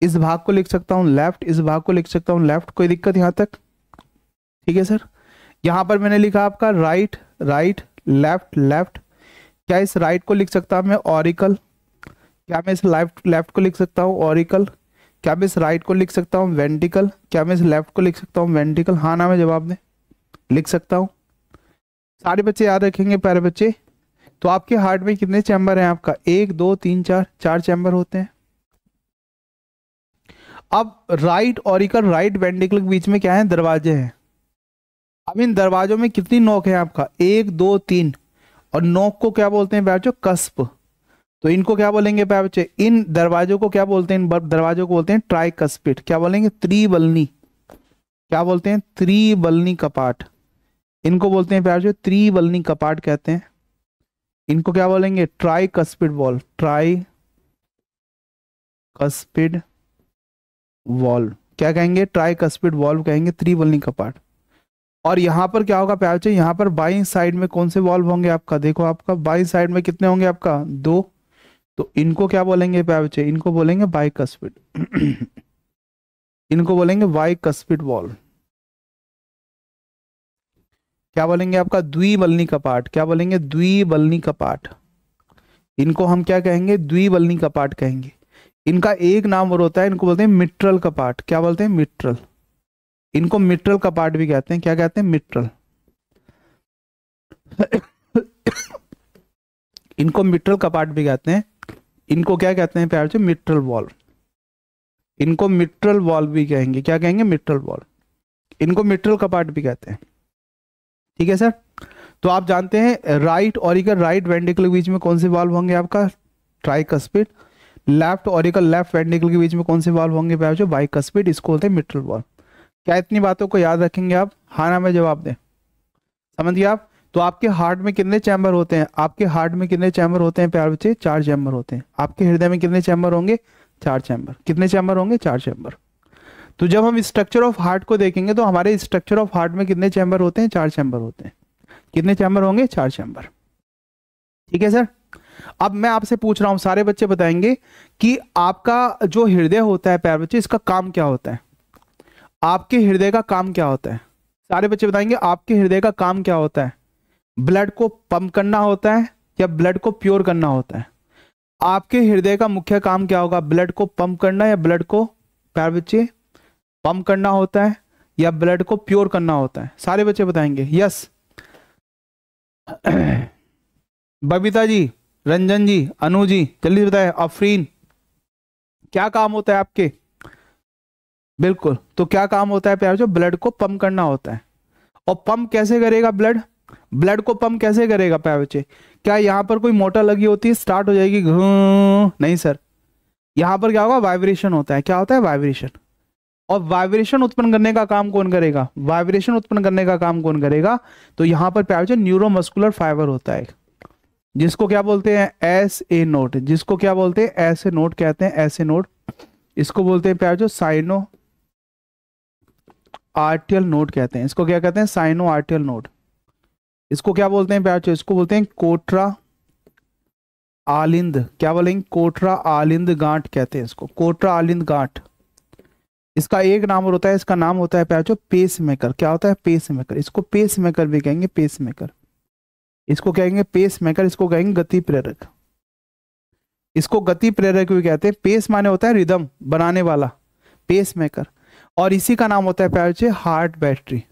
इस भाग को लिख सकता हूँ लेफ्ट, इस भाग को लिख सकता हूँ लेफ्ट, कोई दिक्कत यहाँ तक, ठीक है सर। यहाँ पर मैंने लिखा आपका राइट राइट, लेफ्ट लेफ्ट, क्या इस राइट को लिख सकता हूँ मैं ऑरिकल, क्या मैं इस लेफ्ट को लिख सकता हूँ ऑरिकल, क्या मैं इस राइट को लिख सकता हूँ वेंटिकल, क्या मैं इस लेफ्ट को लिख सकता हूँ वेंटिकल, हाँ ना में जवाब दें, लिख सकता हूँ। सारे बच्चे याद रखेंगे प्यारे बच्चे। तो आपके हार्ट में कितने चैम्बर हैं आपका, 1 2 3 4, 4 चैम्बर होते हैं। अब राइट ऑरिकल, राइट वेंटिकल के बीच में क्या है, दरवाजे हैं। अब इन दरवाजों में कितनी नोक है आपका, 1 2 3, और नोक को क्या बोलते हैं प्यारे बच्चों, कस्प। तो इनको क्या बोलेंगे प्यारे बच्चे, इन दरवाजों को क्या बोलते हैं, इन दरवाजों को बोलते हैं ट्राइकस्पिड, क्या बोलेंगे, त्रिबलनी, क्या बोलते हैं, त्रिबलनी कपाट, इनको बोलते हैं प्यारे बच्चों त्रिबलनी कपाट कहते हैं। इनको क्या बोलेंगे, ट्राइकस्पिड वॉल्व, ट्राइकस्पिड वॉल्व, क्या कहेंगे, ट्राइकस्पिड वॉल्व कहेंगे, त्रिबलनी कपाट। और यहाँ पर क्या होगा प्यारे बच्चे, यहाँ पर बाईं साइड में कौन से वॉल्व होंगे आपका, देखो आपका बाईं साइड में कितने होंगे आपका, 2। तो इनको क्या बोलेंगे प्यारे बच्चे, इनको बोलेंगे बाइकस्पिड इनको बोलेंगे बाइकस्पिड वॉल्व। क्या बोलेंगे आपका, द्विबलनी कपाट, क्या बोलेंगे, द्विबलनी कपाट। इनको हम क्या कहेंगे, द्विबलनी कपाट कहेंगे। इनका एक नाम और होता है, इनको बोलते हैं मिट्रल कपाट, क्या बोलते हैं, मिट्रल। इनको मिट्रल कपाट भी कहते हैं, क्या कहते हैं, मिट्रल इनको मिट्रल कपाट भी कहते हैं। इनको क्या कहते हैं प्यारे बच्चे? Mitral valve. इनको मिट्रल वॉल्व भी कहेंगे। क्या कहेंगे? Mitral valve. इनको मिट्रल कपाट भी कहते हैं। ठीक है सर। तो आप जानते हैं राइट ऑरिकल राइट वेंट्रिकल के बीच में कौन से वाल्व होंगे आपका? Tricuspid. Left auricle left ventricle के बीच में कौन से वाल्व होंगे प्यारे बच्चे? बाइकस्पिड। इसको बोलते हैं मिट्रल वॉल्व। क्या इतनी बातों को याद रखेंगे आप? हाँ ना में जवाब दें। समझ गए आप? तो आपके हार्ट में कितने चैम्बर होते हैं? आपके हार्ट में कितने चैम्बर होते हैं प्यारे बच्चे? 4 चैम्बर होते हैं। आपके हृदय में कितने चैम्बर होंगे? 4 चैम्बर। कितने चैम्बर होंगे? 4 चैम्बर। तो जब हम स्ट्रक्चर ऑफ हार्ट को देखेंगे तो हमारे स्ट्रक्चर ऑफ हार्ट में कितने चैम्बर होते हैं? 4 चैम्बर होते हैं। कितने चैम्बर होंगे? 4 चैम्बर। ठीक है सर। अब मैं आपसे पूछ रहा हूं, सारे बच्चे बताएंगे कि आपका जो हृदय होता है प्यारे बच्चे, इसका काम क्या होता है? आपके हृदय का काम क्या होता है? सारे बच्चे बताएंगे आपके हृदय का काम क्या होता है? ब्लड को पंप करना होता है या ब्लड को प्योर करना होता है? आपके हृदय का मुख्य काम क्या होगा? ब्लड को पंप करना या ब्लड को प्यारे बच्चे पंप करना होता है या ब्लड को प्योर करना होता है? सारे बच्चे बताएंगे। यस। बबीता जी, रंजन जी, अनु जी, जल्दी बताए। अफरीन, क्या काम होता है आपके? बिल्कुल। तो क्या काम होता है प्यारे? जो ब्लड को पंप करना होता है। और पंप कैसे करेगा ब्लड? ब्लड को पंप कैसे करेगा प्यारे बच्चे? क्या यहाँ पर कोई मोटर लगी होती है, स्टार्ट हो जाएगी? नहीं सर। यहाँ पर क्या होगा? वाइब्रेशन होता है। क्या होता है? वाइब्रेशन। और वाइब्रेशन उत्पन्न करने का काम कौन करेगा? वाइब्रेशन उत्पन्न करने का काम कौन करेगा? तो यहाँ पर प्यारे बच्चे न्यूरोमस्कुलर फाइबर होता है, जिसको क्या बोलते हैं? S A node. जिसको क्या बोलते हैं? एस ए नोड कहते हैं। S A node. इसको बोलते हैं प्यारे बच्चे साइनो आर्टियल नोड कहते हैं। इसको क्या कहते हैं? Sino atrial node. इसको क्या बोलते हैं प्यारे बच्चे? इसको बोलते हैं कोट्रा आलिंद। क्या बोलेंगे? कोट्रा आलिंद गांठ कहते हैं इसको। कोट्रा आलिंद गांठ। इसका एक नाम और होता है, इसका नाम होता है प्यारे बच्चे पेस मेकर। क्या होता है? Pacemaker. इसको पेस मेकर भी कहेंगे। Pacemaker. इसको कहेंगे पेस मेकर। इसको कहेंगे गति प्रेरक। इसको गति प्रेरक भी कहते हैं। पेस माने होता है रिदम बनाने वाला, पेस मेकर। और इसी का नाम होता है प्यारे बच्चे हार्ट बैटरी।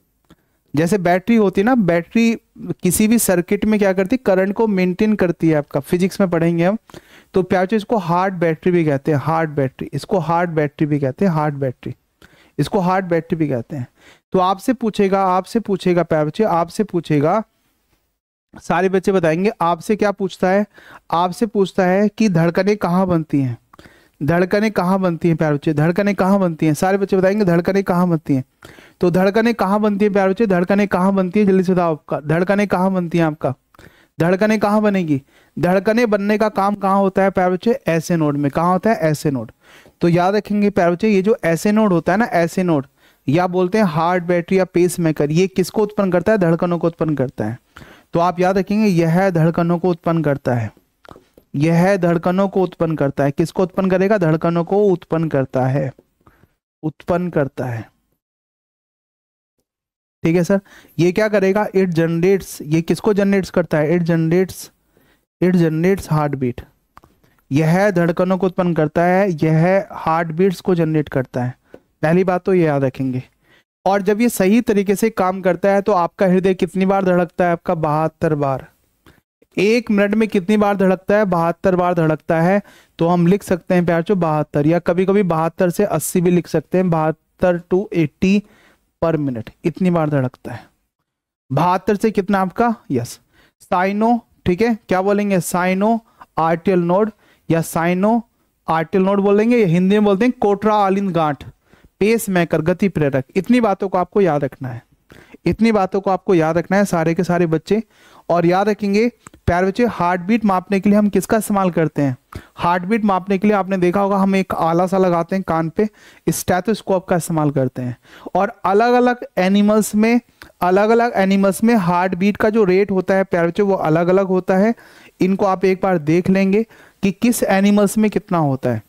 जैसे बैटरी होती है ना, बैटरी किसी भी सर्किट में क्या करती है? करंट को मेंटेन करती है। आपका फिजिक्स में पढ़ेंगे हम। तो प्यारे बच्चे इसको हार्ट बैटरी भी कहते हैं। Heart battery. इसको हार्ट बैटरी भी कहते हैं। Heart battery. इसको हार्ट बैटरी भी कहते हैं। तो आपसे पूछेगा प्यारे बच्चे, आपसे पूछेगा, सारे बच्चे बताएंगे आपसे क्या पूछता है? आपसे पूछता है कि धड़कनें कहाँ बनती हैं? धड़कनें कहाँ बनती हैं प्यारे बच्चे? धड़कनें कहाँ बनती हैं? सारे बच्चे बताएंगे धड़कनें कहाँ बनती हैं। तो धड़कनें कहाँ बनती हैं प्यारे बच्चे? धड़कनें कहाँ बनती है? जल्दी से बताओ आपका। धड़कनें कहाँ बनती हैं आपका? धड़कनें कहाँ बनेगी? धड़कनें बनने का काम कहाँ होता है प्यारे बच्चे? ऐसे नोड में। कहाँ होता है? ऐसे नोड। तो याद रखेंगे प्यारे बच्चे, ये जो ऐसे नोड होता है ना, ऐसे नोड, या बोलते हैं हार्ट बैटरी या पेस मेकर, ये किसको उत्पन्न करता है? धड़कनों को उत्पन्न करता है। तो आप याद रखेंगे यह धड़कनों को उत्पन्न करता है। यह धड़कनों को उत्पन्न करता है। किसको उत्पन्न करेगा? धड़कनों को उत्पन्न करता है। उत्पन्न करता है। ठीक है सर। ये क्या करेगा? It generates. ये किसको जनरेट्स करता है? It generates heartbeat. यह धड़कनों को उत्पन्न करता है। यह हार्ट बीट्स को जनरेट करता है। पहली बात तो ये याद रखेंगे। और जब ये सही तरीके से काम करता है तो आपका हृदय कितनी बार धड़कता है? आपका 72 बार। 1 मिनट में कितनी बार धड़कता है? 72 बार धड़कता है। तो हम लिख सकते हैं प्यार चो 72, या कभी कभी 72 से 80 भी लिख सकते हैं। 72 to 80 पर मिनट, इतनी बार धड़कता है। 72 से कितना आपका? यस। साइनो, ठीक है, क्या बोलेंगे? साइनो आर्टियल नोड या साइनो आर्टियल नोड बोलेंगे, या हिंदी में बोलते हैं कोट्रा आलिंद गांठ, पेस मेकर, गति प्रेरक। इतनी बातों को आपको याद रखना है। इतनी बातों को आपको याद रखना है सारे के सारे बच्चे। और याद रखेंगे प्यारे बच्चे, हार्ट बीट मापने के लिए हम किसका इस्तेमाल करते हैं? हार्ट बीट मापने के लिए आपने देखा होगा हम एक आला सा लगाते हैं कान पे, स्टेथोस्कोप का इस्तेमाल करते हैं। और अलग अलग एनिमल्स में हार्ट बीट का जो रेट होता है प्यारे बच्चे वो अलग अलग होता है। इनको आप एक बार देख लेंगे कि किस एनिमल्स में कितना होता है।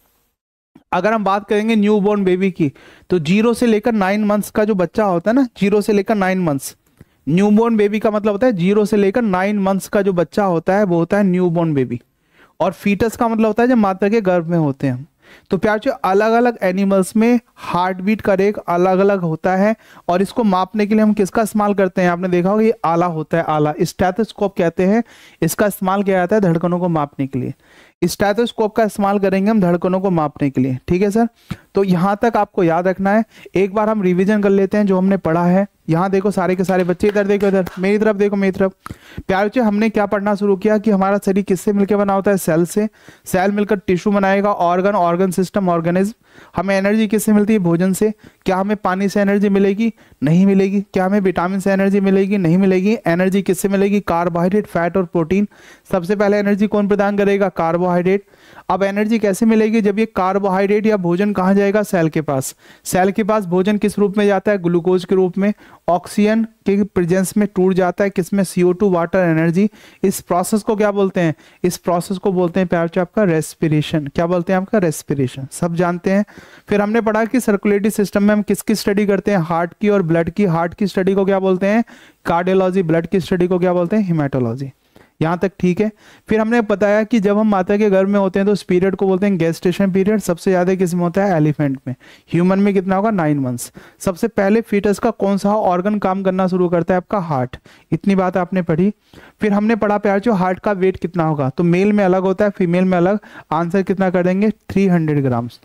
अगर हम बात करेंगे न्यू बॉर्न बेबी की, तो 0 से लेकर 9 मंथ्स का जो बच्चा होता है ना, 0 से लेकर 9 मंथ्स, न्यू बॉर्न बेबी का मतलब होता है 0 से लेकर 9 मंथ्स का जो बच्चा होता है वो होता है न्यू बॉर्न बेबी। और फीटस का मतलब होता है जब माता के गर्भ में होते हैं। तो प्यार अलग अलग एनिमल्स में हार्ट बीट का रेट अलग अलग होता है, और इसको मापने के लिए हम किसका इस्तेमाल करते हैं? आपने देखा होगा ये आला होता है, आला, स्टेथोस्कोप कहते हैं। इसका इस्तेमाल किया जाता है धड़कनों को मापने के लिए। स्टेथोस्कोप का इस्तेमाल करेंगे हम धड़कनों को मापने के लिए, ठीक है सर। तो यहां तक आपको याद रखना है। एक बार हम रिवीजन कर लेते हैं जो हमने पढ़ा है। यहाँ देखो सारे के सारे बच्चे, इधर देखो, इधर मेरी तरफ देखो, मेरी तरफ। प्यारे बच्चे हमने क्या पढ़ना शुरू किया कि हमारा शरीर किससे मिलकर बना होता है? सेल से। सेल मिलकर टिश्यू बनाएगा, ऑर्गन, ऑर्गन सिस्टम, ऑर्गेनिज्म। हमें एनर्जी किससे मिलती है? भोजन से। क्या हमें पानी से एनर्जी मिलेगी? नहीं मिलेगी। क्या हमें विटामिन से एनर्जी मिलेगी? नहीं मिलेगी। एनर्जी किससे मिलेगी? कार्बोहाइड्रेट, फैट और प्रोटीन। सबसे पहले एनर्जी कौन प्रदान करेगा? कार्बोहाइड्रेट। अब एनर्जी कैसे मिलेगी? जब ये कार्बोहाइड्रेट या भोजन कहाँ जाएगा? सेल के पास। सेल के पास भोजन किस रूप में जाता है? ग्लूकोज के रूप में। ऑक्सीजन के प्रेजेंस में टूट जाता है किसमें? CO2, water, energy. इस प्रोसेस को क्या बोलते हैं? इस प्रोसेस को बोलते हैं प्यार आपका रेस्पिरेशन। क्या बोलते हैं? आपका रेस्पिरेशन। सब जानते हैं। फिर हमने पढ़ा कि सर्कुलेटरी सिस्टम में हम किसकी स्टडी करते हैं? हार्ट की और ब्लड की। हार्ट की स्टडी को क्या बोलते हैं? कार्डियोलॉजी। ब्लड की स्टडी को क्या बोलते हैं? हिमेटोलॉजी। यहाँ तक ठीक है। फिर हमने बताया कि जब हम माता के गर्भ में होते हैं तो इस पीरियड को बोलते हैं गेस्टेशन पीरियड। सबसे ज्यादा किस में होता है? एलिफेंट में। ह्यूमन में कितना होगा? 9 मंथ्स। सबसे पहले फीटस का कौन सा ऑर्गन काम करना शुरू करता है? आपका हार्ट। इतनी बात आपने पढ़ी। फिर हमने पढ़ा प्यार जो हार्ट का वेट कितना होगा, तो मेल में अलग होता है, फीमेल में अलग। आंसर कितना कर देंगे? 300 ग्राम्स।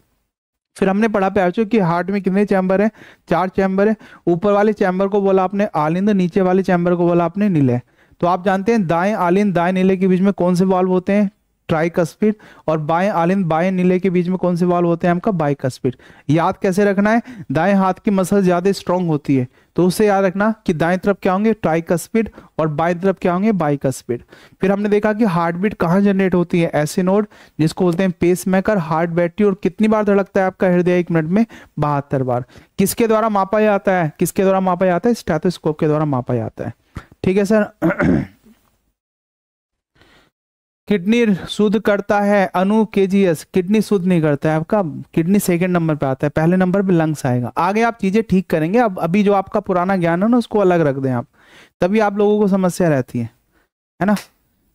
फिर हमने पढ़ा प्यार कि हार्ट में कितने चैम्बर है? 4 चैम्बर है। ऊपर वाले चैम्बर को बोला आपने आलिंद, नीचे वाले चैम्बर को बोला आपने निलय। तो आप जानते हैं दाएं आलिंद दाएं नीले के बीच में कौन से वाल्व होते हैं? ट्राइकस्पिड। और बाएं आलिंद बाएं नीले के बीच में कौन से वाल्व होते हैं? आपका बाइकस्पिड। याद कैसे रखना है? दाएं हाथ की मसल ज्यादा स्ट्रांग होती है, तो उससे याद रखना कि दाएं तरफ क्या होंगे? ट्राइकस्पिड, और बाएं तरफ क्या होंगे? बाइकस्पिड। फिर हमने देखा कि हार्ट बीट कहाँ जनरेट होती है? ऐसे नोड जिसको बोलते हैं पेसमेकर। Heart battery. और कितनी बार धड़कता है आपका हृदय 1 मिनट में? 72 बार। किसके द्वारा मापा जाता है? किसके द्वारा मापा जाता है? स्टेथोस्कोप के द्वारा मापा जाता है, ठीक है सर। किडनी शुद्ध करता है अनु KGS। किडनी शुद्ध नहीं करता है आपका, किडनी सेकंड नंबर पे आता है, पहले नंबर पे लंग्स आएगा। आगे आप चीजें ठीक करेंगे। अब अभी जो आपका पुराना ज्ञान है ना उसको अलग रख दें आप, तभी आप लोगों को समस्या रहती है ना।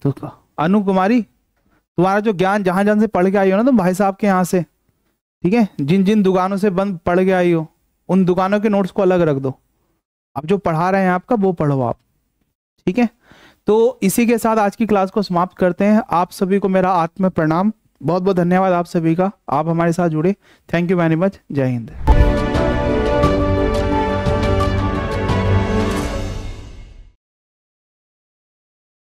तो अनु कुमारी, तुम्हारा जो ज्ञान जहां जहां से पढ़ के आई हो ना तुम भाई साहब के यहाँ से, ठीक है, जिन जिन दुकानों से बंद पढ़ के आई हो उन दुकानों के नोट्स को अलग रख दो। अब जो पढ़ा रहे हैं आपका वो पढ़ो आप, ठीक है। तो इसी के साथ आज की क्लास को समाप्त करते हैं। आप सभी को मेरा आत्म प्रणाम। बहुत बहुत धन्यवाद आप सभी का, आप हमारे साथ जुड़े। Thank you very much. जय हिंद।